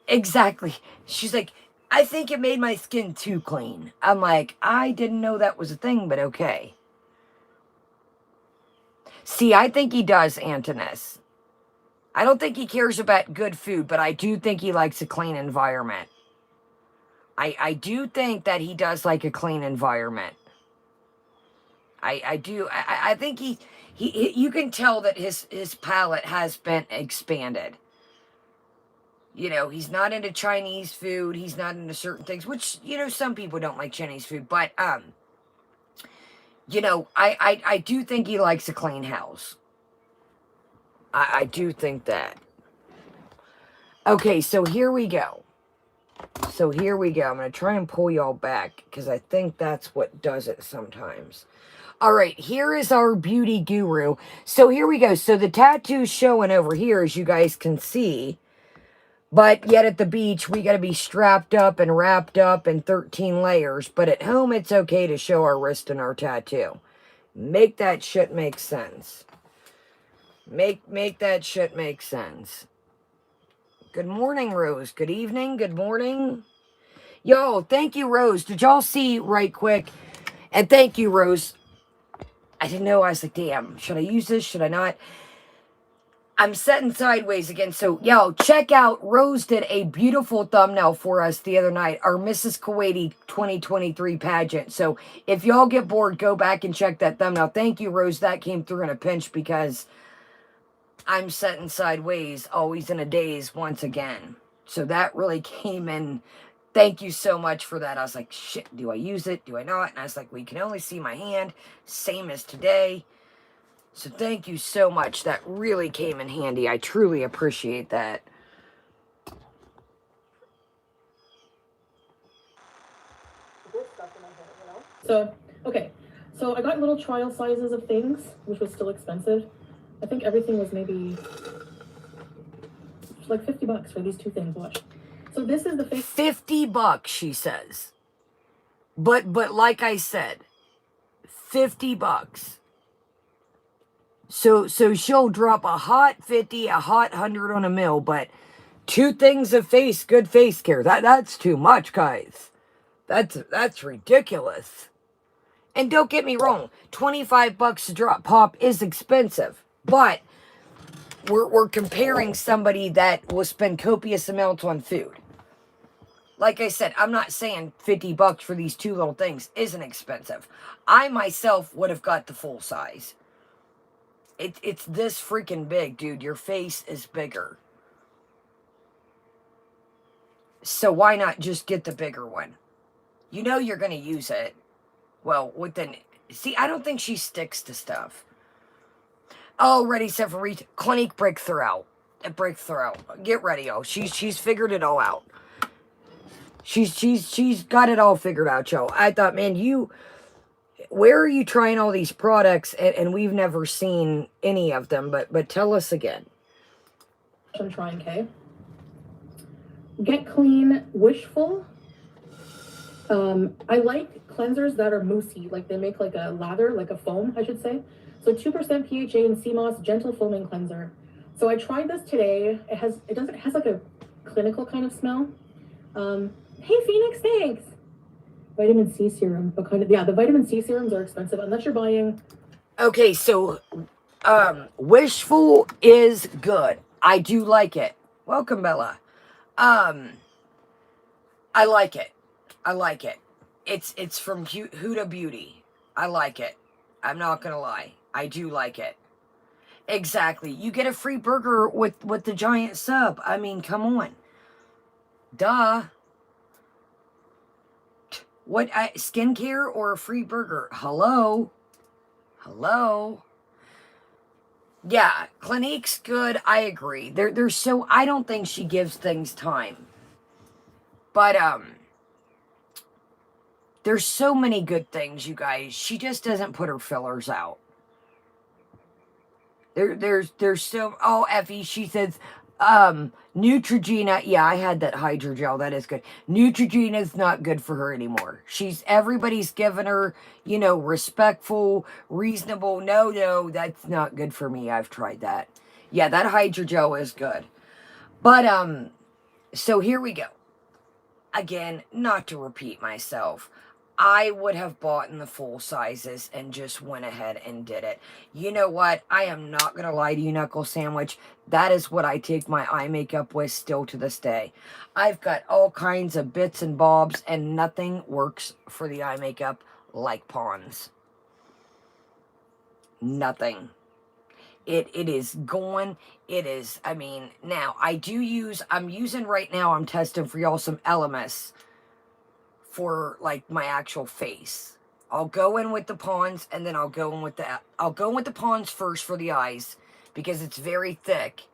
Speaker 1: Exactly. She's like, I think it made my skin too clean. I'm like, I didn't know that was a thing, but okay. See, I think he does, Antonis. I don't think he cares about good food, but I do think he likes a clean environment. I do think that he does like a clean environment. I do. I think he you can tell that his palate has been expanded. You know, he's not into Chinese food. He's not into certain things, which, you know, some people don't like Chinese food, but, you know, I do think he likes a clean house. I do think that. Okay, so here we go. I'm going to try and pull y'all back because I think that's what does it sometimes. All right, here is our beauty guru. So here we go. So the tattoo's showing over here, as you guys can see. But yet at the beach, we got to be strapped up and wrapped up in 13 layers. But at home, it's okay to show our wrist and our tattoo. Make that shit make sense. Make that shit make sense. Good morning, Rose. Good evening. Good morning. Yo, thank you, Rose. Did y'all see right quick? And thank you, Rose. I didn't know. I was like, damn, should I use this? Should I not? I'm setting sideways again. So, yo, check out. Rose did a beautiful thumbnail for us the other night. Our Mrs. Kuwaiti 2023 pageant. So, if y'all get bored, go back and check that thumbnail. Thank you, Rose. That came through in a pinch because I'm setting sideways, always in a daze once again. So, that really came in. Thank you so much for that. I was like, shit, do I use it? Do I not? And I was like, we can only see my hand. Same as today. So thank you so much. That really came in handy. I truly appreciate that.
Speaker 2: So, okay. So I got little trial sizes of things, which was still expensive. I think everything was maybe like $50 for these two things. Watch. So this is the face.
Speaker 1: $50, she says. But like I said, $50. So she'll drop a hot 50, a hot 100 on a mill, but two things of good face care. That's too much, guys. That's ridiculous. And don't get me wrong, $25 to drop pop is expensive, but we're comparing somebody that will spend copious amounts on food. Like I said, I'm not saying $50 for these two little things isn't expensive. I myself would have got the full size. It's this freaking big, dude. Your face is bigger. So why not just get the bigger one? You know you're going to use it. Well, within... See, I don't think she sticks to stuff. Oh, ready, set for reach. Clinique breakthrough. Get ready, y'all. She's figured it all out. She's got it all figured out, y'all. I thought, man, where are you trying all these products and we've never seen any of them, but tell us again.
Speaker 2: I'm trying, okay? Get Clean Wishful. I like cleansers that are moussey, like they make like a lather, like a foam, I should say. So 2% PHA and sea moss gentle foaming cleanser. So I tried this today. It has like a clinical kind of smell. Hey Phoenix, thanks. Vitamin C serum, but kind of, yeah, the vitamin C serums are expensive unless you're buying.
Speaker 1: Okay, so Wishful is good. I do like it. Welcome, Bella. I like it. I like it. It's from Huda Beauty. I like it. I'm not gonna lie. I do like it. Exactly. You get a free burger with the giant sub. I mean, come on. Duh. What, skincare or a free burger? Hello? Hello? Yeah, Clinique's good. I agree. There's so, I don't think she gives things time. But there's so many good things, you guys. She just doesn't put her fillers out. There's so, oh, Effie, she says, Neutrogena, yeah, I had that hydrogel, that is good. Neutrogena is not good for her anymore. Everybody's giving her, respectful, reasonable, no, that's not good for me. I've tried that. Yeah, that hydrogel is good. But, so here we go. Again, not to repeat myself, I would have bought in the full sizes and just went ahead and did it. You know what? I am not going to lie to you, Knuckle Sandwich. That is what I take my eye makeup with still to this day. I've got all kinds of bits and bobs, and nothing works for the eye makeup like Pond's. Nothing. It is going. It is, I mean, now, I'm using right now, I'm testing for y'all some Elemis for like my actual face. I'll go in with the Pond's and then I'll go in with the Pond's first for the eyes because it's very thick,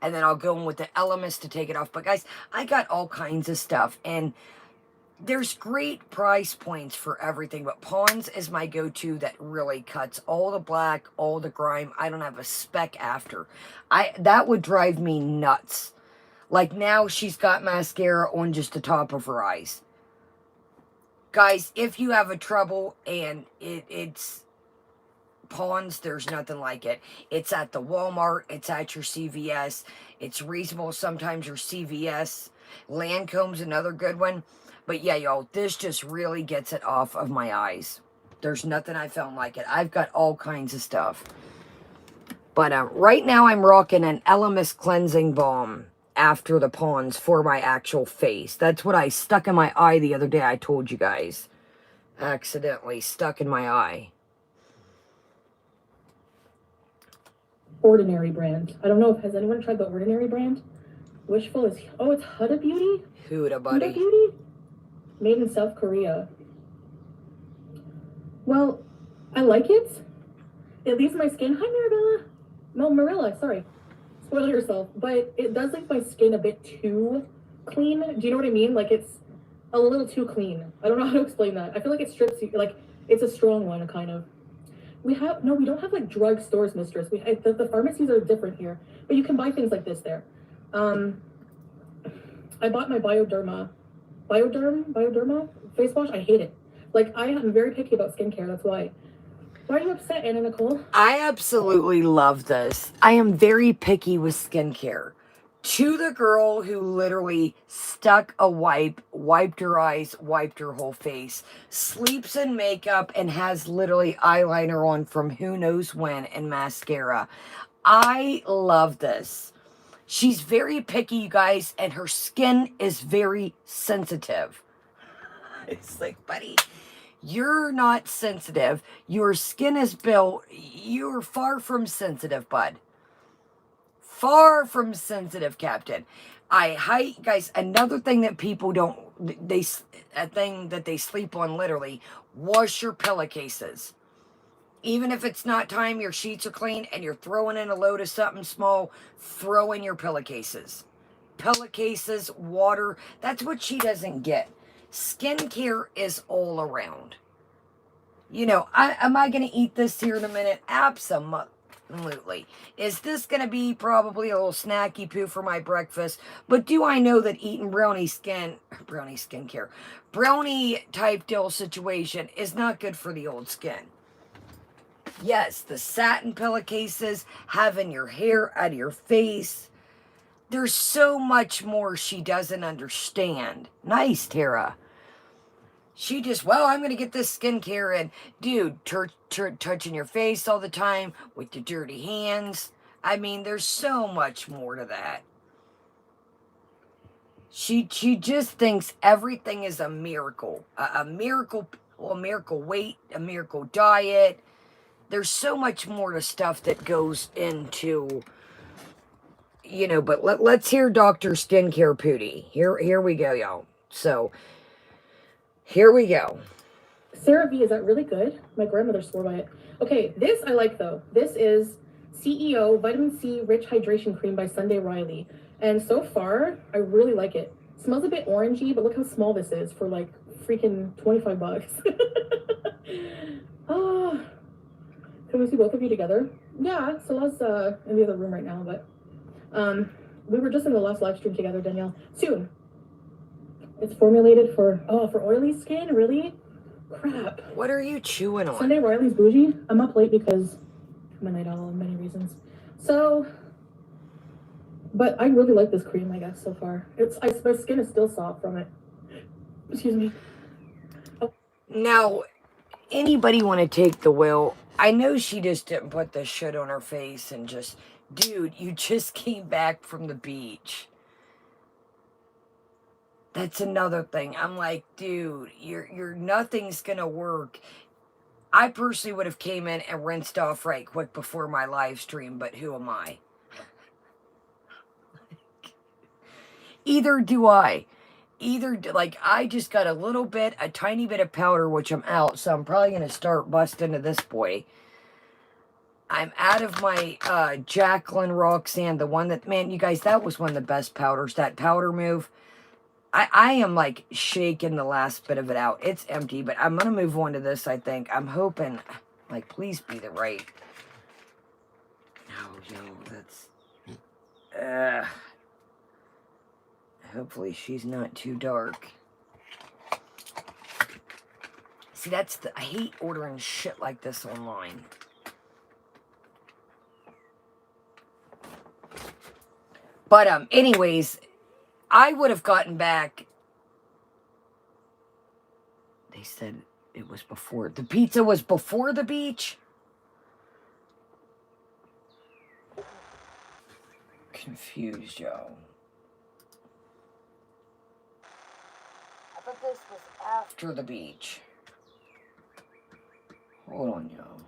Speaker 1: and then I'll go in with the Elemis to take it off. But guys, I got all kinds of stuff, and there's great price points for everything, but Pond's is my go-to that really cuts all the black, all the grime. I don't have a speck after. That would drive me nuts. Like now she's got mascara on just the top of her eyes. Guys, if you have a trouble and it's Pond's, there's nothing like it. It's at the Walmart, it's at your CVS, it's reasonable, sometimes your CVS. Lancome's another good one. But yeah, y'all, this just really gets it off of my eyes. There's nothing I found like it. I've got all kinds of stuff. But right now I'm rocking an Elemis cleansing balm after the Pond's for my actual face. That's what I stuck in my eye the other day. I told you guys. Accidentally stuck in my eye.
Speaker 2: Ordinary brand. I don't know if, has anyone tried the Ordinary brand? Wishful is, oh, it's Huda Beauty?
Speaker 1: Huda, buddy.
Speaker 2: Huda Beauty? Made in South Korea. Well, I like it. It leaves my skin, hi Marabella. No, Marilla, sorry. Spoil yourself. But it does leave my skin a bit too clean. Do you know what I mean? Like it's a little too clean. I don't know how to explain that. I feel like it strips you, like it's a strong one, kind of. We don't have like drug stores, mistress. The pharmacies are different here, but you can buy things like this there. I bought my Bioderma face wash. I hate it. Like I am very picky about skincare. That's why. Why are you upset, Anna Nicole?
Speaker 1: I absolutely love this. I am very picky with skincare. To the girl who literally stuck a wiped her eyes, wiped her whole face, sleeps in makeup, and has literally eyeliner on from who knows when and mascara. I love this. She's very picky, you guys, and her skin is very sensitive. It's like, buddy, you're not sensitive. Your skin is built. You're far from sensitive, bud. Far from sensitive, Captain. Guys, another thing that people don't, a thing that they sleep on literally, wash your pillowcases. Even if it's not time, your sheets are clean, and you're throwing in a load of something small, throw in your pillowcases. Pillowcases, water, that's what she doesn't get. Skincare is all around. You know, am I going to eat this here in a minute? Absolutely. Absolutely. Is this going to be probably a little snacky poo for my breakfast? But do I know that eating brownie skincare, brownie type deal situation is not good for the old skin? Yes, the satin pillowcases, having your hair out of your face. There's so much more she doesn't understand. Nice, Tara. She just, well, I'm going to get this skincare in. Dude, touching your face all the time with your dirty hands. I mean, there's so much more to that. She just thinks everything is a miracle. A miracle, well, a miracle weight, a miracle diet. There's so much more to stuff that goes into, you know, but let's hear Dr. Skincare Pootie. Here we go, y'all. So, here we go.
Speaker 2: CeraVe, is that really good? My grandmother swore by it. Okay, this I like though. This is CEO Vitamin C Rich Hydration Cream by Sunday Riley. And so far, I really like it. Smells a bit orangey, but look how small this is for like freaking 25 bucks. Oh, can we see both of you together? Yeah, Salah's in the other room right now, but we were just in the last live stream together, Danielle. Soon. It's formulated for oily skin, really? Crap.
Speaker 1: What are you chewing on?
Speaker 2: Sunday Riley's bougie. I'm up late because I'm a night owl and many reasons. So, but I really like this cream, I guess, so far. My skin is still soft from it. Excuse me.
Speaker 1: Oh. Now, anybody want to take the wheel? I know she just didn't put this shit on her face and just, dude, you just came back from the beach. That's another thing. I'm like, dude, you're nothing's gonna work. I personally would have came in and rinsed off right quick before my live stream, but who am I? Either do I. Like, I just got a tiny bit of powder, which I'm out, so I'm probably gonna start busting into this boy. I'm out of my Jacqueline Roxanne, the one that, man, you guys, that was one of the best powders, that powder move. I am like shaking the last bit of it out. It's empty, but I'm going to move on to this, I think. I'm hoping, like, please be the right. No, that's... hopefully she's not too dark. See, I hate ordering shit like this online. But, anyways, I would have gotten back. They said it was before. The pizza was before the beach? Confused, y'all. I thought this was after the beach. Hold on, y'all.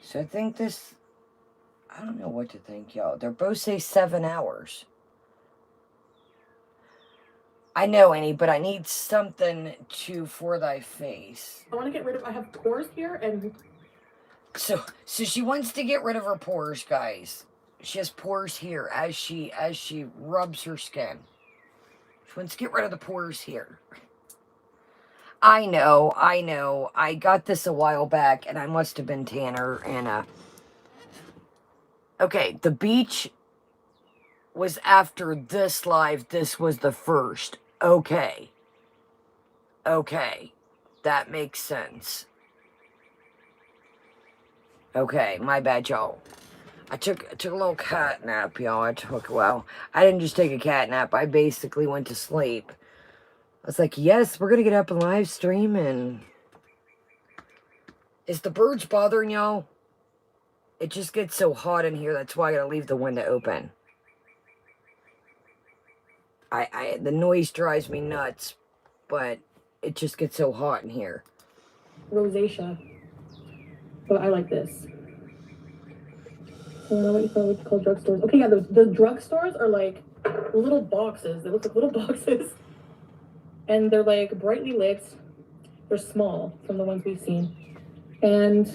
Speaker 1: So I think this, I don't know what to think, y'all. They're both say 7 hours. I know, Annie, but I need something for thy face.
Speaker 2: I want to get rid of, I have pores here and...
Speaker 1: So she wants to get rid of her pores, guys. She has pores here as she rubs her skin. She wants to get rid of the pores here. I know. I got this a while back, and I must have been tanner. And okay, the beach was after this live. This was the first. Okay, that makes sense. Okay, my bad, y'all. I took a little cat nap, y'all. I didn't just take a cat nap. I basically went to sleep. I was like, yes, we're going to get up and live stream, and... Is the birds bothering y'all? It just gets so hot in here, that's why I got to leave the window open. The noise drives me nuts, but it just gets so hot in here.
Speaker 2: Rosacea. But I like this. I don't know what you call drugstores. Okay, yeah, the drugstores are like little boxes. They look like little boxes. And they're like brightly lit. They're small from the ones we've seen. And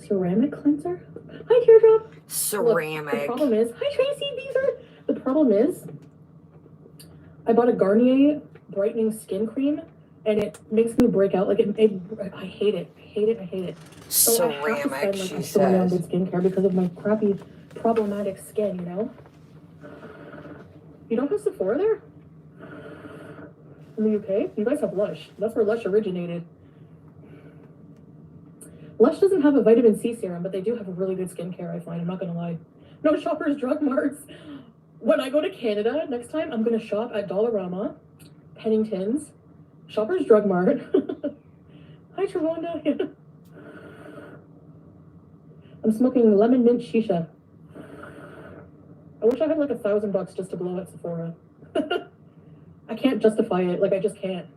Speaker 2: ceramic cleanser? Hi, Teardrop.
Speaker 1: Ceramic.
Speaker 2: Look, the problem is, hi, Tracy. The problem is, I bought a Garnier brightening skin cream, and it makes me break out. Like, I hate it. I hate it. So I have to spend, like, extra money on good skincare because of my crappy, problematic skin, you know? You don't have Sephora there? In the UK? You guys have Lush. That's where Lush originated. Lush doesn't have a vitamin C serum, but they do have a really good skincare, I find. I'm not gonna lie. No Shoppers Drug Marts. When I go to Canada next time, I'm gonna shop at Dollarama, Pennington's, Shoppers Drug Mart. Hi, Travonda. I'm smoking lemon mint shisha. I wish I had like $1,000 just to blow at Sephora. I can't justify it. Like, I just can't.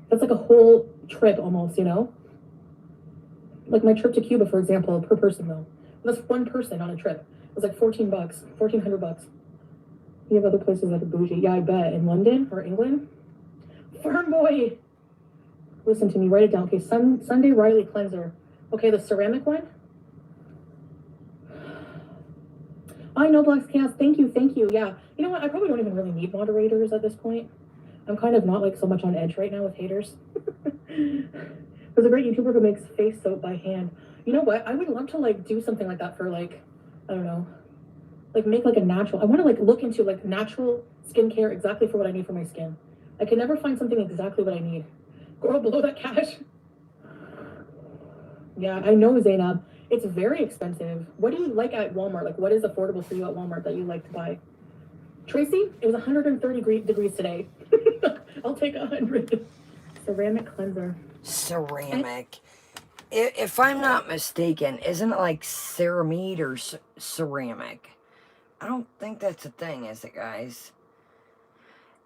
Speaker 2: That's like a whole trip almost, you know? Like my trip to Cuba, for example, per person though. That's one person on a trip. It was like $14, $1,400. You have other places that are bougie. Yeah, I bet. In London or England. Farm boy. Listen to me. Write it down. Okay, Sunday Riley cleanser. Okay, the ceramic one. I know Black's Chaos. Thank you. Yeah. You know what? I probably don't even really need moderators at this point. I'm kind of not like so much on edge right now with haters. There's a great YouTuber who makes face soap by hand. You know what? I would love to like do something like that for like, I don't know, like make like a natural. I want to like look into like natural skincare exactly for what I need for my skin. I can never find something exactly what I need. Girl, below that cash. Yeah, I know, Zainab. It's very expensive. What do you like at Walmart? Like, what is affordable for you at Walmart that you like to buy? Tracy, it was 130 degrees today. I'll take 100. Ceramic cleanser.
Speaker 1: Ceramic. If I'm not mistaken, isn't it like ceramide or ceramic? I don't think that's a thing, is it, guys?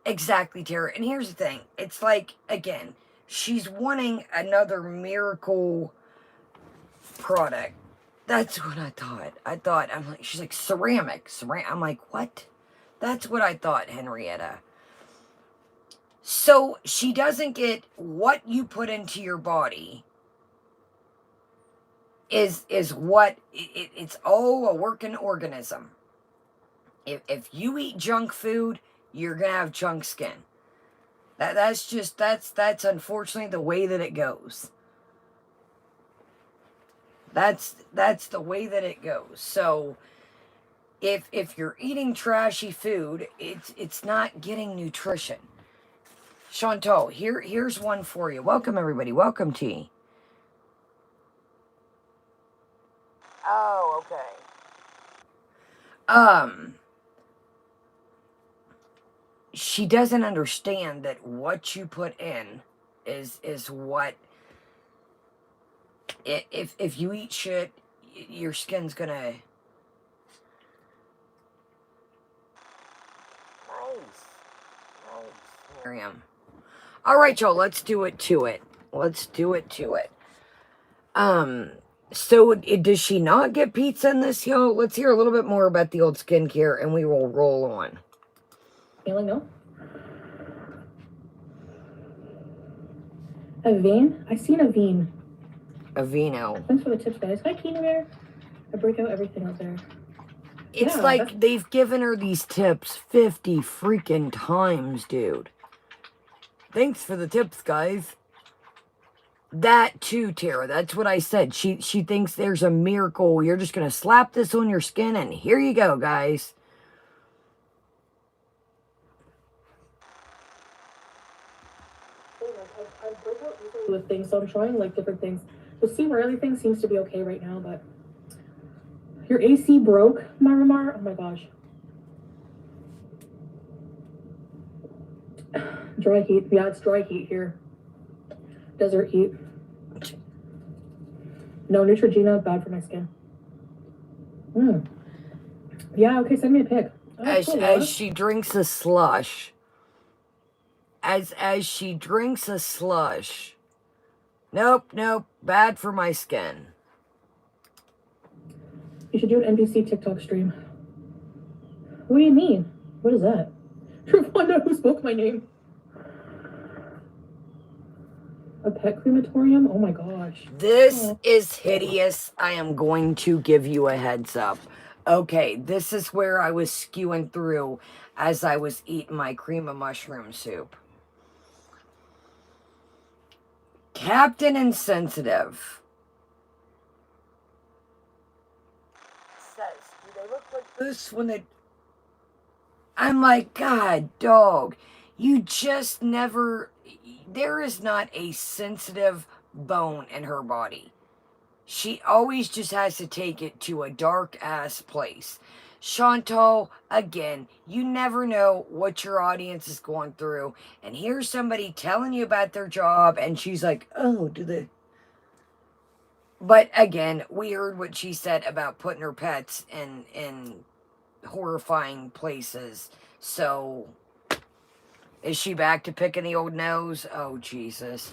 Speaker 1: Exactly, Tara. And here's the thing. It's like, again, she's wanting another miracle product. That's what I thought. I'm like, she's like, ceramic. I'm like, what? That's what I thought, Henrietta. So she doesn't get what you put into your body is what it's all a working organism. If you eat junk food, you're gonna have junk skin. That's unfortunately the way that it goes. That's the way that it goes. So if you're eating trashy food, it's not getting nutrition. Chantal, here's one for you. Welcome everybody. Welcome, T. Oh, okay. She doesn't understand that what you put in is what. If you eat shit, your skin's gonna. Nice. Miriam. All right, y'all. Let's do it to it. So does she not get pizza in this, y'all? Let's hear a little bit more about the old skincare, and we will roll on.
Speaker 2: Feeling no? Avene? I seen Avene.
Speaker 1: Aveeno.
Speaker 2: Thanks for the tips, guys. Hi, Keen Bear. I break out everything out there.
Speaker 1: It's like they've given her these tips 50 freaking times, dude. Thanks for the tips, guys. That too, Tara. That's what I said. She thinks there's a miracle. You're just going to slap this on your skin and here you go, guys.
Speaker 2: I break out easily with things, so I'm trying like different things. The C. Riley thing seems to be okay right now, but your AC broke, Marimar. Oh my gosh. Dry heat. Yeah, it's dry heat here. Desert heat. No, Neutrogena, bad for my skin. Yeah, okay, send me a pic.
Speaker 1: As she drinks a slush. As she drinks a slush. Nope, bad for my skin.
Speaker 2: You should do an NBC TikTok stream. What do you mean? What is that? Who spoke my name? A pet crematorium? Oh my gosh.
Speaker 1: This
Speaker 2: Aw.
Speaker 1: is hideous. I am going to give you a heads up. Okay, this is where I was skewing through as I was eating my cream of mushroom soup. Captain Insensitive says, do they look like this when they... I'm like, God, dog, you just never... There is not a sensitive bone in her body. She always just has to take it to a dark-ass place. Chantal, again, you never know what your audience is going through. And here's somebody telling you about their job, and she's like, oh, do they... But again, we heard what she said about putting her pets in horrifying places. So, is she back to picking the old nose? Oh, Jesus.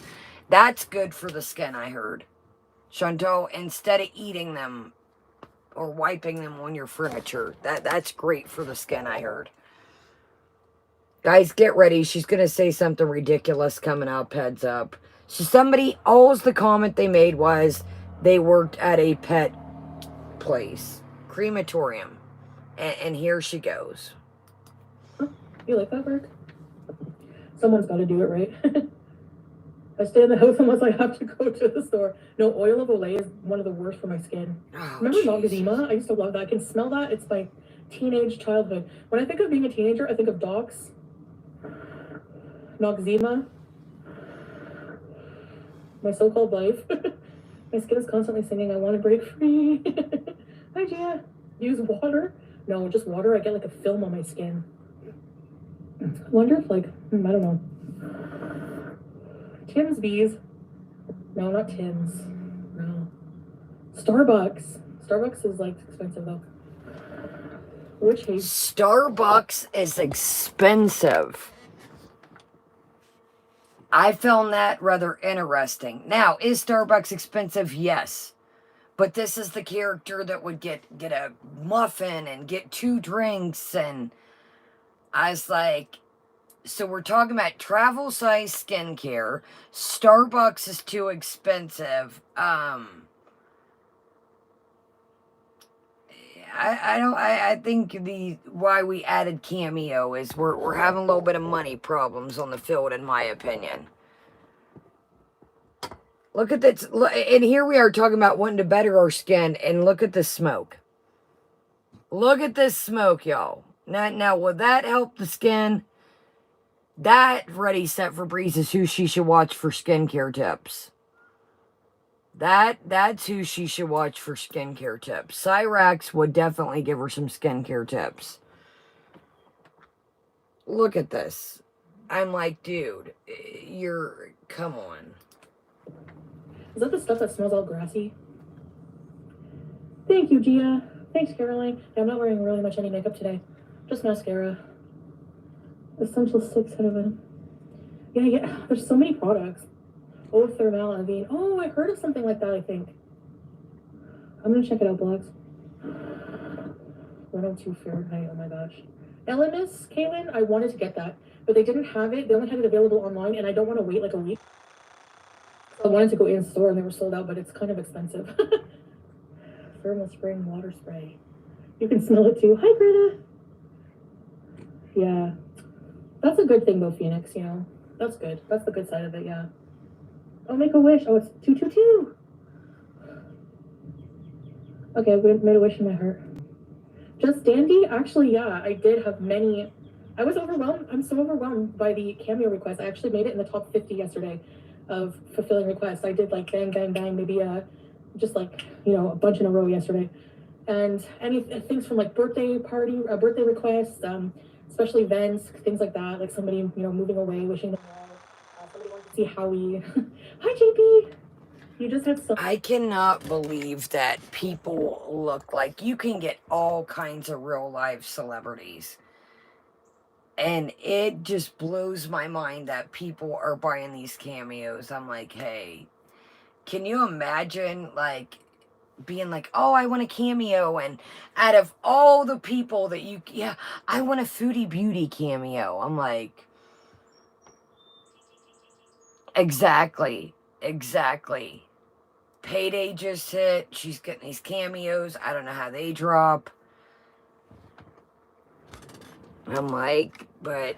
Speaker 1: That's good for the skin, I heard. Chantal, instead of eating them or wiping them on your furniture, that's great for the skin, I heard. Guys, get ready. She's going to say something ridiculous coming up. Heads up. So somebody, alls the comment they made was they worked at a pet place. Crematorium. And here she goes.
Speaker 2: You like that work? Someone's got to do it, right? I stay in the house unless I have to go to the store. No, oil of Olay is one of the worst for my skin.
Speaker 1: Oh,
Speaker 2: remember
Speaker 1: geez.
Speaker 2: Noxzema? I used to love that. I can smell that. It's my teenage childhood. When I think of being a teenager, I think of dogs. Noxzema. My so-called life. My skin is constantly singing, I want to break free. Hi, Gia. Use water? No, just water. I get like a film on my skin. I wonder if like, I don't know. Tim's Bees. No, not Tim's. No. Starbucks. Starbucks is like expensive though. Which hates?
Speaker 1: Starbucks is expensive. I found that rather interesting. Now, is Starbucks expensive? Yes. But this is the character that would get a muffin and get 2 drinks, and I was like, so we're talking about travel size skincare. Starbucks is too expensive. I think why we added Cameo is we're having a little bit of money problems on the field, in my opinion. Look at this, and here we are talking about wanting to better our skin, and look at the smoke. Look at this smoke, y'all. Now, will that help the skin? That Ready Set for Breeze is who she should watch for skincare tips. That's who she should watch for skincare tips. Cyrax would definitely give her some skincare tips. Look at this. I'm like, dude, come on.
Speaker 2: Is that the stuff that smells all grassy? Thank you, Gia. Thanks, Caroline. I'm not wearing really much any makeup today. Just mascara. Essential 6 out of it. Yeah. There's so many products. Oh, Thermal Avene. Oh, I heard of something like that, I think. I'm gonna check it out, blogs. 102 Fahrenheit, oh my gosh. Elemis, Kaylin, I wanted to get that, but they didn't have it. They only had it available online, and I don't want to wait like a week. I wanted to go in store, and they were sold out, but it's kind of expensive. Thermal Spring Water Spray. You can smell it too. Hi, Greta. Yeah. That's a good thing, though, Phoenix, you know. That's good. That's the good side of it, yeah. Oh, make a wish. Oh, it's 222. Okay, we made a wish in my heart. Just dandy? Actually, yeah, I did have many. I was overwhelmed. I'm so overwhelmed by the cameo requests. I actually made it in the top 50 yesterday of fulfilling requests. I did like bang, maybe just like, you know, a bunch in a row yesterday. And things from like birthday requests, especially events, things like that, like somebody, you know, moving away, wishing them well. Somebody wanted to see Howie. Hi, JP. You just had so.
Speaker 1: I cannot believe that people look like you can get all kinds of real life celebrities. And it just blows my mind that people are buying these cameos. I'm like, hey, can you imagine like being like, oh, I want a cameo, and out of all the people that I want a Foodie Beauty cameo. I'm like, exactly. Exactly. Payday just hit. She's getting these cameos. I don't know how they drop. I'm like, but...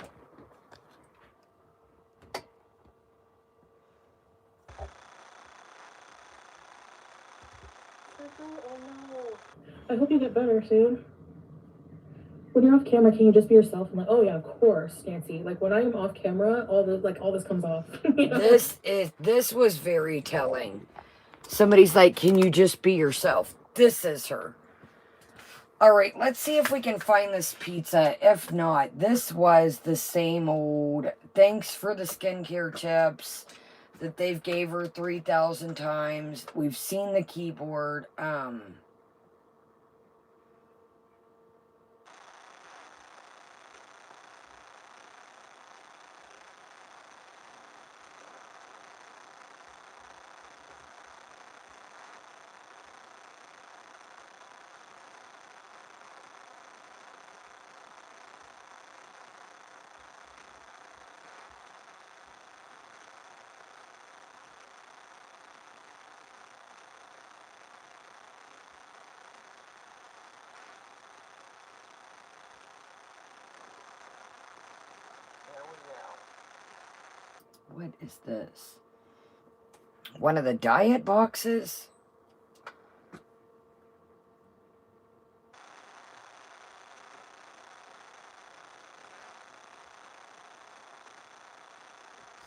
Speaker 2: I hope you get better soon. When you're off camera, can you just be yourself? I'm like, oh yeah, of course, Nancy. Like when I am off camera, all this comes off. You know?
Speaker 1: This was very telling. Somebody's like, can you just be yourself? This is her. All right, let's see if we can find this pizza. If not, this was the same old, thanks for the skincare tips that they've gave her 3,000 times. We've seen the keyboard. What is this? One of the diet boxes?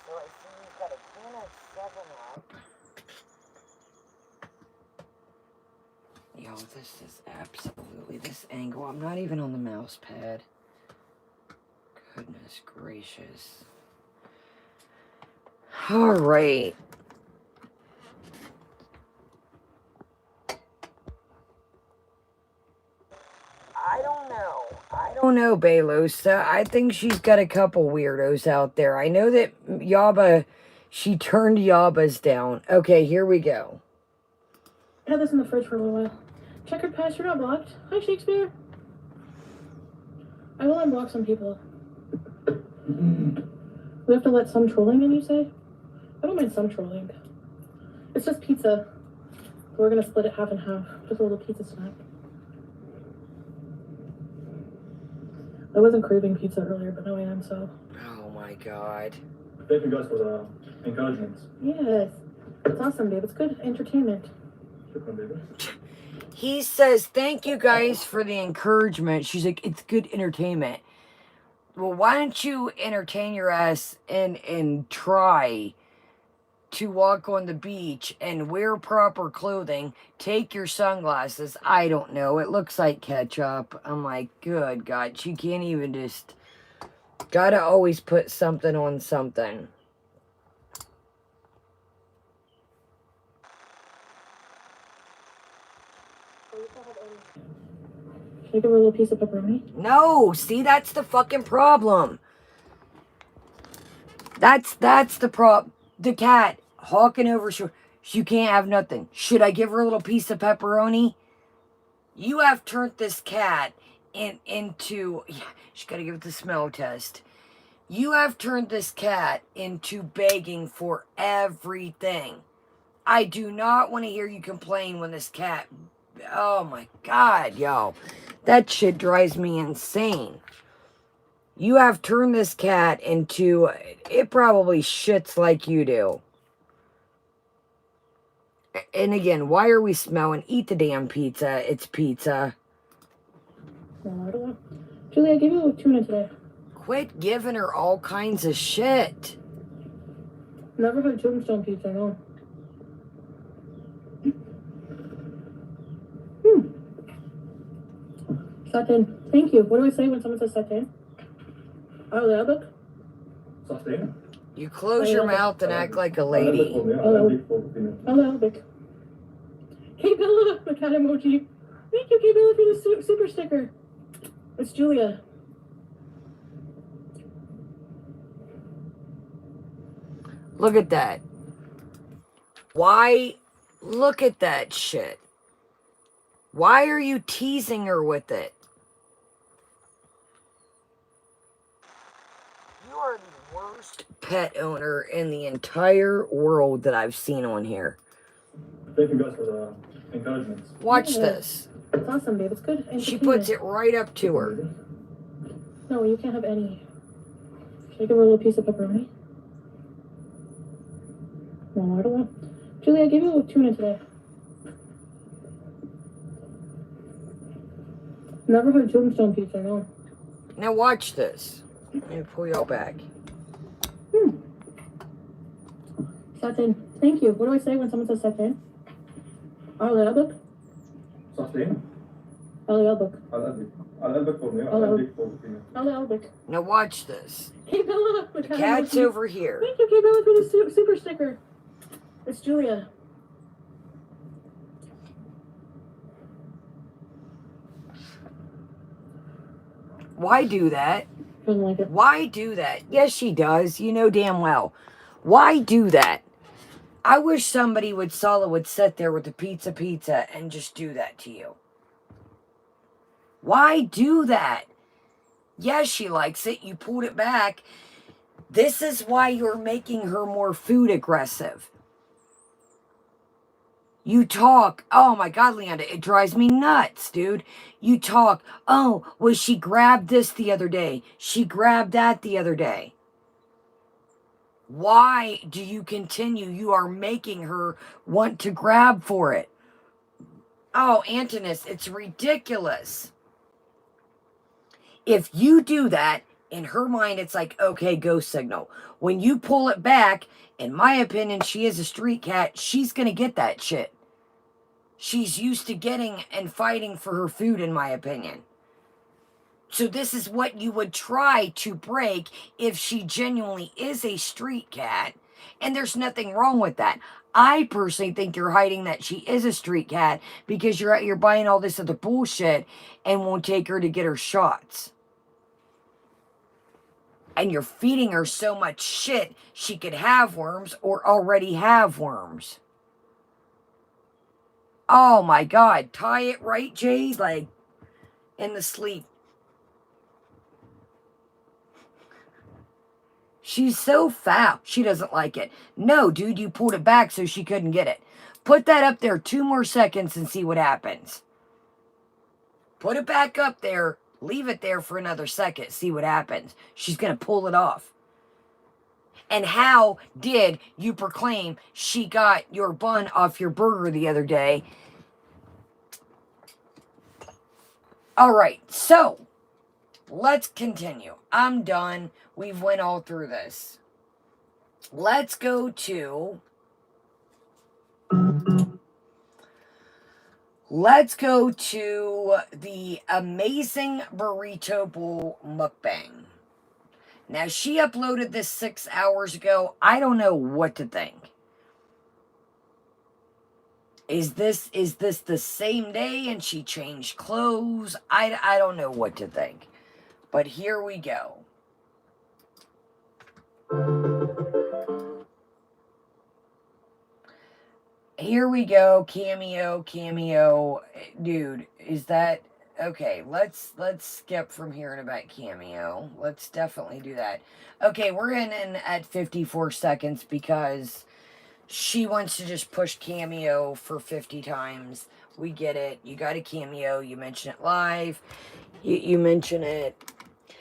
Speaker 1: So I see you've got a can of 7-Up. Yo, this is absolutely, this angle, I'm not even on the mouse pad. Goodness gracious. All right. I don't know, Belosa. I think she's got a couple weirdos out there. I know that Yaba, she turned Yaba's down. Okay, here we go.
Speaker 2: I had this in the fridge for a little while. Checkered past, you're not blocked. Hi, Shakespeare. I will unblock some people. We have to let some trolling in, you say? I don't mind some trolling. It's just pizza. We're gonna split it half and half. Just a little pizza snack. I wasn't craving pizza earlier, but now I am, so.
Speaker 1: Oh my god.
Speaker 3: Thank you guys for the encouragement.
Speaker 2: Yes. It's awesome, babe. It's good entertainment.
Speaker 1: He says, thank you guys for the encouragement. She's like, it's good entertainment. Well, why don't you entertain your ass and try to walk on the beach and wear proper clothing, take your sunglasses. I don't know. It looks like ketchup. I'm like, good God. She can't even just... Gotta always put something on something.
Speaker 2: Can I give her a little piece of pepperoni?
Speaker 1: No, see, that's the fucking problem. That's the problem. The cat hawking over. You can't have nothing. Should I give her a little piece of pepperoni? You have turned this cat into... Yeah, she's got to give it the smell test. You have turned this cat into begging for everything. I do not want to hear you complain when this cat... Oh my God, yo. That shit drives me insane. You have turned this cat into... It probably shits like you do. And again, why are we smelling? Eat the damn pizza. It's pizza.
Speaker 2: No, I don't want... Julie, I gave you tuna today.
Speaker 1: Quit giving her all kinds of shit.
Speaker 2: Never had tombstone pizza, no. Satin. Thank you. What do I say when someone says satin? Arabic?
Speaker 3: Satin?
Speaker 1: You close your mouth and act like a lady.
Speaker 2: Arabic. Hey Bella, the cat emoji. Thank you, Kay Bella, for the super sticker. It's Julia.
Speaker 1: Look at that. Why? Look at that shit. Why are you teasing her with it? You are the worst worst pet owner in the entire world that I've seen on here.
Speaker 3: Thank you guys for the encouragement.
Speaker 1: Watch
Speaker 2: Yeah.
Speaker 1: this.
Speaker 2: It's awesome, babe. It's good.
Speaker 1: She puts it right up to her.
Speaker 2: No, you can't have any. Should I give her a little piece of pepperoni? No, I don't want. Julie, I gave you a little tuna today. Never had tombstone pizza, no.
Speaker 1: Now watch this. Let me pull y'all back.
Speaker 2: Satin. Thank you. What do I say when someone says satin? على قلبك.
Speaker 3: صحتين؟
Speaker 2: على قلبك.
Speaker 3: على قلبك. على قلبك for me.
Speaker 2: على
Speaker 3: على
Speaker 2: قلبك.
Speaker 3: قلبك for me.
Speaker 2: على قلبك.
Speaker 1: Now watch this.
Speaker 2: Hey Bella.
Speaker 1: The cat's over here.
Speaker 2: Thank you, Kay Bella, for the super sticker. It's Julia.
Speaker 1: Why do that?
Speaker 2: Doesn't like it.
Speaker 1: Why do that? Yes, she does. You know damn well. Why do that? I wish somebody would sit there with the pizza and just do that to you. Why do that? Yes, she likes it. You pulled it back. This is why you're making her more food aggressive. You talk, oh my God, Leanda, it drives me nuts, dude. You talk, oh, well, she grabbed this the other day. She grabbed that the other day. Why do you continue? You are making her want to grab for it. Oh, Antonis, it's ridiculous. If you do that, in her mind, it's like, okay, go signal. When you pull it back, in my opinion, she is a street cat. She's going to get that shit. She's used to getting and fighting for her food, in my opinion. So this is what you would try to break if she genuinely is a street cat. And there's nothing wrong with that. I personally think you're hiding that she is a street cat because you're buying all this other bullshit and won't take her to get her shots. And you're feeding her so much shit she could have worms or already have worms. Oh my God. Tie it right, Jay? Like in the sleep. She's so foul. She doesn't like it. No, dude, you pulled it back so she couldn't get it. Put that up there 2 more seconds and see what happens. Put it back up there. Leave it there for another second. See what happens. She's going to pull it off. And how did you proclaim she got your bun off your burger the other day? All right, so let's continue. I'm done. We've went all through this. Let's go to... the Amazing Burrito Bowl mukbang. Now, she uploaded this 6 hours ago. I don't know what to think. Is this the same day and she changed clothes? I don't know what to think. But here we go. Here we go. Cameo. Dude, is that... Okay, let's skip from here to about Cameo. Let's definitely do that. Okay, we're in at 54 seconds because she wants to just push Cameo for 50 times. We get it. You got a Cameo. You mention it live. You mention it.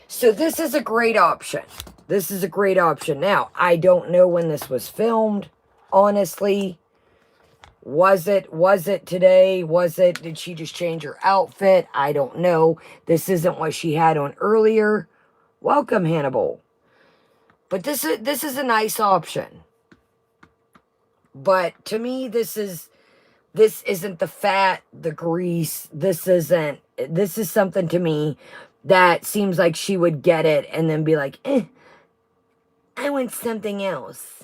Speaker 1: So this is a great option. This is a great option. Now, I don't know when this was filmed, honestly. Was it today? Did she just change her outfit? I don't know. This isn't what she had on earlier. Welcome, Hannibal. But this is a nice option. But to me, this isn't the fat, the grease. This is something to me that seems like she would get it and then be like, I want something else.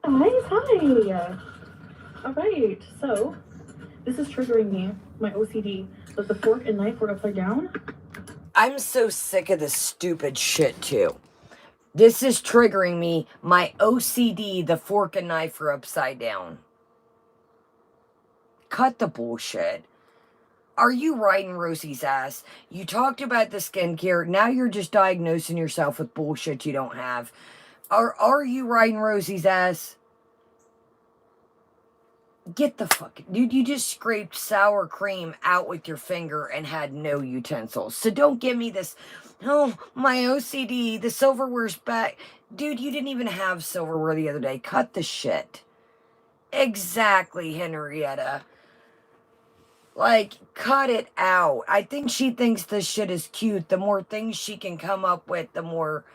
Speaker 2: Hi. All right, so this is triggering me, my OCD, that the fork and knife were upside down.
Speaker 1: I'm so sick of this stupid shit, too. This is triggering me, my OCD, the fork and knife are upside down. Cut the bullshit. Are you riding Rosie's ass? You talked about the skincare. Now you're just diagnosing yourself with bullshit you don't have. Are you riding Rosie's ass? Get the fuck... Dude, you just scraped sour cream out with your finger and had no utensils. So don't give me this, oh, my OCD, the silverware's back. Dude, you didn't even have silverware the other day. Cut the shit. Exactly, Henrietta. Like, cut it out. I think she thinks this shit is cute. The more things she can come up with, the more...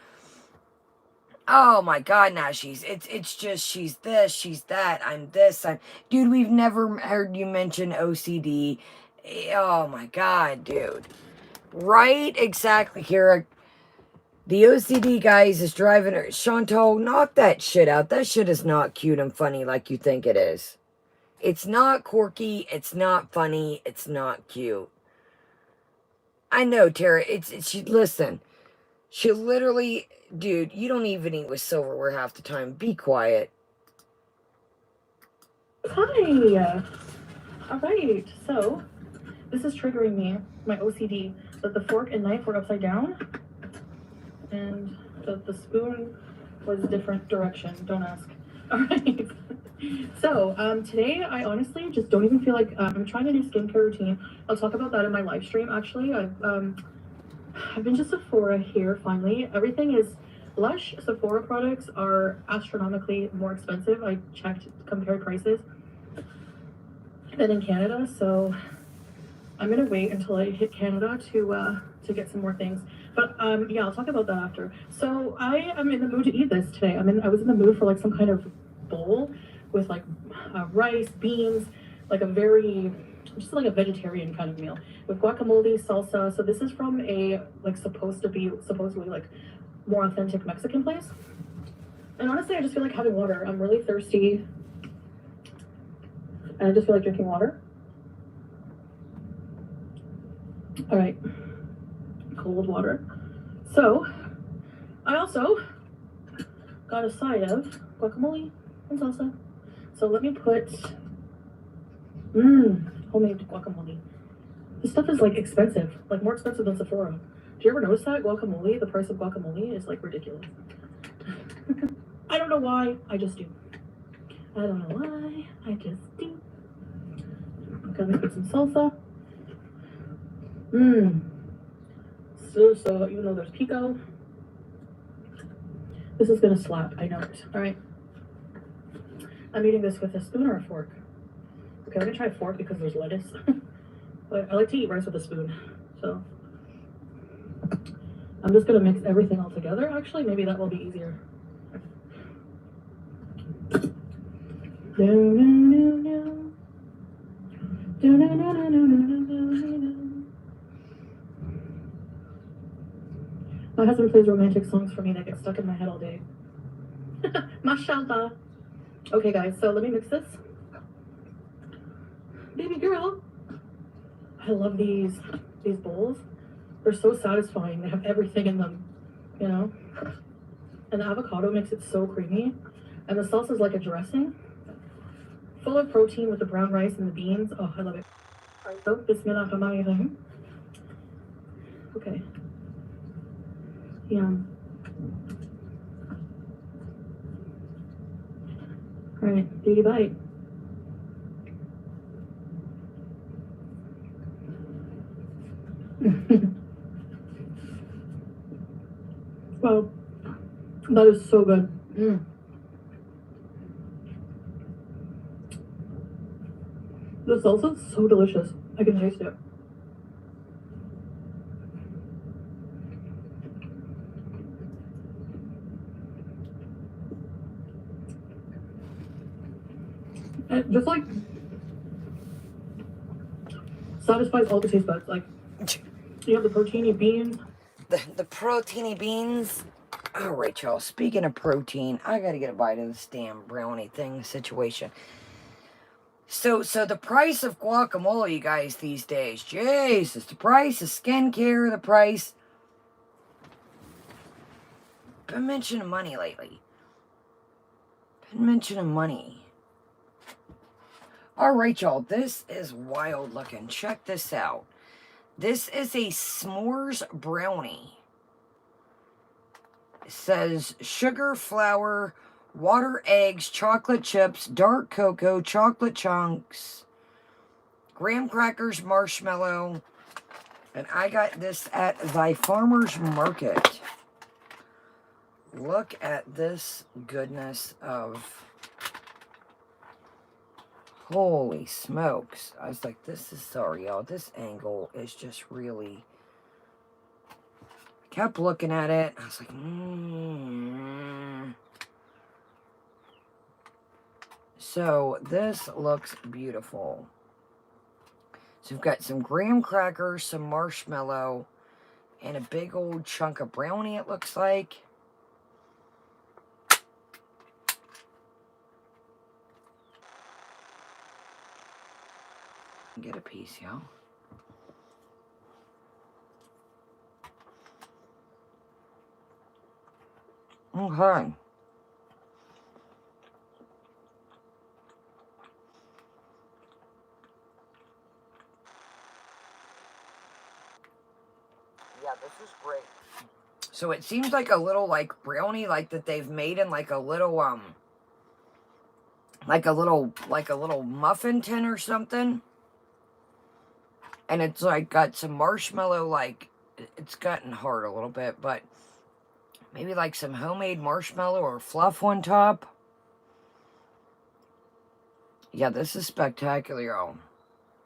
Speaker 1: Oh my God, now it's just, she's this, she's that, I'm this, dude, we've never heard you mention OCD. Oh my God, dude. Right? Exactly, Kira. The OCD guys is driving her. Chantal, knock that shit out. That shit is not cute and funny like you think it is. It's not quirky, it's not funny, it's not cute. I know, Tara, listen. She literally, dude, you don't even eat with silverware half the time. Be quiet.
Speaker 2: Hi. All right. So this is triggering me, my OCD, that the fork and knife were upside down, and the spoon was a different direction. Don't ask. All right. So today I honestly just don't even feel like I'm trying a new skincare routine. I'll talk about that in my live stream. Actually, I've been to Sephora here finally. Everything is Lush. Sephora products are astronomically more expensive. I checked, compared prices, than in Canada. So I'm gonna wait until I hit Canada to get some more things. But yeah, I'll talk about that after. So I am in the mood to eat this today. I was in the mood for like some kind of bowl with like rice, beans, like just like a vegetarian kind of meal with guacamole, salsa. So this is from a like supposedly like more authentic Mexican place. And honestly, I just feel like having water. I'm really thirsty, and I just feel like drinking water. All right, cold water. So I also got a side of guacamole and salsa. So let me put homemade guacamole. This stuff is like expensive, like more expensive than Sephora. Do you ever notice that guacamole, the price of guacamole is like ridiculous? I don't know why, I just do. I don't know why, I just do. Okay, let me put some salsa. So even though there's pico, this is gonna slap, I know it. All right, I'm eating this with a spoon or a fork. Okay, I'm gonna try a fork because there's lettuce. But I like to eat rice with a spoon, so I'm just gonna mix everything all together. Actually, maybe that will be easier. My husband plays romantic songs for me that get stuck in my head all day. Mashallah. Okay, guys, so let me mix this. Baby girl. I love these bowls. They're so satisfying. They have everything in them, you know? And the avocado makes it so creamy. And the salsa is like a dressing. Full of protein with the brown rice and the beans. Oh, I love it. All right, so bismillahirrahmanirrahim. Okay. Yum. All right, beauty bite. Wow, that is so good. The salsa is so delicious. I can taste it. It just like satisfies all the taste buds. Like you have the proteiny beans.
Speaker 1: The proteiny beans. All right, y'all. Speaking of protein, I gotta get a bite of this damn brownie thing situation. So the price of guacamole, you guys, these days. Jesus, the price of skincare, the price. Been mentioning money lately. Been mentioning money. All right, y'all, this is wild looking. Check this out. This is a s'mores brownie. It says sugar, flour, water, eggs, chocolate chips, dark cocoa, chocolate chunks, graham crackers, marshmallow. And I got this at the farmer's market. Look at this goodness of... Holy smokes. I was like, this is... Sorry, y'all. This angle is just really... Kept looking at it. I was like, So, this looks beautiful. So, we've got some graham crackers, some marshmallow, and a big old chunk of brownie, it looks like. Get a piece, y'all. Okay. Yeah, this is great. So it seems like a little like brownie like that they've made in like a little like a little muffin tin or something. And it's like got some marshmallow, like it's gotten hard a little bit, but maybe like some homemade marshmallow or fluff on top. Yeah, this is spectacular, y'all.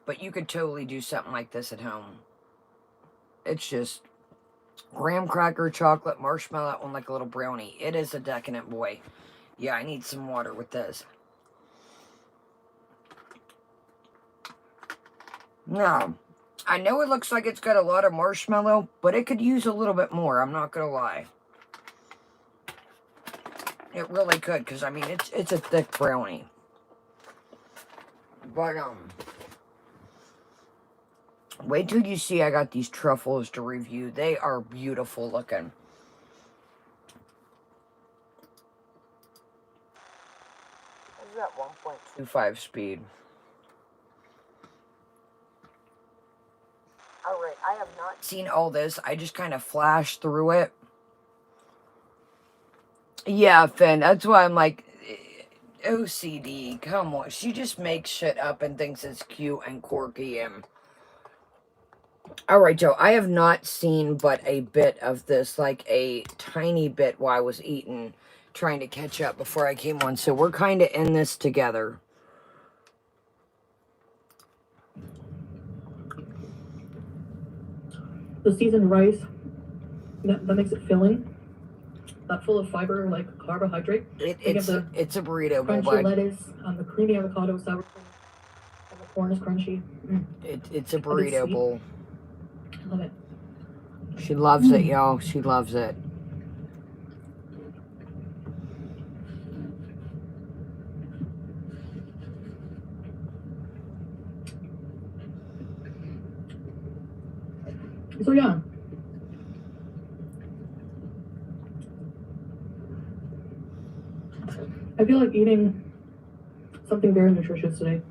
Speaker 1: But you could totally do something like this at home. It's just graham cracker, chocolate, marshmallow on like a little brownie. It is a decadent boy. Yeah, I need some water with this. Now, I know it looks like it's got a lot of marshmallow, but it could use a little bit more. I'm not gonna lie. It really could, because I mean it's a thick brownie. But wait till you see I got these truffles to review. They are beautiful looking. What is that 1.25 speed? Alright, I have not seen all this. I just kind of flashed through it. Yeah, Finn, that's why I'm like, OCD, come on. She just makes shit up and thinks it's cute and quirky and... Alright, Joe, I have not seen but a bit of this, like a tiny bit while I was eating, trying to catch up before I came on, so we're kind of in this together.
Speaker 2: The seasoned rice, that makes it filling. That full of fiber, like carbohydrate.
Speaker 1: It's a burrito,
Speaker 2: crunchy
Speaker 1: bud.
Speaker 2: lettuce, the creamy avocado, sour cream, and the corn is crunchy.
Speaker 1: It's a burrito bowl.
Speaker 2: I love it.
Speaker 1: She loves it, y'all. She loves it.
Speaker 2: So yeah. I feel like eating something very nutritious today.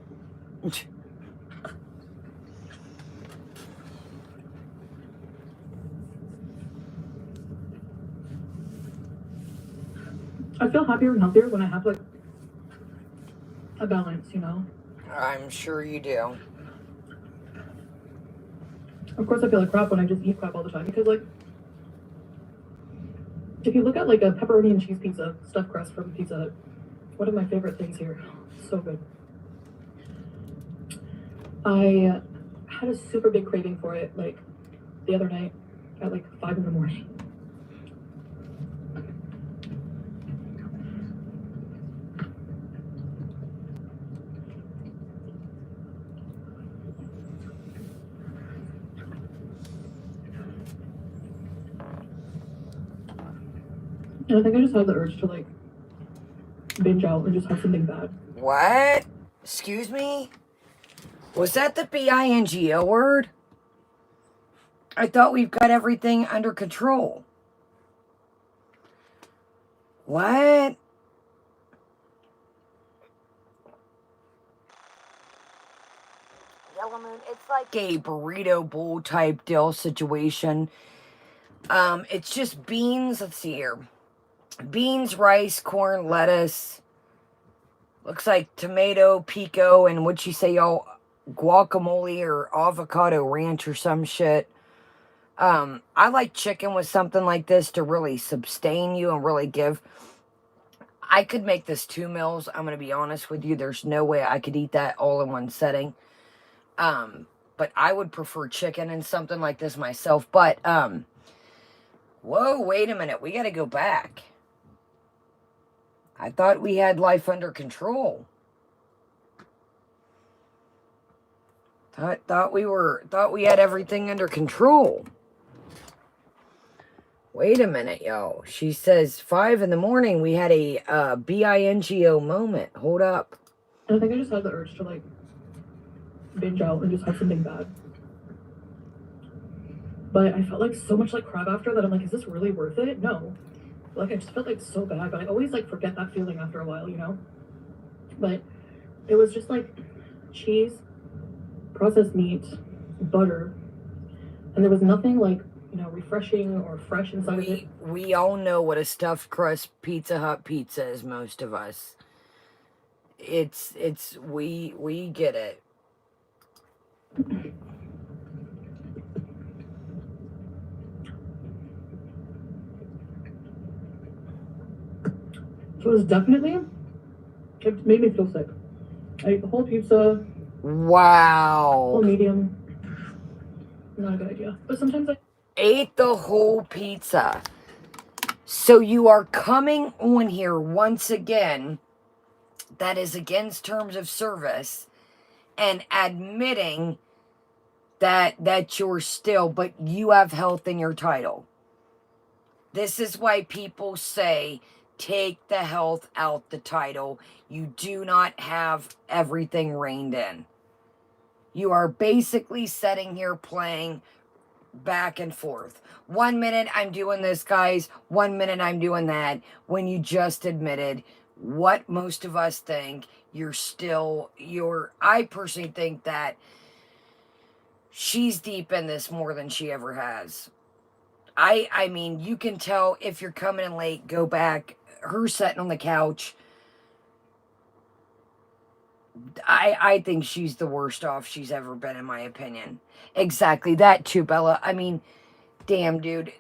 Speaker 2: I feel happier and healthier when I have like a balance, you know?
Speaker 1: I'm sure you do.
Speaker 2: Of course I feel like crap when I just eat crap all the time because like if you look at like a pepperoni and cheese pizza, stuffed crust from Pizza Hut, one of my favorite things here. So good. I had a super big craving for it like the other night at like 5 in the morning. And I think I just had the urge to like binge out and just have something bad.
Speaker 1: What? Excuse me? Was that the B-I-N-G-O word? I thought we've got everything under control. What? Yellow Moon. It's like a burrito bowl type deal situation. It's just beans. Let's see here. Beans, rice, corn, lettuce. Looks like tomato, pico, and what'd she say, y'all? Guacamole or avocado ranch or some shit. I like chicken with something like this to really sustain you and really give. I could make this 2 meals. I'm going to be honest with you. There's no way I could eat that all in one setting. But I would prefer chicken and something like this myself. But, whoa, wait a minute. We got to go back. I thought we had life under control. Thought we had everything under control. Wait a minute, yo. She says 5 in the morning we had a bingo moment. Hold up.
Speaker 2: And I think I just had the urge to like binge out and just have something bad. But I felt like so much like crap after that. I'm like, is this really worth it? No. Like I just felt like so bad, but I always like forget that feeling after a while, you know? But it was just like cheese, processed meat, butter, and there was nothing like, you know, refreshing or fresh inside of it.
Speaker 1: We all know what a stuffed crust Pizza Hut pizza is, most of us. We get it.
Speaker 2: So it was definitely, it made me feel sick. I ate the whole pizza.
Speaker 1: Wow.
Speaker 2: Whole medium. Not a good idea. But sometimes I
Speaker 1: ate the whole pizza. So you are coming on here once again, that is against terms of service, and admitting that you're still, but you have health in your title. This is why people say, take the health out the title. You do not have everything reined in. You are basically sitting here playing back and forth. 1 minute I'm doing this, guys. 1 minute I'm doing that. When you just admitted what most of us think, I personally think that she's deep in this more than she ever has. I mean, you can tell if you're coming in late, go back. Her sitting on the couch. I think she's the worst off she's ever been, in my opinion. Exactly, that too, Bella. I mean, damn, dude.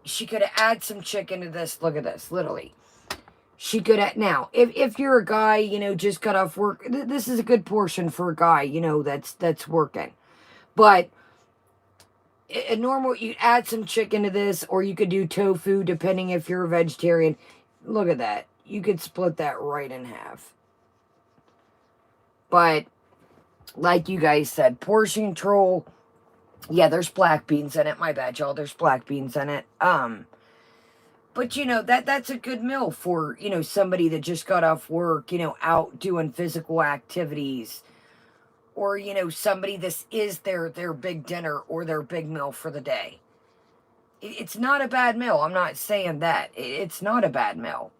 Speaker 1: She could have added some chicken to this. Look at this, literally. She could have, now, if you're a guy, you know, just got off work, this is a good portion for a guy, you know, that's working. But a normal, you add some chicken to this, or you could do tofu, depending if you're a vegetarian. Look at that. You could split that right in half. But, like you guys said, portion control. Yeah, there's black beans in it. My bad, y'all. There's black beans in it. But, you know, that's a good meal for, you know, somebody that just got off work, you know, out doing physical activities. Or, you know, somebody, this is their big dinner or their big meal for the day. It's not a bad meal. I'm not saying that. It's not a bad meal.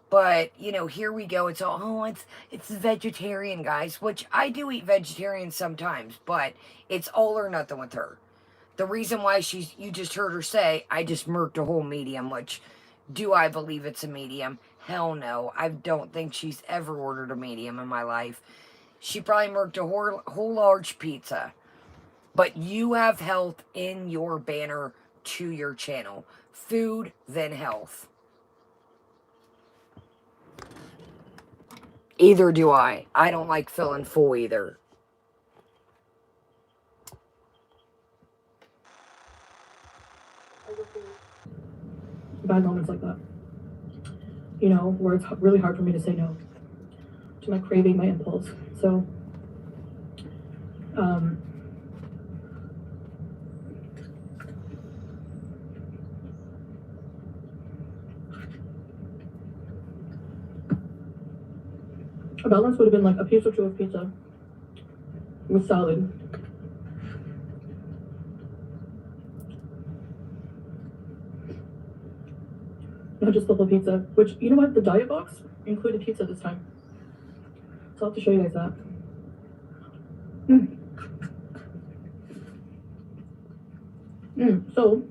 Speaker 1: But, you know, here we go. It's all, it's vegetarian, guys. Which I do eat vegetarian sometimes. But it's all or nothing with her. The reason why you just heard her say, I just murked a whole medium. Which, do I believe it's a medium? Hell no. I don't think she's ever ordered a medium in my life. She probably murked a whole large pizza. But you have health in your banner to your channel. Food, then health. Either do I. I don't like feeling full either.
Speaker 2: bad moments like that. You know, where it's really hard for me to say no to my craving, my impulse. So, a balance would have been like a piece or two of pizza with salad. Not just the whole pizza, which, you know what, the diet box included pizza this time. So I'll have to show you guys that. So,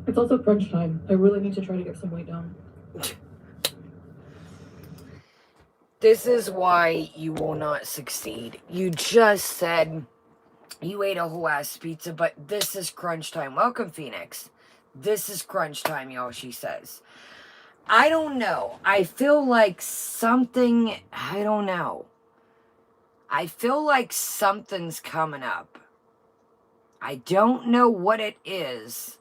Speaker 2: it's also crunch time. I really need to try to get some weight down.
Speaker 1: This is why you will not succeed. You just said you ate a whole ass pizza, but this is crunch time. Welcome, Phoenix. This is crunch time, y'all, she says. I don't know. I feel like something, I don't know. I feel like something's coming up. I don't know what it is.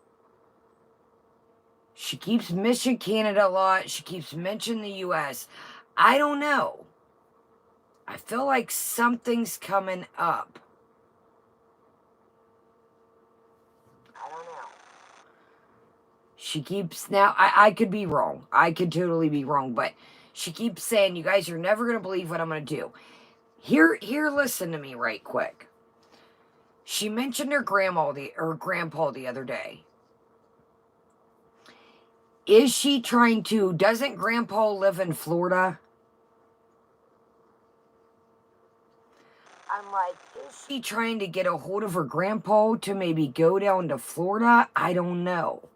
Speaker 1: She keeps mentioning Canada a lot. She keeps mentioning the US. I don't know. I feel like something's coming up. I don't know. She keeps, now, I could be wrong. I could totally be wrong, but she keeps saying, you guys are never going to believe what I'm going to do. Here, listen to me right quick. She mentioned her grandpa the other day. Is she trying to, doesn't grandpa live in Florida? I'm like, is she trying to get a hold of her grandpa to maybe go down to Florida? I don't know.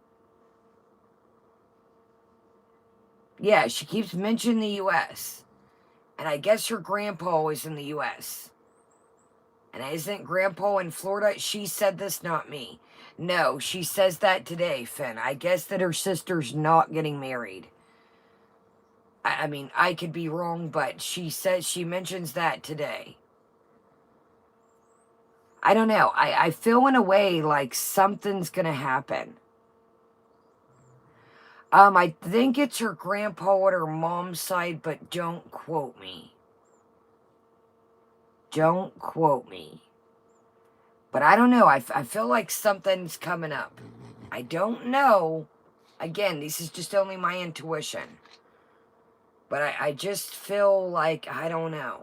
Speaker 1: Yeah, she keeps mentioning the U.S. And I guess her grandpa is in the U.S. And isn't grandpa in Florida? She said this, not me. No, she says that today, Finn. I guess that her sister's not getting married. I mean, I could be wrong, but she mentions that today. I don't know. I feel in a way like something's going to happen. I think it's her grandpa or her mom's side, but don't quote me. Don't quote me. But I don't know. I feel like something's coming up. I don't know. Again, this is just only my intuition. But I just feel like, I don't know.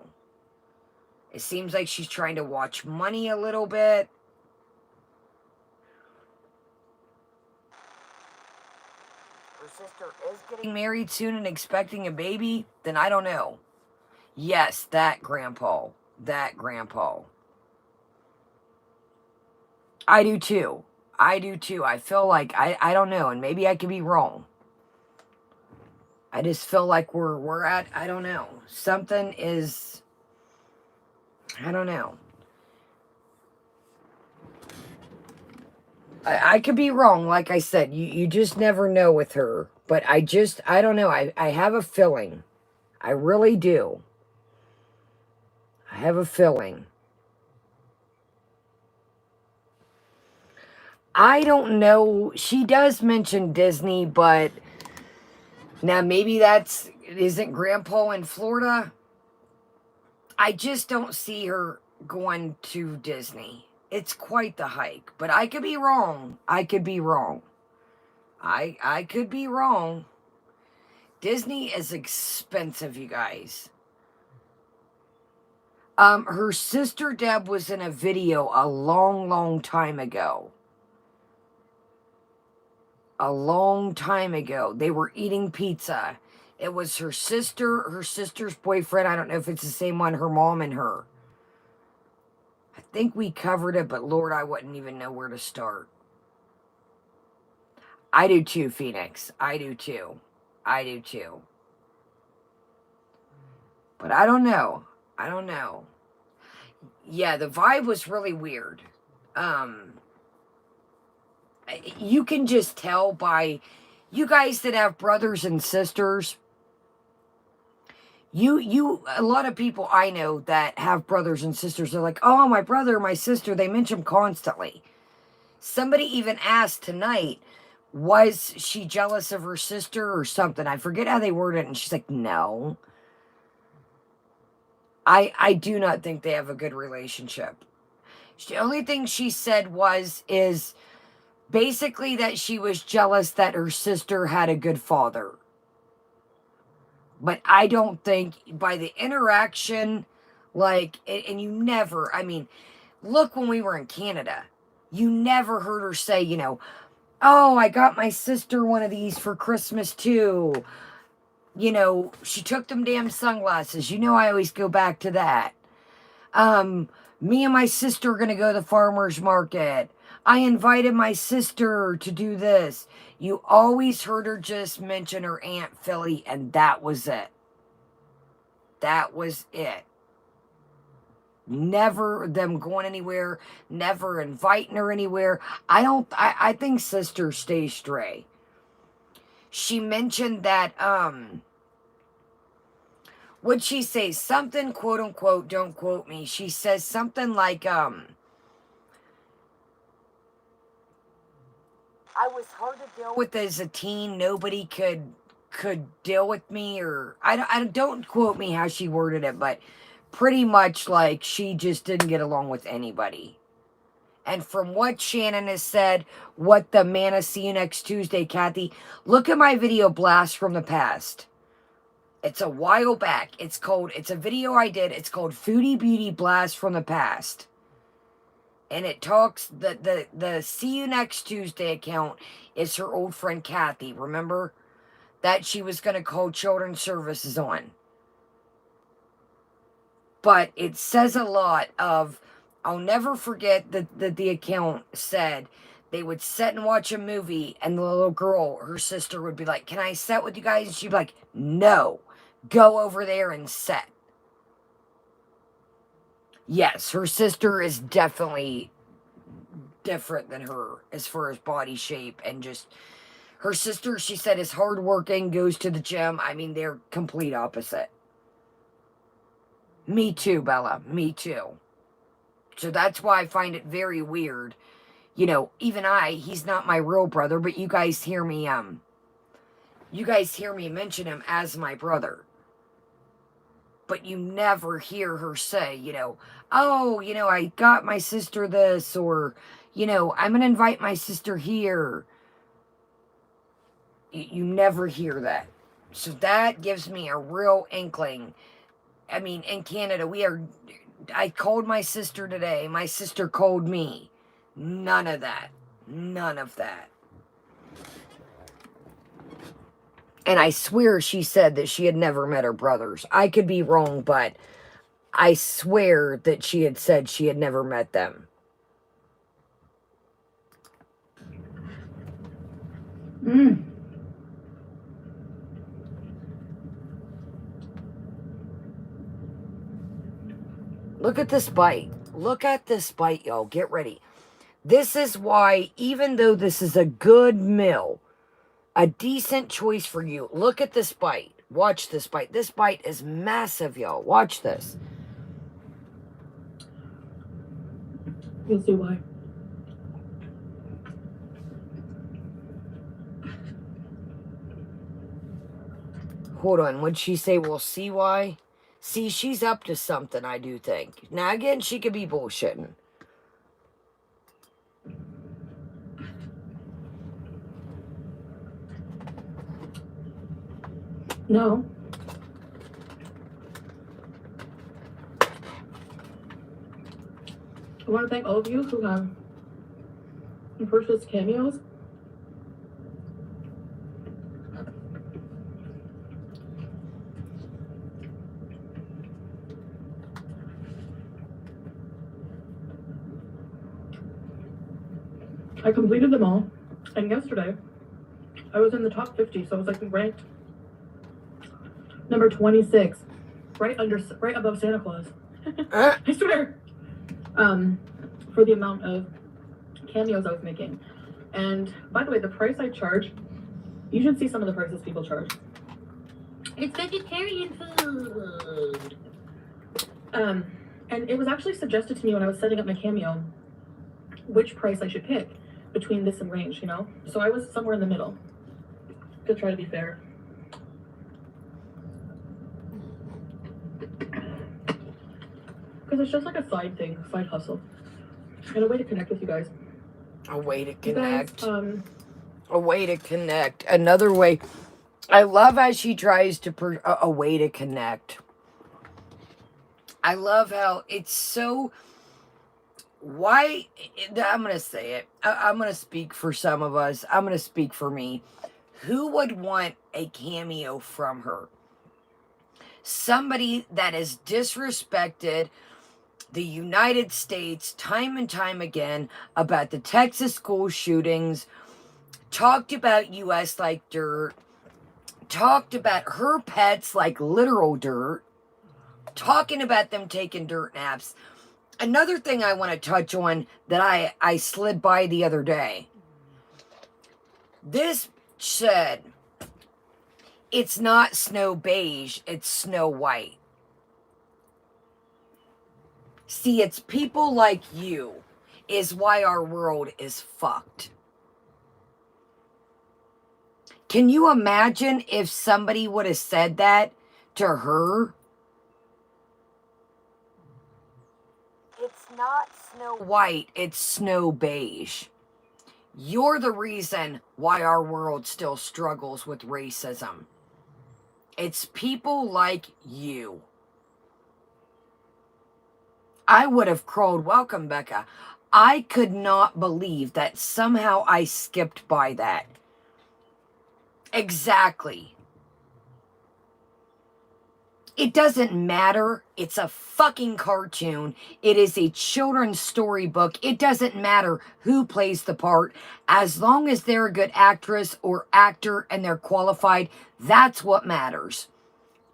Speaker 1: It seems like she's trying to watch money a little bit. Her sister is getting married soon and expecting a baby. Then I don't know. Yes, that grandpa. That grandpa. I do too. I do too. I feel like, I don't know, and maybe I could be wrong. I just feel like we're at, I don't know. Something is, I don't know. I could be wrong, like I said. You just never know with her. But I don't know. I have a feeling. I really do. I have a feeling. I don't know. She does mention Disney, but now maybe isn't Grandpa in Florida? I just don't see her going to Disney. It's quite the hike, but I could be wrong. I could be wrong. I could be wrong. Disney is expensive, you guys. Her sister Deb was in a video a long time ago. A long time ago. They were eating pizza. It was her sister's boyfriend. I don't know if it's the same one, her mom and her. I think we covered it, but Lord, I wouldn't even know where to start. I do too, Phoenix. I do too. I do too. But I don't know. I don't know. Yeah, the vibe was really weird. You can just tell by you guys that have brothers and sisters. A lot of people I know that have brothers and sisters are like, oh, my brother, my sister, they mention them constantly. Somebody even asked tonight, was she jealous of her sister or something? I forget how they worded it, and she's like, no. I do not think they have a good relationship. The only thing she said is basically that she was jealous that her sister had a good father. But I don't think by the interaction, like, and you never, I mean, look when we were in Canada. You never heard her say, you know, oh, I got my sister one of these for Christmas too. You know, she took them damn sunglasses. You know, I always go back to that. Me and my sister are going to go to the farmer's market. I invited my sister to do this. You always heard her just mention her Aunt Philly, and that was it. That was it. Never them going anywhere, never inviting her anywhere. I think sister stays stray. She mentioned that, what'd she say? Something, quote unquote, don't quote me. She says something like, I was hard to deal with as a teen. Nobody could deal with me, or I don't quote me how she worded it, but pretty much like she just didn't get along with anybody. And from what Shannon has said, what the man I see you next Tuesday, Kathy, look at my video Blast from the Past. It's a while back. It's a video I did. It's called Foodie Beauty Blast from the Past. And it talks, the See You Next Tuesday account is her old friend Kathy. Remember? That she was going to call Children's Services on. But it says a lot of, I'll never forget that the account said they would sit and watch a movie, and the little girl, her sister, would be like, can I sit with you guys? And she'd be like, no, go over there and sit. Yes, her sister is definitely different than her as far as body shape and just... Her sister, she said, is hardworking, goes to the gym. I mean, they're complete opposite. Me too, Bella. Me too. So that's why I find it very weird. You know, even he's not my real brother, but you guys hear me mention him as my brother. But you never hear her say, you know, oh, you know, I got my sister this, or, you know, I'm going to invite my sister here. You never hear that. So that gives me a real inkling. I mean, in Canada, I called my sister today. My sister called me. None of that. None of that. And I swear she said that she had never met her brothers. I could be wrong, but I swear that she had said she had never met them. Look at this bite. Look at this bite, y'all. Get ready. This is why, even though this is a good meal, a decent choice for you, look at this bite. Watch this bite. This bite is massive, y'all. Watch this.
Speaker 2: You'll see why.
Speaker 1: Hold on. What'd she say? We'll see why. See, she's up to something, I do think. Now, again, she could be bullshitting.
Speaker 2: No. I want to thank all of you who have purchased cameos. I completed them all, and yesterday I was in the top 50, so I was like ranked number 26, right above Santa Claus. I swear. For the amount of cameos I was making. And by the way, the price I charge, you should see some of the prices people charge. It's vegetarian food. And it was actually suggested to me when I was setting up my cameo which price I should pick between this and range, you know? So I was somewhere in the middle to try to be fair. Because it's just like a side thing, side hustle. And a way to connect with you guys.
Speaker 1: A way to connect.
Speaker 2: You guys,
Speaker 1: a way to connect. Another way. I love how she tries to... a way to connect. I love how it's so... why, I'm going to say it. I'm going to speak for some of us. I'm going to speak for me. Who would want a cameo from her? Somebody that has disrespected the United States time and time again about the Texas school shootings, talked about US like dirt, talked about her pets like literal dirt, talking about them taking dirt naps. Another thing I want to touch on that I slid by the other day. This said, it's not snow beige, it's snow white. See, it's people like you is why our world is fucked. Can you imagine if somebody would have said that to her? It's not snow white, it's snow beige. You're the reason why our world still struggles with racism. It's people like you. I would have crawled, welcome, Becca. I could not believe that somehow I skipped by that. Exactly. It doesn't matter. It's a fucking cartoon. It is a children's storybook. It doesn't matter who plays the part. As long as they're a good actress or actor and they're qualified, that's what matters.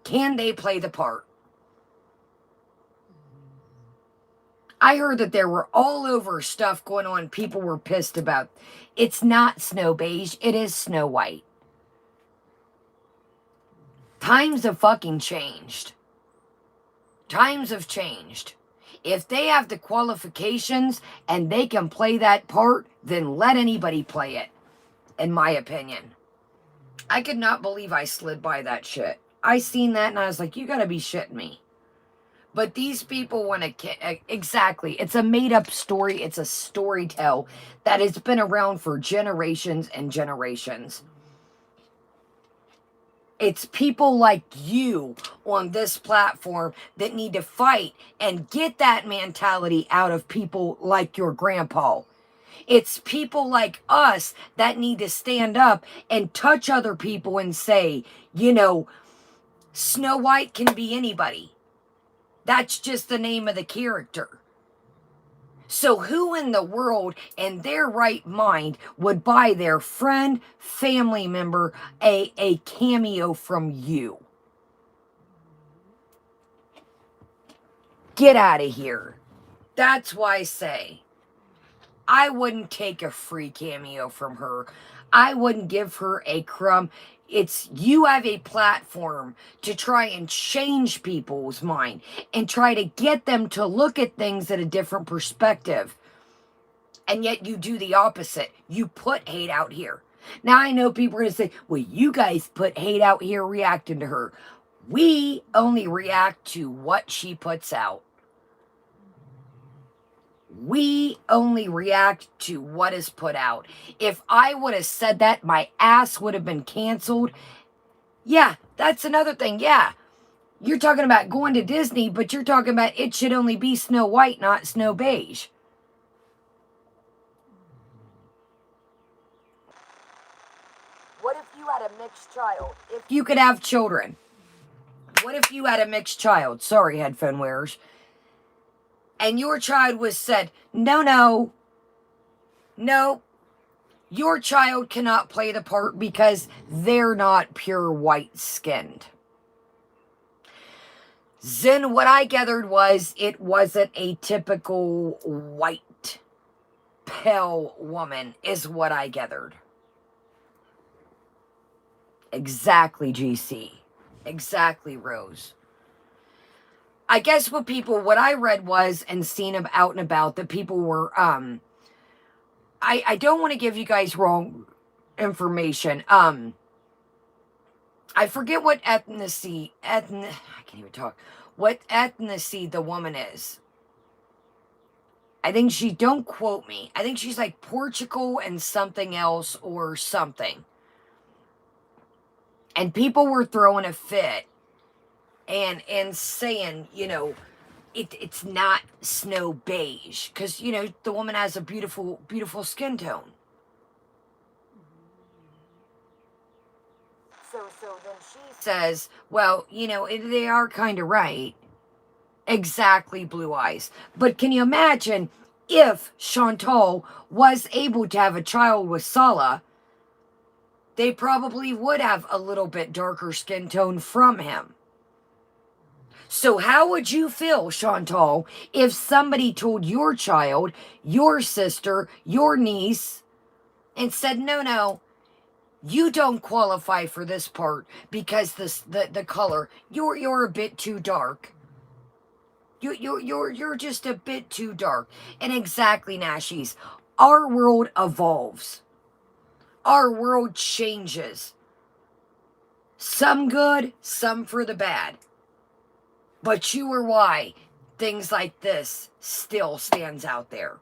Speaker 1: Can they play the part? I heard that there were all over stuff going on people were pissed about. It's not snow beige. It is snow white. Times have fucking changed. Times have changed. If they have the qualifications and they can play that part, then let anybody play it, in my opinion. I could not believe I slid by that shit. I seen that and I was like, you gotta be shitting me. But these people want to... Exactly. It's a made-up story. It's a story tell that has been around for generations and generations. It's people like you on this platform that need to fight and get that mentality out of people like your grandpa. It's people like us that need to stand up and touch other people and say, you know, Snow White can be anybody. That's just the name of the character. So who in the world in their right mind would buy their friend, family member, a cameo from you? Get out of here. That's why I say, I wouldn't take a free cameo from her. I wouldn't give her a crumb. It's you have a platform to try and change people's mind and try to get them to look at things at a different perspective. And yet you do the opposite. You put hate out here. Now I know people are going to say, well, you guys put hate out here reacting to her. We only react to what she puts out. We only react to what is put out. If I would have said that, my ass would have been canceled. Yeah, that's another thing. Yeah, you're talking about going to Disney, but you're talking about it should only be Snow White, not Snow Beige. What if you had a mixed child? If you could have children. What if you had a mixed child? Sorry, headphone wearers. And your child was said, no, your child cannot play the part because they're not pure white-skinned. Then what I gathered was it wasn't a typical white, pale woman, is what I gathered. Exactly, GC. Exactly, Rose. I guess what I read was, and seen out and about, that people were, I don't want to give you guys wrong information. I forget what I can't even talk, what ethnicity the woman is. I think don't quote me, I think she's like Portugal and something else or something. And people were throwing a fit and saying, you know, it's not snow beige. Because, you know, the woman has a beautiful, beautiful skin tone. So then she says, well, you know, they are kind of right. Exactly, Blue Eyes. But can you imagine if Chantal was able to have a child with Sala, they probably would have a little bit darker skin tone from him. So how would you feel, Chantal, if somebody told your child, your sister, your niece, and said, no, you don't qualify for this part because the color, you're a bit too dark. You're just a bit too dark. And exactly, Nashies, our world evolves. Our world changes. Some good, some for the bad. But you are why things like this still stands out there.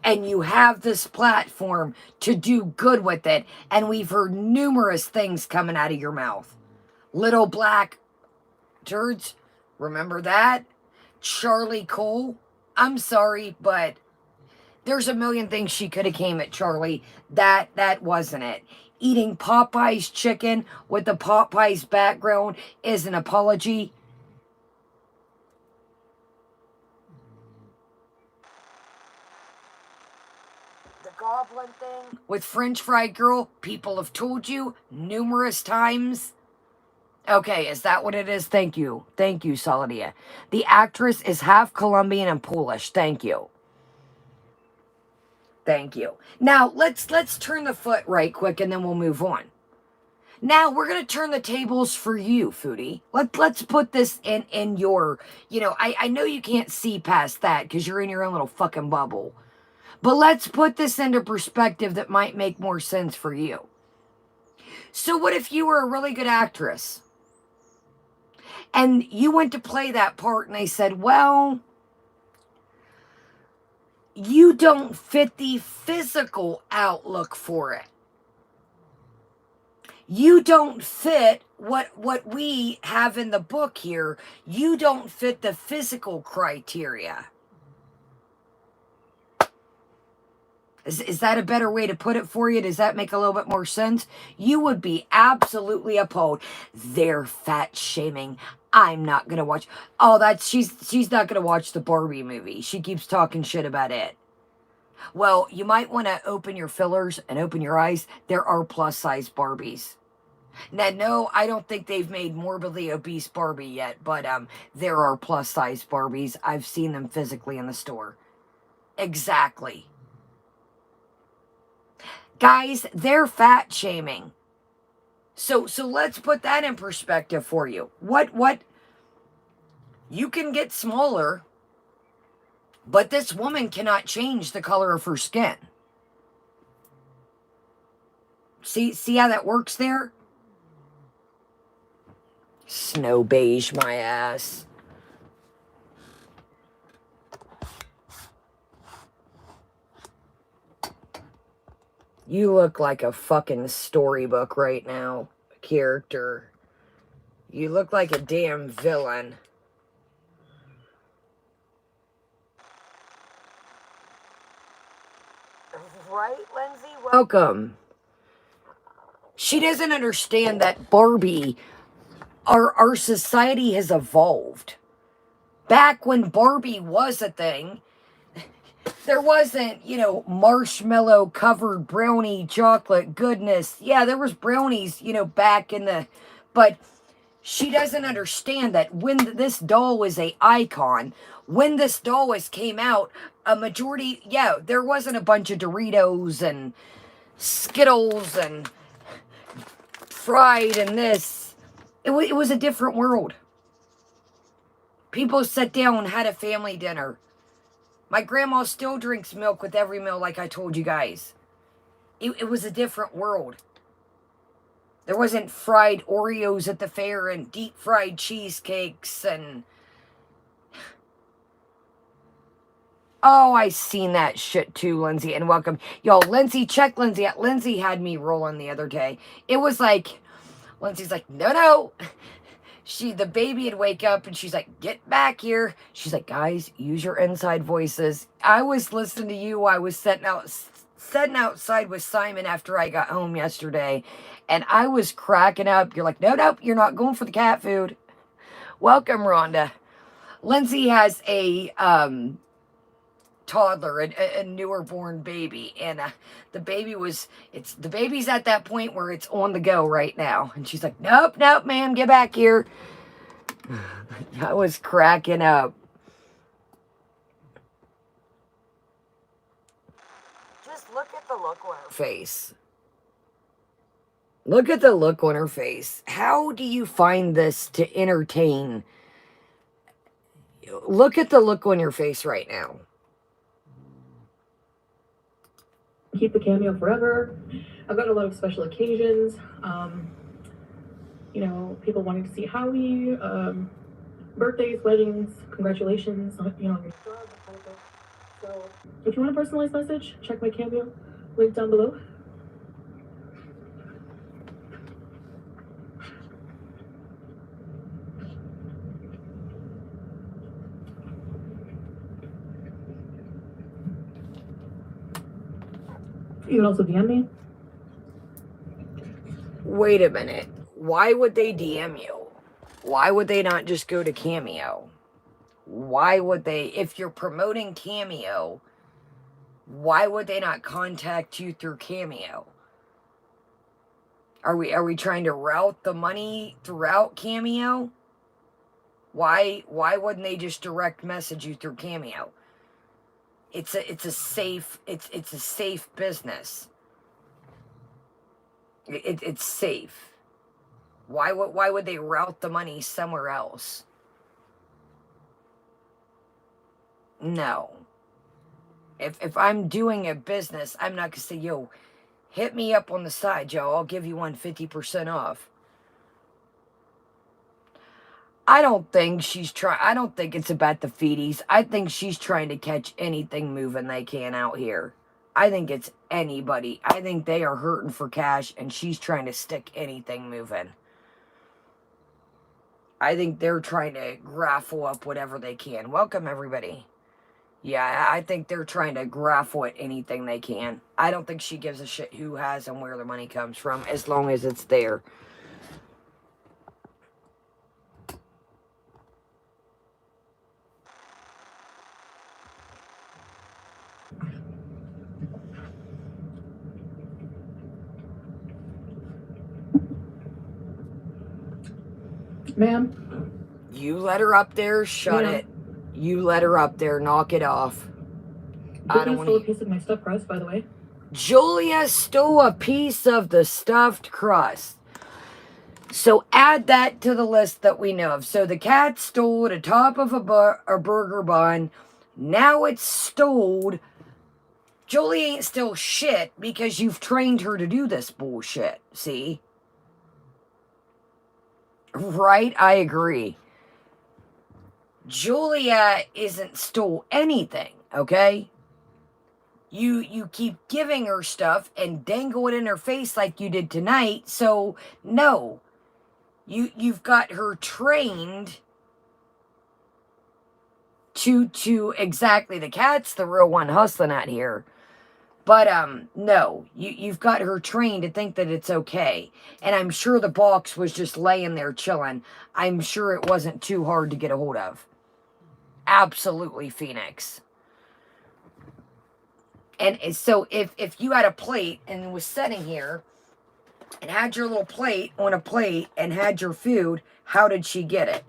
Speaker 1: And you have this platform to do good with it. And we've heard numerous things coming out of your mouth. Little black turds, remember that? Charlie Cole, I'm sorry, but there's a million things she could have came at Charlie. That wasn't it. Eating Popeye's chicken with the Popeye's background is an apology. The goblin thing with French Fry Girl, people have told you numerous times. Okay, is that what it is? Thank you. Thank you, Saladia. The actress is half Colombian and Polish. Thank you. Thank you. Now, let's turn the foot right quick and then we'll move on. Now, we're going to turn the tables for you, Foodie. Let's put this in your, you know, I know you can't see past that because you're in your own little fucking bubble. But let's put this into perspective that might make more sense for you. So what if you were a really good actress? And you went to play that part and they said, well, you don't fit the physical outlook for it. You don't fit what we have in the book here. You don't fit the physical criteria. Is that a better way to put it for you? Does that make a little bit more sense? You would be absolutely appalled. They're fat shaming. I'm not going to watch. Oh, she's not going to watch the Barbie movie. She keeps talking shit about it. Well, you might want to open your fillers and open your eyes. There are plus size Barbies. Now, no, I don't think they've made morbidly obese Barbie yet, but there are plus size Barbies. I've seen them physically in the store. Exactly. Guys, they're fat shaming. So let's put that in perspective for you. What? You can get smaller, but this woman cannot change the color of her skin. See how that works there? Snow beige my ass. You look like a fucking storybook right now. Character. You look like a damn villain. Right, Lindsay? Welcome. She doesn't understand that Barbie, our society has evolved. Back when Barbie was a thing, there wasn't, you know, marshmallow covered brownie chocolate goodness. Yeah, there was brownies, you know, back in the, but she doesn't understand that when this doll was a icon, when this doll came out, a majority, yeah, there wasn't a bunch of Doritos and Skittles and fried and this. It was a different world. People sat down and had a family dinner. My grandma still drinks milk with every meal, like I told you guys. It was a different world. There wasn't fried Oreos at the fair and deep fried cheesecakes and... Oh, I seen that shit too, Lindsay, and welcome. Yo, Lindsay, check Lindsay out. Lindsay had me rolling the other day. It was like, Lindsay's like, no. the baby would wake up and she's like, get back here. She's like, guys, use your inside voices. I was listening to you. I was sitting outside with Simon after I got home yesterday, and I was cracking up. You're like, nope, you're not going for the cat food. Welcome, Rhonda. Lindsay has a toddler, a newer born baby, and the baby's at that point where it's on the go right now, and she's like, nope, ma'am, get back here. I was cracking up. Just look at the look on her face. Look at the look on her face. How do you find this to entertain? Look at the look on your face right now.
Speaker 2: Keep the cameo forever. I've got a lot of special occasions. You know, people wanting to see Howie, birthdays, weddings, congratulations, you know, on your job, that kind of thing. So if you want a personalized message, check my cameo link down below. You can also DM me.
Speaker 1: Wait a minute. Why would they DM you? Why would they not just go to Cameo? Why would they, if you're promoting Cameo, why would they not contact you through Cameo? Are we trying to route the money throughout Cameo? Why wouldn't they just direct message you through Cameo? It's a safe business. It's safe. Why would they route the money somewhere else? No. If I'm doing a business, I'm not gonna say, yo, hit me up on the side, yo. I'll give you 50% off. I don't think I don't think it's about the feedies. I think she's trying to catch anything moving they can out here. I think it's anybody. I think they are hurting for cash, and she's trying to stick anything moving. I think they're trying to raffle up whatever they can. Welcome, everybody. Yeah, I think they're trying to raffle at anything they can. I don't think she gives a shit who has and where the money comes from, as long as it's there.
Speaker 2: Ma'am?
Speaker 1: You let her up there, shut it. You let her up there, knock it off.
Speaker 2: I don't want to... stole a piece of my stuffed crust, by the way.
Speaker 1: Julia stole a piece of the stuffed crust. So add that to the list that we know of. So the cat stole the top of a burger bun. Now it's stole. Julie ain't still shit because you've trained her to do this bullshit. See? Right? I agree. Julia isn't stole anything, okay? You keep giving her stuff and dangle it in her face like you did tonight. So no. You've got her trained to exactly, the cat's the real one hustling out here. But no, you've got her trained to think that it's okay. And I'm sure the box was just laying there chilling. I'm sure it wasn't too hard to get a hold of. Absolutely, Phoenix. And so if you had a plate and was sitting here and had your little plate on a plate and had your food, how did she get it?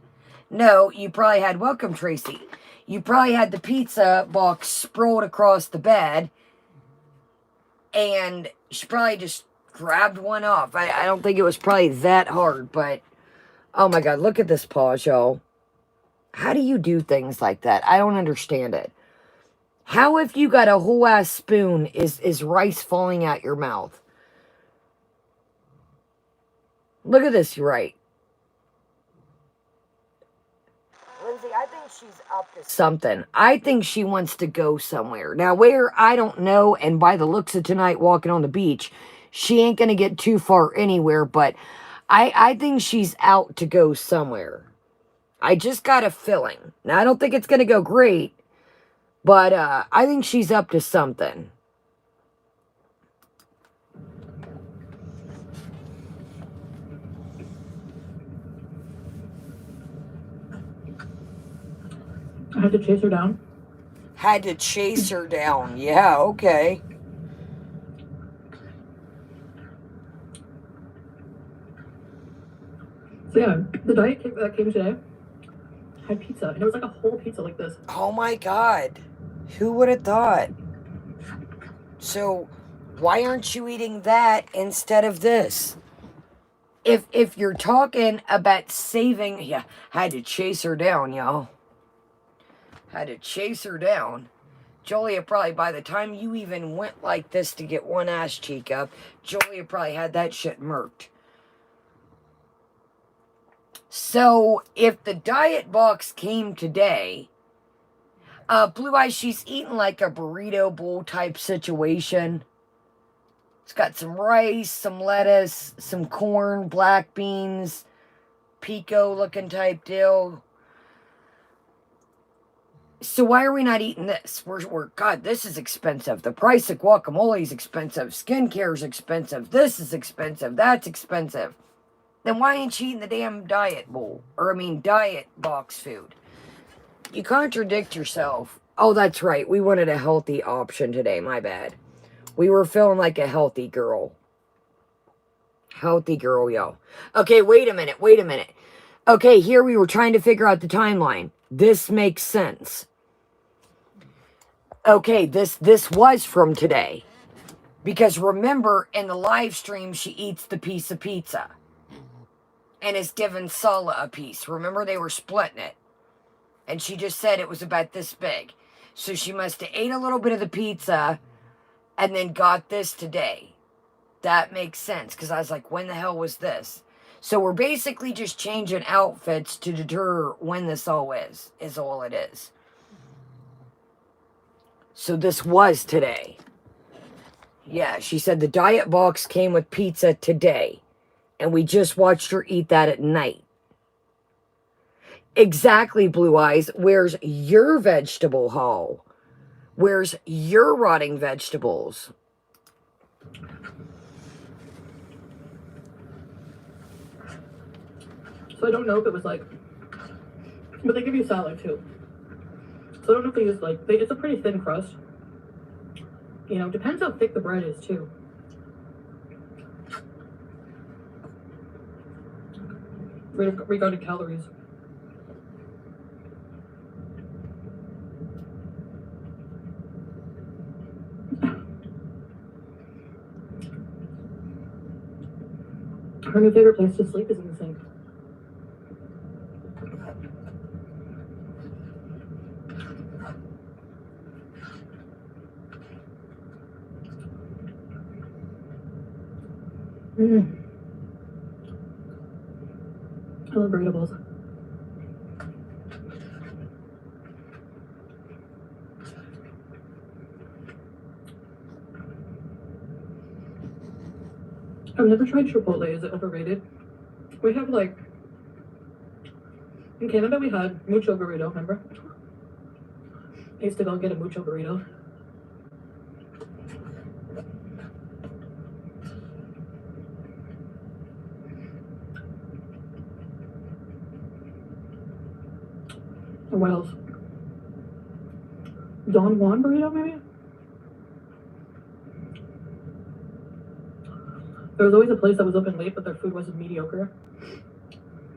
Speaker 1: No, you probably had, welcome, Tracy. You probably had the pizza box sprawled across the bed, and she probably just grabbed one off. I don't think it was probably that hard, but oh my God, look at this paws, y'all. How do you do things like that? I don't understand it. How, if you got a whole ass spoon, is rice falling out your mouth? Look at this, right? Lindsay, I think she's up to something. I think she wants to go somewhere. Now, where, I don't know, and by the looks of tonight walking on the beach, she ain't going to get too far anywhere, but I think she's out to go somewhere. I just got a feeling. Now, I don't think it's going to go great, but I think she's up to something.
Speaker 2: I had to chase her down.
Speaker 1: Had to chase her down. Yeah, okay.
Speaker 2: So yeah, the diet cake that came today had pizza, and it was like a whole pizza like this.
Speaker 1: Oh my God. Who would have thought? So, why aren't you eating that instead of this? If you're talking about saving, yeah, had to chase her down, y'all. Had to chase her down. Julia probably, by the time you even went like this to get one ass cheek up, Julia probably had that shit murked. So, if the diet box came today, Blue Eyes, she's eating like a burrito bowl type situation. It's got some rice, some lettuce, some corn, black beans, pico looking type deal. So why are we not eating this? God, this is expensive. The price of guacamole is expensive. Skincare is expensive. This is expensive. That's expensive. Then why ain't you eating the damn diet bowl? Diet box food. You contradict yourself. Oh, that's right. We wanted a healthy option today. My bad. We were feeling like a healthy girl. Healthy girl, yo. Okay, wait a minute. Okay, here we were trying to figure out the timeline. This makes sense. Okay, this was from today. Because remember, in the live stream, she eats the piece of pizza. And is giving Sala a piece. Remember, they were splitting it. And she just said it was about this big. So she must have ate a little bit of the pizza and then got this today. That makes sense. Because I was like, when the hell was this? So we're basically just changing outfits to deter when this all is all it is. So this was today. Yeah, she said the diet box came with pizza today. And we just watched her eat that at night. Exactly, Blue Eyes. Where's your vegetable haul? Where's your rotting vegetables?
Speaker 2: So I don't know if it was like, but they give you salad too. So I don't know if they use like, it's a pretty thin crust. You know, depends how thick the bread is too. Regarding calories. Her new favorite place to sleep is in the sink. I love burrito bowls. I've never tried Chipotle. Is it overrated? We have like, in Canada we had mucho burrito, remember? I used to go and get a mucho burrito. And what else? Don Juan burrito, maybe? There was always a place that was open late, but their food wasn't mediocre.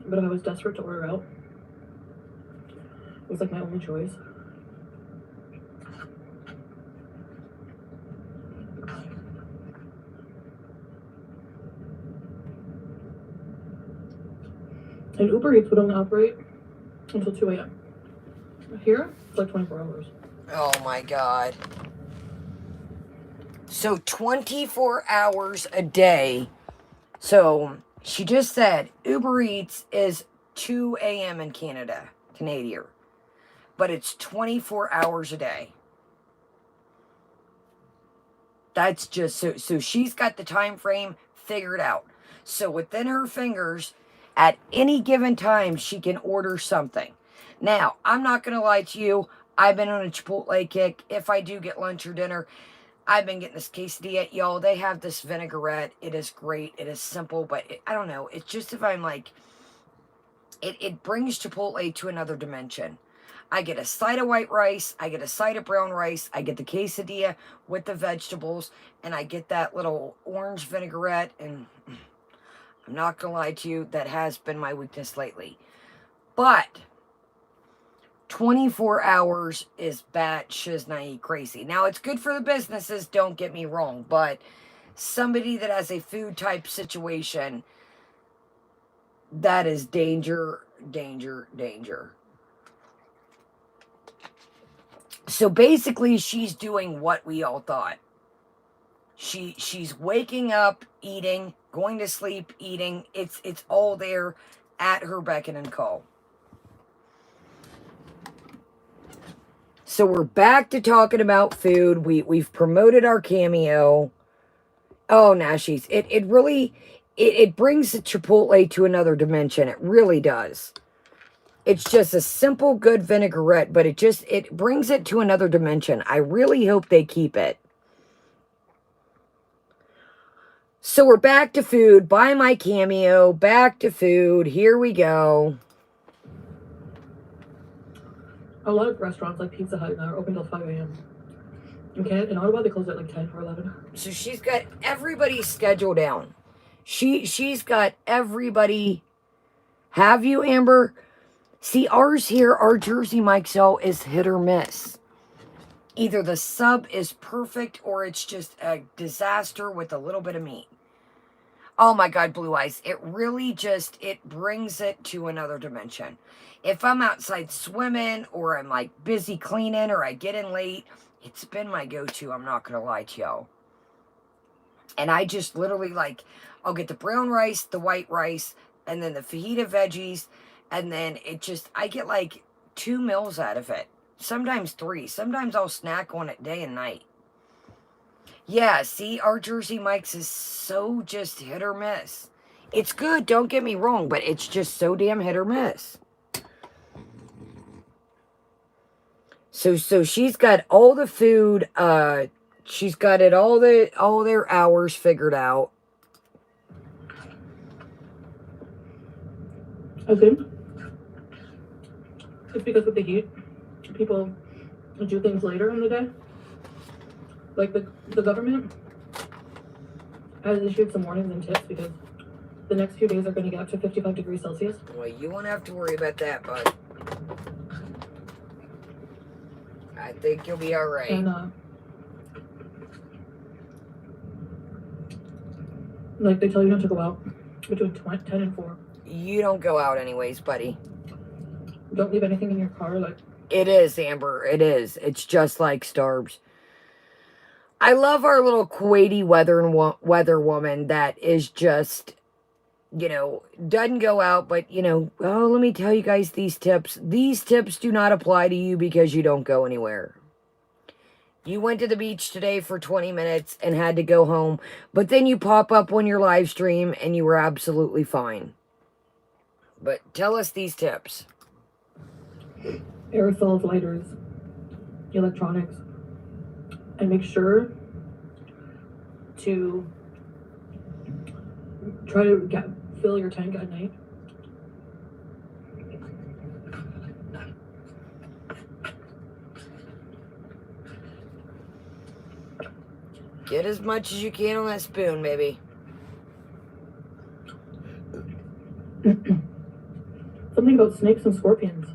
Speaker 2: But if I was desperate to order out, it was like my only choice. And Uber Eats would only operate until 2 a.m. Here, it's like 24 hours.
Speaker 1: Oh my God. So 24 hours a day. So she just said Uber Eats is 2 a.m. in Canadian. But it's 24 hours a day. That's just, so she's got the time frame figured out. So within her fingers, at any given time, she can order something. Now, I'm not going to lie to you. I've been on a Chipotle kick. If I do get lunch or dinner, I've been getting this quesadilla. Y'all, they have this vinaigrette. It is great. It is simple, but I don't know. It's just if I'm like, it brings Chipotle to another dimension. I get a side of white rice. I get a side of brown rice. I get the quesadilla with the vegetables. And I get that little orange vinaigrette. And I'm not going to lie to you, that has been my weakness lately. But 24 hours is bat shiznai crazy. Now, it's good for the businesses, don't get me wrong. But somebody that has a food type situation, that is danger, danger, danger. So basically, she's doing what we all thought. She's waking up, eating, going to sleep, eating. It's all there at her beck and call. So we're back to talking about food. We've promoted our cameo. Oh, Nashies. It really brings the Chipotle to another dimension. It really does. It's just a simple, good vinaigrette, but it brings it to another dimension. I really hope they keep it. So we're back to food. Buy my cameo. Back to food. Here we go.
Speaker 2: A lot of restaurants like Pizza Hut are open till 5 a.m. In Ottawa, they close at like 10 or 11.
Speaker 1: So she's got everybody's schedule down. She's got everybody. Have you, Amber? See, ours here, our Jersey Mike Cell is hit or miss. Either the sub is perfect or it's just a disaster with a little bit of meat. Oh my God, Blue Eyes. It really just, it brings it to another dimension. If I'm outside swimming or I'm like busy cleaning or I get in late, it's been my go-to. I'm not going to lie to y'all. And I just literally like, I'll get the brown rice, the white rice, and then the fajita veggies. And then I get like 2 meals out of it. Sometimes 3. Sometimes I'll snack on it day and night. Yeah, see, our Jersey Mike's is so just hit or miss. It's good, don't get me wrong, but it's just so damn hit or miss. So she's got all the food, she's got it all their hours figured out.
Speaker 2: I think it's because with the heat, people do things later in the day. Like the government has issued some warnings and tips because the next few days are going to get up to 55 degrees Celsius.
Speaker 1: Well, you won't have to worry about that, bud. I think you'll be all right.
Speaker 2: And like they tell you not to go out between 10 and 4.
Speaker 1: You don't go out anyways, buddy.
Speaker 2: Don't leave anything in your car. Like
Speaker 1: it is, Amber. It is. It's just like Starbs. I love our little Kuwaiti weather woman that is just, doesn't go out, but, let me tell you guys these tips. These tips do not apply to you because you don't go anywhere. You went to the beach today for 20 minutes and had to go home, but then you pop up on your live stream and you were absolutely fine. But tell us these tips.
Speaker 2: aerosols, lighters, electronics, and make sure to try to fill your tank at night.
Speaker 1: Get as much as you can on that spoon, baby.
Speaker 2: Something about snakes and scorpions.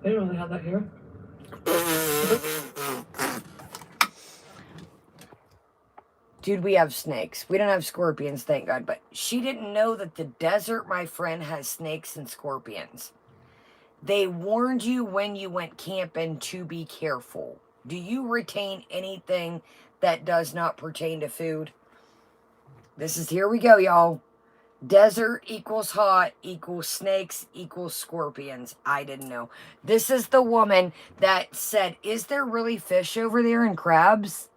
Speaker 2: I didn't know they had that here.
Speaker 1: Dude, we have snakes. We don't have scorpions, thank God. But she didn't know that the desert, my friend, has snakes and scorpions. They warned you when you went camping to be careful. Do you retain anything that does not pertain to food? Here we go, y'all. Desert equals hot equals snakes equals scorpions. I didn't know. This is the woman that said, is there really fish over there and crabs?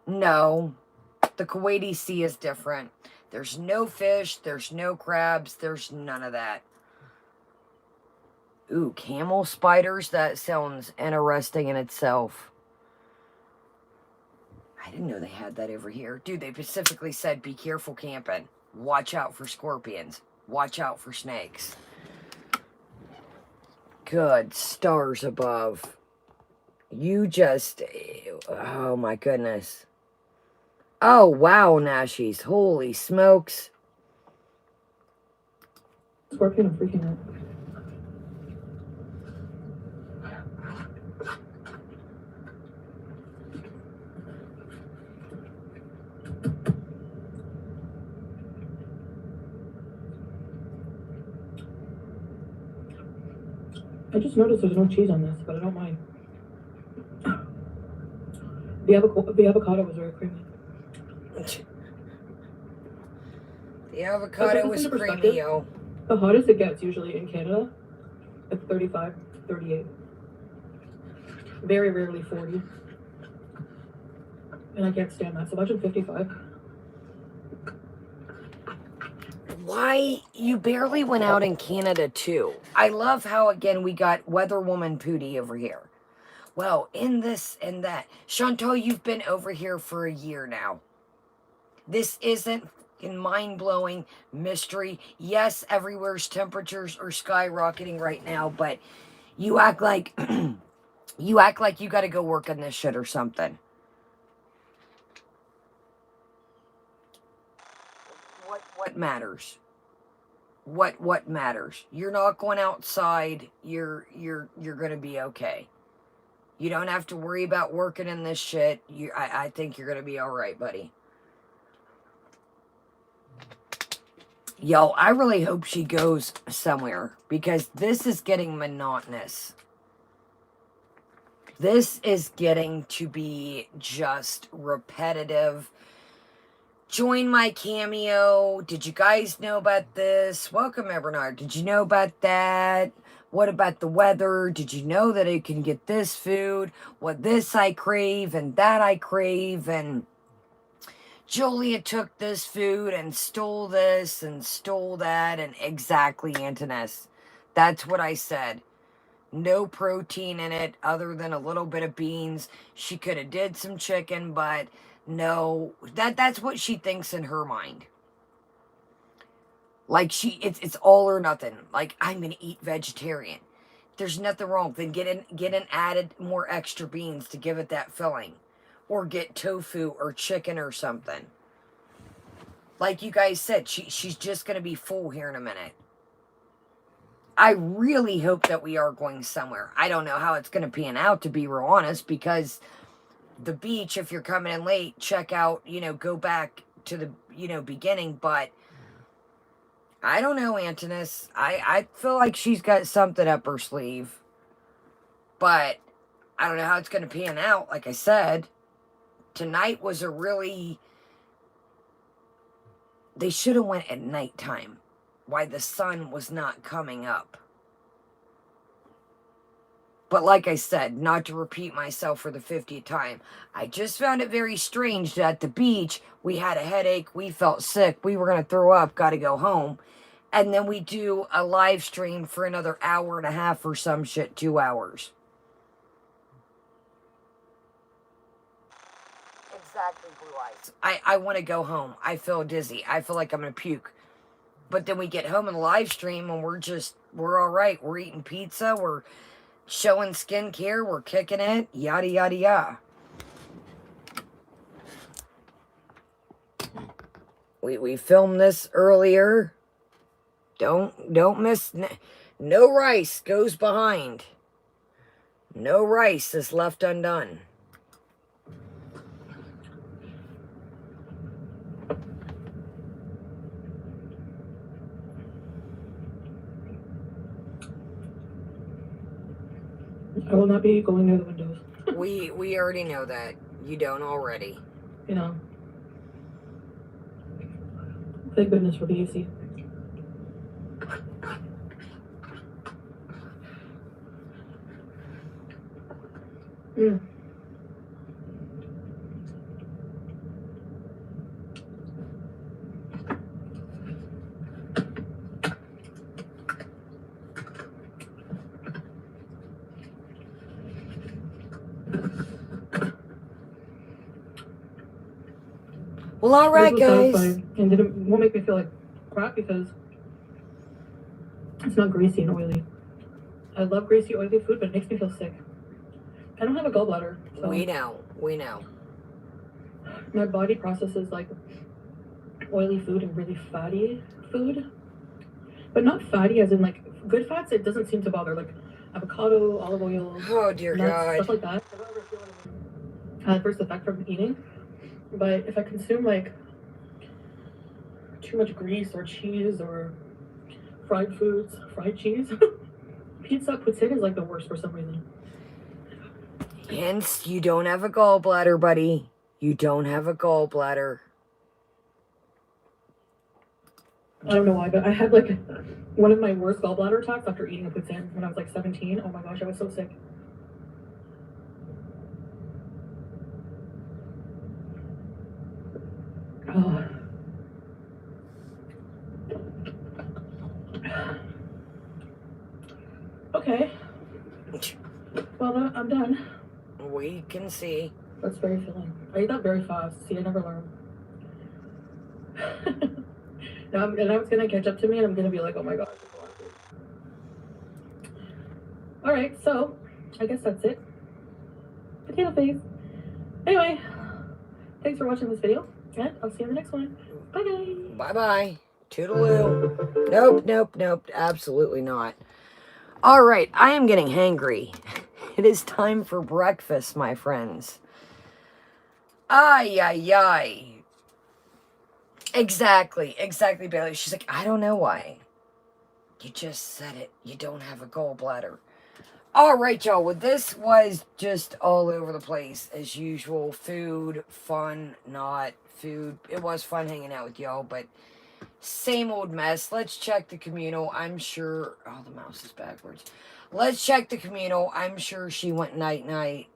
Speaker 1: No. The Kuwaiti Sea is different. There's no fish, there's no crabs, there's none of that. Ooh, camel spiders? That sounds interesting in itself. I didn't know they had that over here. Dude, they specifically said, be careful camping. Watch out for scorpions. Watch out for snakes. Good stars above. You just... Oh, my goodness. Oh, wow, Nashies. Holy smokes.
Speaker 2: Scorpion, I'm freaking out. I just noticed there's no cheese on this, but I don't mind. The avocado was very creamy.
Speaker 1: The avocado was creamy, yo.
Speaker 2: The hottest it gets usually in Canada at 35, 38. Very rarely 40. And I can't stand that. So imagine 55.
Speaker 1: Why? You barely went out in Canada, too. I love how, again, we got Weather Woman Foodie over here. Well, in this and that. Chantal, you've been over here for a year now. This isn't mind-blowing mystery. Yes, everywhere's temperatures are skyrocketing right now, but you act like you got to go work on this shit or something. What matters? What matters? You're not going outside. You're going to be okay. You don't have to worry about working in this shit. I think you're going to be all right, buddy. Yo, I really hope she goes somewhere because this is getting monotonous. This is getting to be just repetitive. Join my cameo. Did you guys know about this? Welcome, Bernard. Did you know about that? What about the weather? Did you know that I can get this food? What this I crave and that I crave and... Julia took this food and stole this and stole that and exactly, Antonis. That's what I said. No protein in it other than a little bit of beans. She could have did some chicken, but no. That's what she thinks in her mind. Like it's all or nothing. Like I'm gonna eat vegetarian. There's nothing wrong. Then get an added more extra beans to give it that filling. Or get tofu or chicken or something. Like you guys said, she's just going to be full here in a minute. I really hope that we are going somewhere. I don't know how it's going to pan out, to be real honest, because the beach, if you're coming in late, check out, go back to the, beginning. But I don't know, Antonis. I feel like she's got something up her sleeve. But I don't know how it's going to pan out, like I said. Tonight was a really... They should have went at nighttime. Why the sun was not coming up. But like I said, not to repeat myself for the 50th time, I just found it very strange that at the beach, we had a headache, we felt sick, we were going to throw up, got to go home. And then we do a live stream for another hour and a half or some shit, 2 hours. Exactly, Blue Eyes. I want to go home. I feel dizzy. I feel like I'm going to puke. But then we get home and live stream and we're all right. We're eating pizza. We're showing skincare. We're kicking it. Yada, yada, yada. We filmed this earlier. Don't miss. No rice goes behind. No rice is left undone.
Speaker 2: I will not be going near the windows.
Speaker 1: We already know that. You don't already.
Speaker 2: Thank goodness for the AC.
Speaker 1: Well, all right,
Speaker 2: This was
Speaker 1: guys.
Speaker 2: satisfying and won't make me feel like crap because it's not greasy and oily. I love greasy, oily food, but it makes me feel sick. I don't have a gallbladder, so
Speaker 1: We know.
Speaker 2: my body processes like oily food and really fatty food, but not fatty as in like good fats. It doesn't seem to bother, like avocado, olive oil,
Speaker 1: Oh, dear
Speaker 2: nuts,
Speaker 1: God.
Speaker 2: stuff like that. I don't ever feel an adverse effect from eating, but if I consume like too much grease or cheese or fried foods, fried cheese, pizza, poutine is like the worst for some reason.
Speaker 1: Hence, you don't have a gallbladder, buddy. You don't have a gallbladder.
Speaker 2: I don't know why, but I had like one of my worst gallbladder attacks after eating a poutine when I was like 17. Oh my gosh, I was so sick. Oh. Okay. Well, I'm done.
Speaker 1: We can see.
Speaker 2: That's very filling. I ate that very fast. See, I never learn. Now it's gonna catch up to me, and I'm gonna be like, oh my god. All right, so I guess that's it. Potato face. Anyway, thanks for watching this video, and I'll see you in the next one. Bye, guys.
Speaker 1: Bye-bye. Toodaloo. Nope. Absolutely not. All right, I am getting hangry. It is time for breakfast, my friends. Ay. Exactly, Bailey. She's like, I don't know why. You just said it. You don't have a gallbladder. All right, y'all. Well, this was just all over the place, as usual. Food, fun, not food. It was fun hanging out with y'all, but same old mess. Let's check the communal. I'm sure... Oh, the mouse is backwards. Let's check the communal. I'm sure she went night-night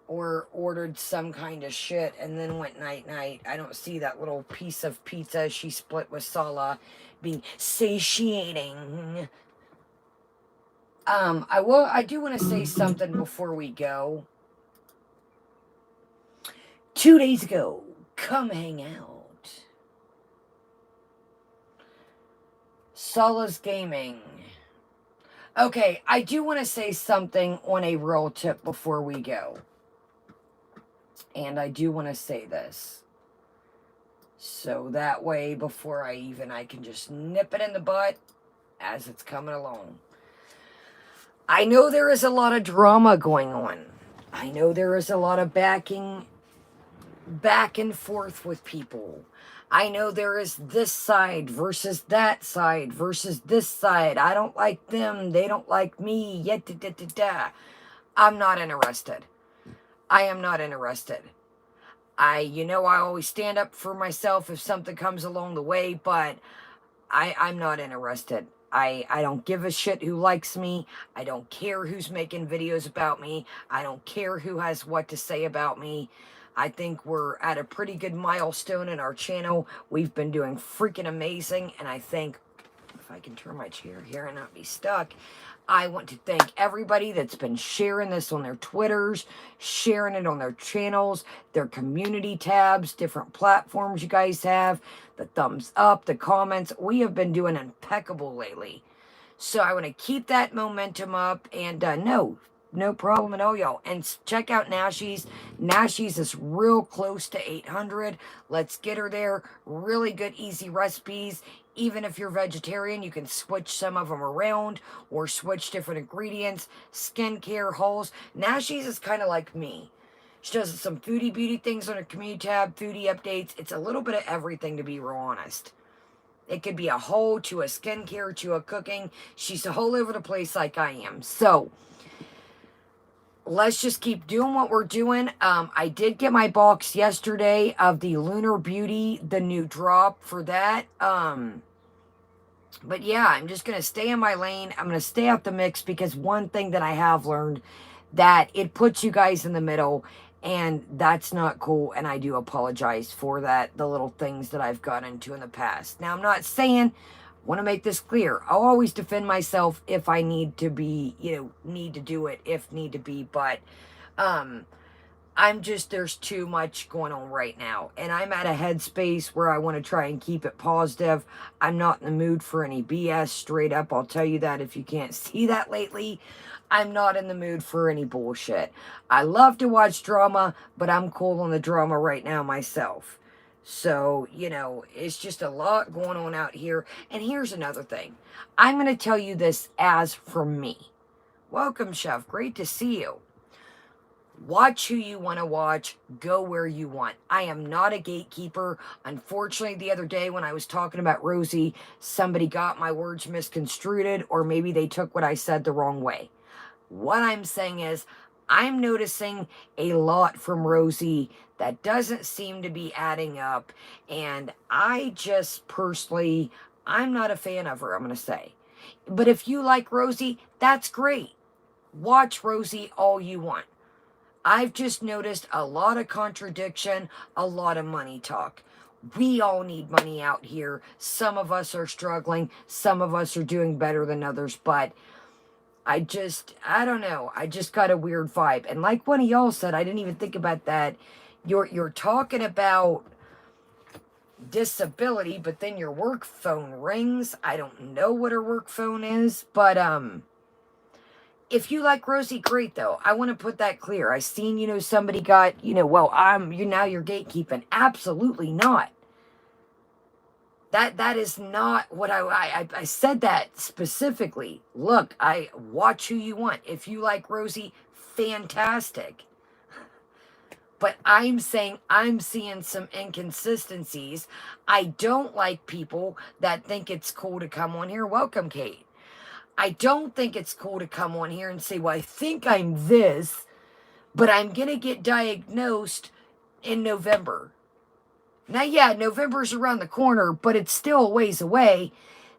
Speaker 1: or ordered some kind of shit and then went night-night. I don't see that little piece of pizza she split with Sala being satiating. I do want to say something before we go. 2 days ago, come hang out. Sala's Gaming. Okay, I do want to say something on a real tip before we go. And I do want to say this. So that way, before I can just nip it in the butt as it's coming along. I know there is a lot of drama going on. I know there is a lot of back and forth with people. I know there is this side versus that side versus this side. I don't like them. They don't like me. I'm not interested. I am not interested. I always stand up for myself if something comes along the way, but I'm not interested. I don't give a shit who likes me. I don't care who's making videos about me. I don't care who has what to say about me. I think we're at a pretty good milestone in our channel. We've been doing freaking amazing, and I think, if I can turn my chair here and not be stuck, I want to thank everybody that's been sharing this on their Twitters, sharing it on their channels, their community tabs, different platforms you guys have, the thumbs up, the comments. We have been doing impeccable lately. So I want to keep that momentum up, and no problem at all, y'all. And check out Nashi's. Nashi's is real close to 800. Let's get her there. Really good, easy recipes. Even if you're vegetarian, you can switch some of them around or switch different ingredients. Skincare hauls. Nashi's is kind of like me. She does some foodie beauty things on her community tab, foodie updates. It's a little bit of everything, to be real honest. It could be a haul to a skincare to a cooking. She's all over the place like I am. So let's just keep doing what we're doing. I did get my box yesterday of the Lunar Beauty, the new drop for that. But yeah, I'm just going to stay in my lane. I'm going to stay out the mix, because one thing that I have learned, that it puts you guys in the middle, and that's not cool, and I do apologize for that, the little things that I've gotten into in the past. Now, I'm not saying, want to make this clear, I'll always defend myself if I need to be, need to do it, if need to be, but There's too much going on right now. And I'm at a headspace where I want to try and keep it positive. I'm not in the mood for any BS, straight up. I'll tell you that if you can't see that lately. I'm not in the mood for any bullshit. I love to watch drama, but I'm cool on the drama right now myself. So, it's just a lot going on out here. And here's another thing. I'm going to tell you this as for me. Welcome, Chef. Great to see you. Watch who you want to watch. Go where you want. I am not a gatekeeper. Unfortunately, the other day when I was talking about Rosie, somebody got my words misconstrued, or maybe they took what I said the wrong way. What I'm saying is, I'm noticing a lot from Rosie that doesn't seem to be adding up. And I just personally, I'm not a fan of her, I'm going to say. But if you like Rosie, that's great. Watch Rosie all you want. I've just noticed a lot of contradiction, a lot of money talk. We all need money out here. Some of us are struggling. Some of us are doing better than others. But I don't know. I just got a weird vibe. And like one of y'all said, I didn't even think about that. You're talking about disability, but then your work phone rings. I don't know what her work phone is, but if you like Rosie, great though. I want to put that clear. I seen, somebody got, you're gatekeeping. Absolutely not. That is not what I said that specifically. Look, I watch who you want. If you like Rosie, fantastic. But I'm saying I'm seeing some inconsistencies. I don't like people that think it's cool to come on here. Welcome, Kate. I don't think it's cool to come on here and say, well, I think I'm this, but I'm going to get diagnosed in November. Now, yeah, November's around the corner, but it's still a ways away.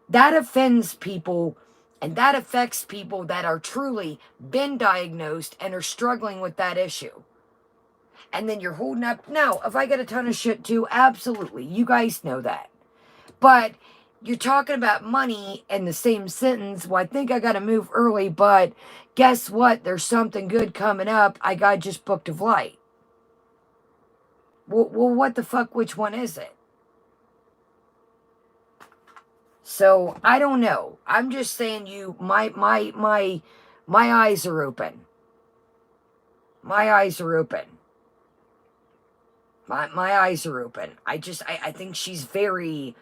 Speaker 1: That offends people, and that affects people that are truly been diagnosed and are struggling with that issue. And then you're holding up. Now, if I get a ton of shit too, absolutely. You guys know that. But you're talking about money in the same sentence. Well, I think I got to move early, but guess what? There's something good coming up. I got just booked a flight. Well, what the fuck? Which one is it? So I don't know. I'm just saying my eyes are open. My eyes are open. My eyes are open. I think she's very.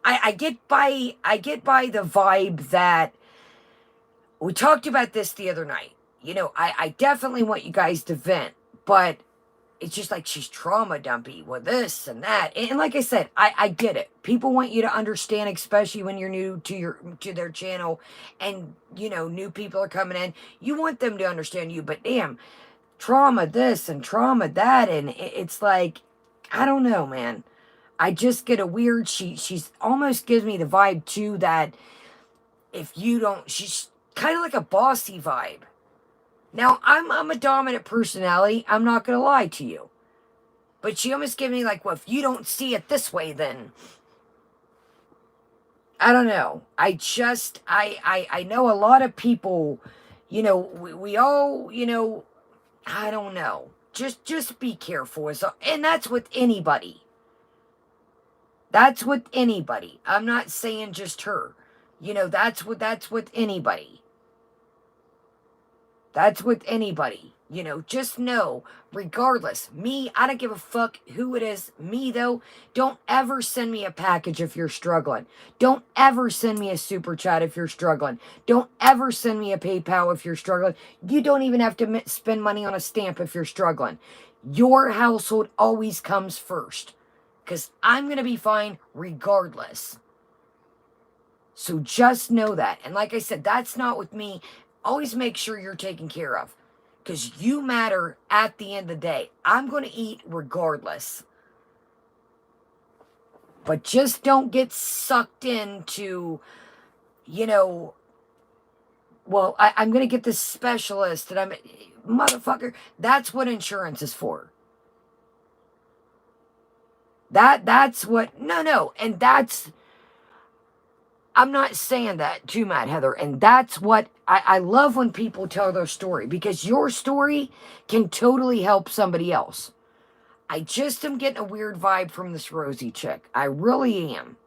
Speaker 1: I get by the vibe that we talked about this the other night. I definitely want you guys to vent, but it's just like she's trauma dumpy with this and that. And like I said, I get it. People want you to understand, especially when you're new to their channel and new people are coming in. You want them to understand you, but damn, trauma this and trauma that, and it's like, I don't know, man. I just get a weird, she's almost gives me the vibe too that if you don't, she's kind of like a bossy vibe. Now, I'm a dominant personality. I'm not going to lie to you. But she almost gives me like, well, if you don't see it this way, then I don't know. I know a lot of people, we all, I don't know. Just be careful. And that's with anybody. That's with anybody. I'm not saying just her. That's with anybody. That's with anybody. Just know, regardless, me, I don't give a fuck who it is. Me, though, don't ever send me a package if you're struggling. Don't ever send me a super chat if you're struggling. Don't ever send me a PayPal if you're struggling. You don't even have to spend money on a stamp if you're struggling. Your household always comes first. Because I'm going to be fine regardless. So just know that. And like I said, that's not with me. Always make sure you're taken care of. Because you matter at the end of the day. I'm going to eat regardless. But just don't get sucked into, well, I'm going to get this specialist. And motherfucker, that's what insurance is for. That's what, no. And that's, I'm not saying that too, Matt, Heather. And that's what I love when people tell their story, because your story can totally help somebody else. I just am getting a weird vibe from this Rosie chick. I really am.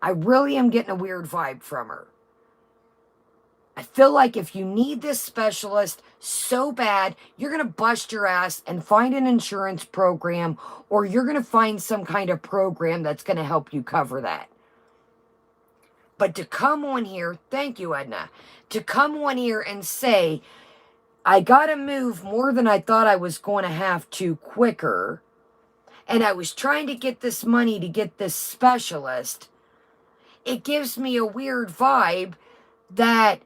Speaker 1: I really am getting a weird vibe from her. I feel like if you need this specialist so bad, you're going to bust your ass and find an insurance program, or you're going to find some kind of program that's going to help you cover that. But to come on here, thank you, Edna, to come on here and say, I got to move more than I thought I was going to have to quicker, and I was trying to get this money to get this specialist, it gives me a weird vibe that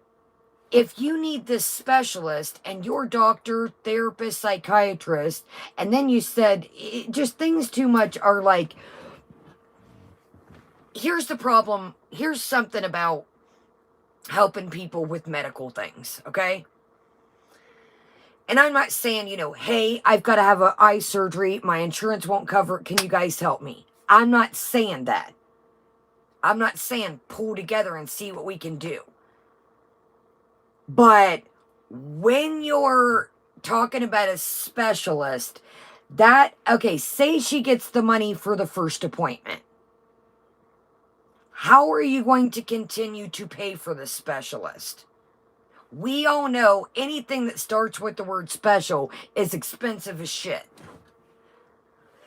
Speaker 1: if you need this specialist and your doctor, therapist, psychiatrist, and then you said just things too much are like, here's the problem. Here's something about helping people with medical things, okay? And I'm not saying, hey, I've got to have an eye surgery. My insurance won't cover it. Can you guys help me? I'm not saying that. I'm not saying pull together and see what we can do. But when you're talking about a specialist, okay, say she gets the money for the first appointment. How are you going to continue to pay for the specialist? We all know anything that starts with the word special is expensive as shit.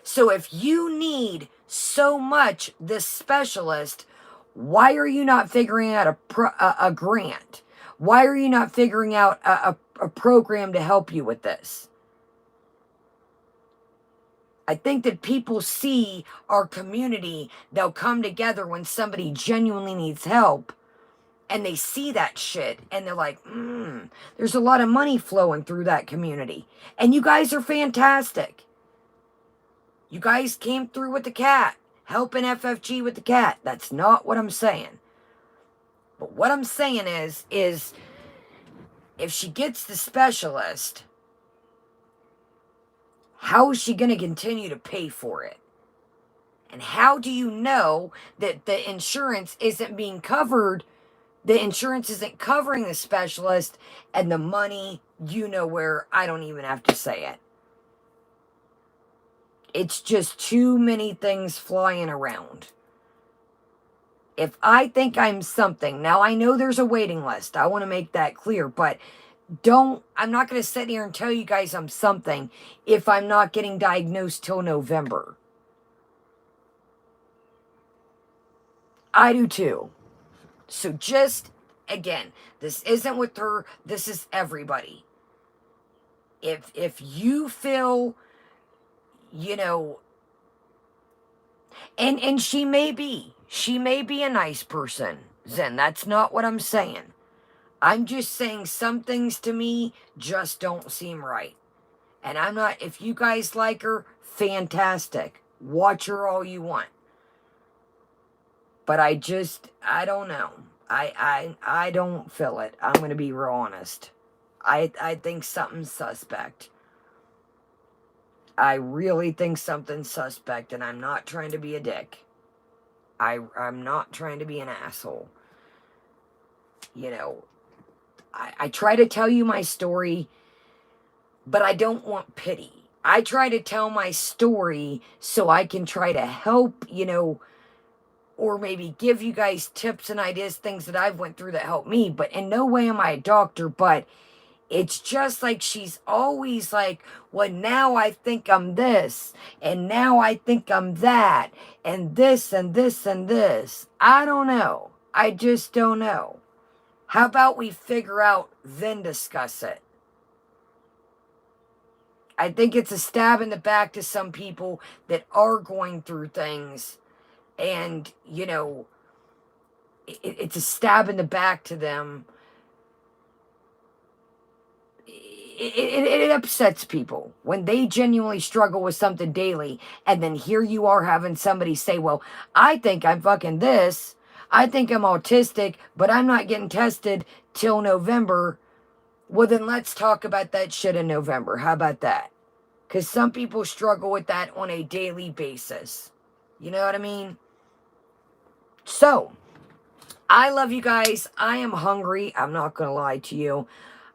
Speaker 1: So if you need so much this specialist, why are you not figuring out a grant? Why are you not figuring out a program to help you with this? I think that people see our community, they'll come together when somebody genuinely needs help, and they see that shit, and they're like, there's a lot of money flowing through that community. And you guys are fantastic. You guys came through with the cat, helping FFG with the cat. That's not what I'm saying. But what I'm saying is if she gets the specialist, how is she going to continue to pay for it? And how do you know that the insurance isn't being covered? The insurance isn't covering the specialist, and the money, where, I don't even have to say it. It's just too many things flying around. If I think I'm something, now I know there's a waiting list. I want to make that clear, but I'm not going to sit here and tell you guys I'm something if I'm not getting diagnosed till November. I do too. So just, again, this isn't with her, this is everybody. If you feel, and she may be a nice person, Zen, that's not what I'm saying. I'm just saying some things to me just don't seem right. And I'm not, if you guys like her, fantastic. Watch her all you want. But I don't know. I don't feel it. I'm going to be real honest. I think something's suspect. I really think something's suspect, and I'm not trying to be a dick. I'm not trying to be an asshole. I try to tell you my story, but I don't want pity. I try to tell my story so I can try to help, or maybe give you guys tips and ideas, things that I've went through that help me. But in no way am I a doctor, but it's just like she's always like, well, now I think I'm this, and now I think I'm that, and this, and this, and this. I don't know. I just don't know. How about we figure out, then discuss it? I think it's a stab in the back to some people that are going through things, and, it's a stab in the back to them. It upsets people when they genuinely struggle with something daily, and then here you are having somebody say, well, I think I'm fucking this. I think I'm autistic, but I'm not getting tested till November. Well, then let's talk about that shit in November. How about that? Because some people struggle with that on a daily basis. You know what I mean? So, I love you guys. I am hungry. I'm not going to lie to you.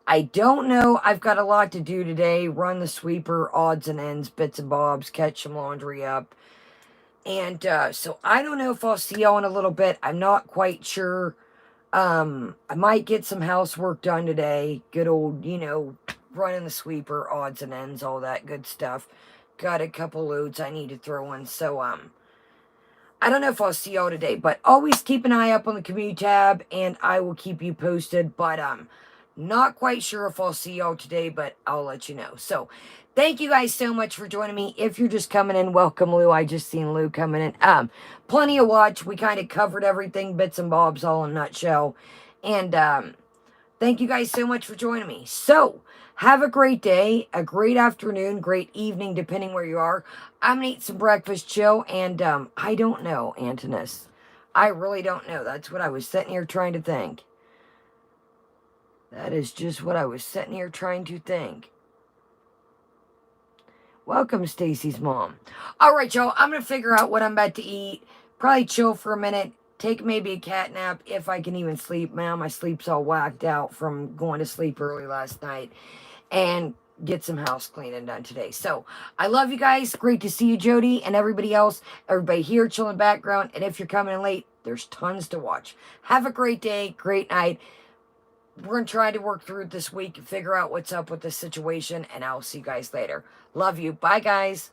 Speaker 1: I don't know. I've got a lot to do today. Run the sweeper, odds and ends, bits and bobs, catch some laundry up. And so I don't know if I'll see y'all in a little bit. I'm not quite sure. I might get some housework done today. Good old, running the sweeper, odds and ends, all that good stuff. Got a couple loads I need to throw in. So, I don't know if I'll see y'all today, but always keep an eye up on the community tab, and I will keep you posted. But not quite sure if I'll see y'all today, but I'll let you know. So, thank you guys so much for joining me. If you're just coming in, welcome, Lou. I just seen Lou coming in. Plenty of watch. We kind of covered everything, bits and bobs, all in a nutshell. And thank you guys so much for joining me. So, have a great day, a great afternoon, great evening, depending where you are. I'm going to eat some breakfast, chill, and I don't know, Antinous. I really don't know. That's what I was sitting here trying to think. That is just what I was sitting here trying to think. Welcome, Stacy's mom. All right, y'all. I'm going to figure out what I'm about to eat. Probably chill for a minute. Take maybe a cat nap if I can even sleep. Now my sleep's all whacked out from going to sleep early last night. And get some house cleaning done today. So, I love you guys. Great to see you, Jody, and everybody else. Everybody here, chill in the background. And if you're coming in late, there's tons to watch. Have a great day, great night. We're going to try to work through it this week and figure out what's up with this situation. And I'll see you guys later. Love you. Bye, guys.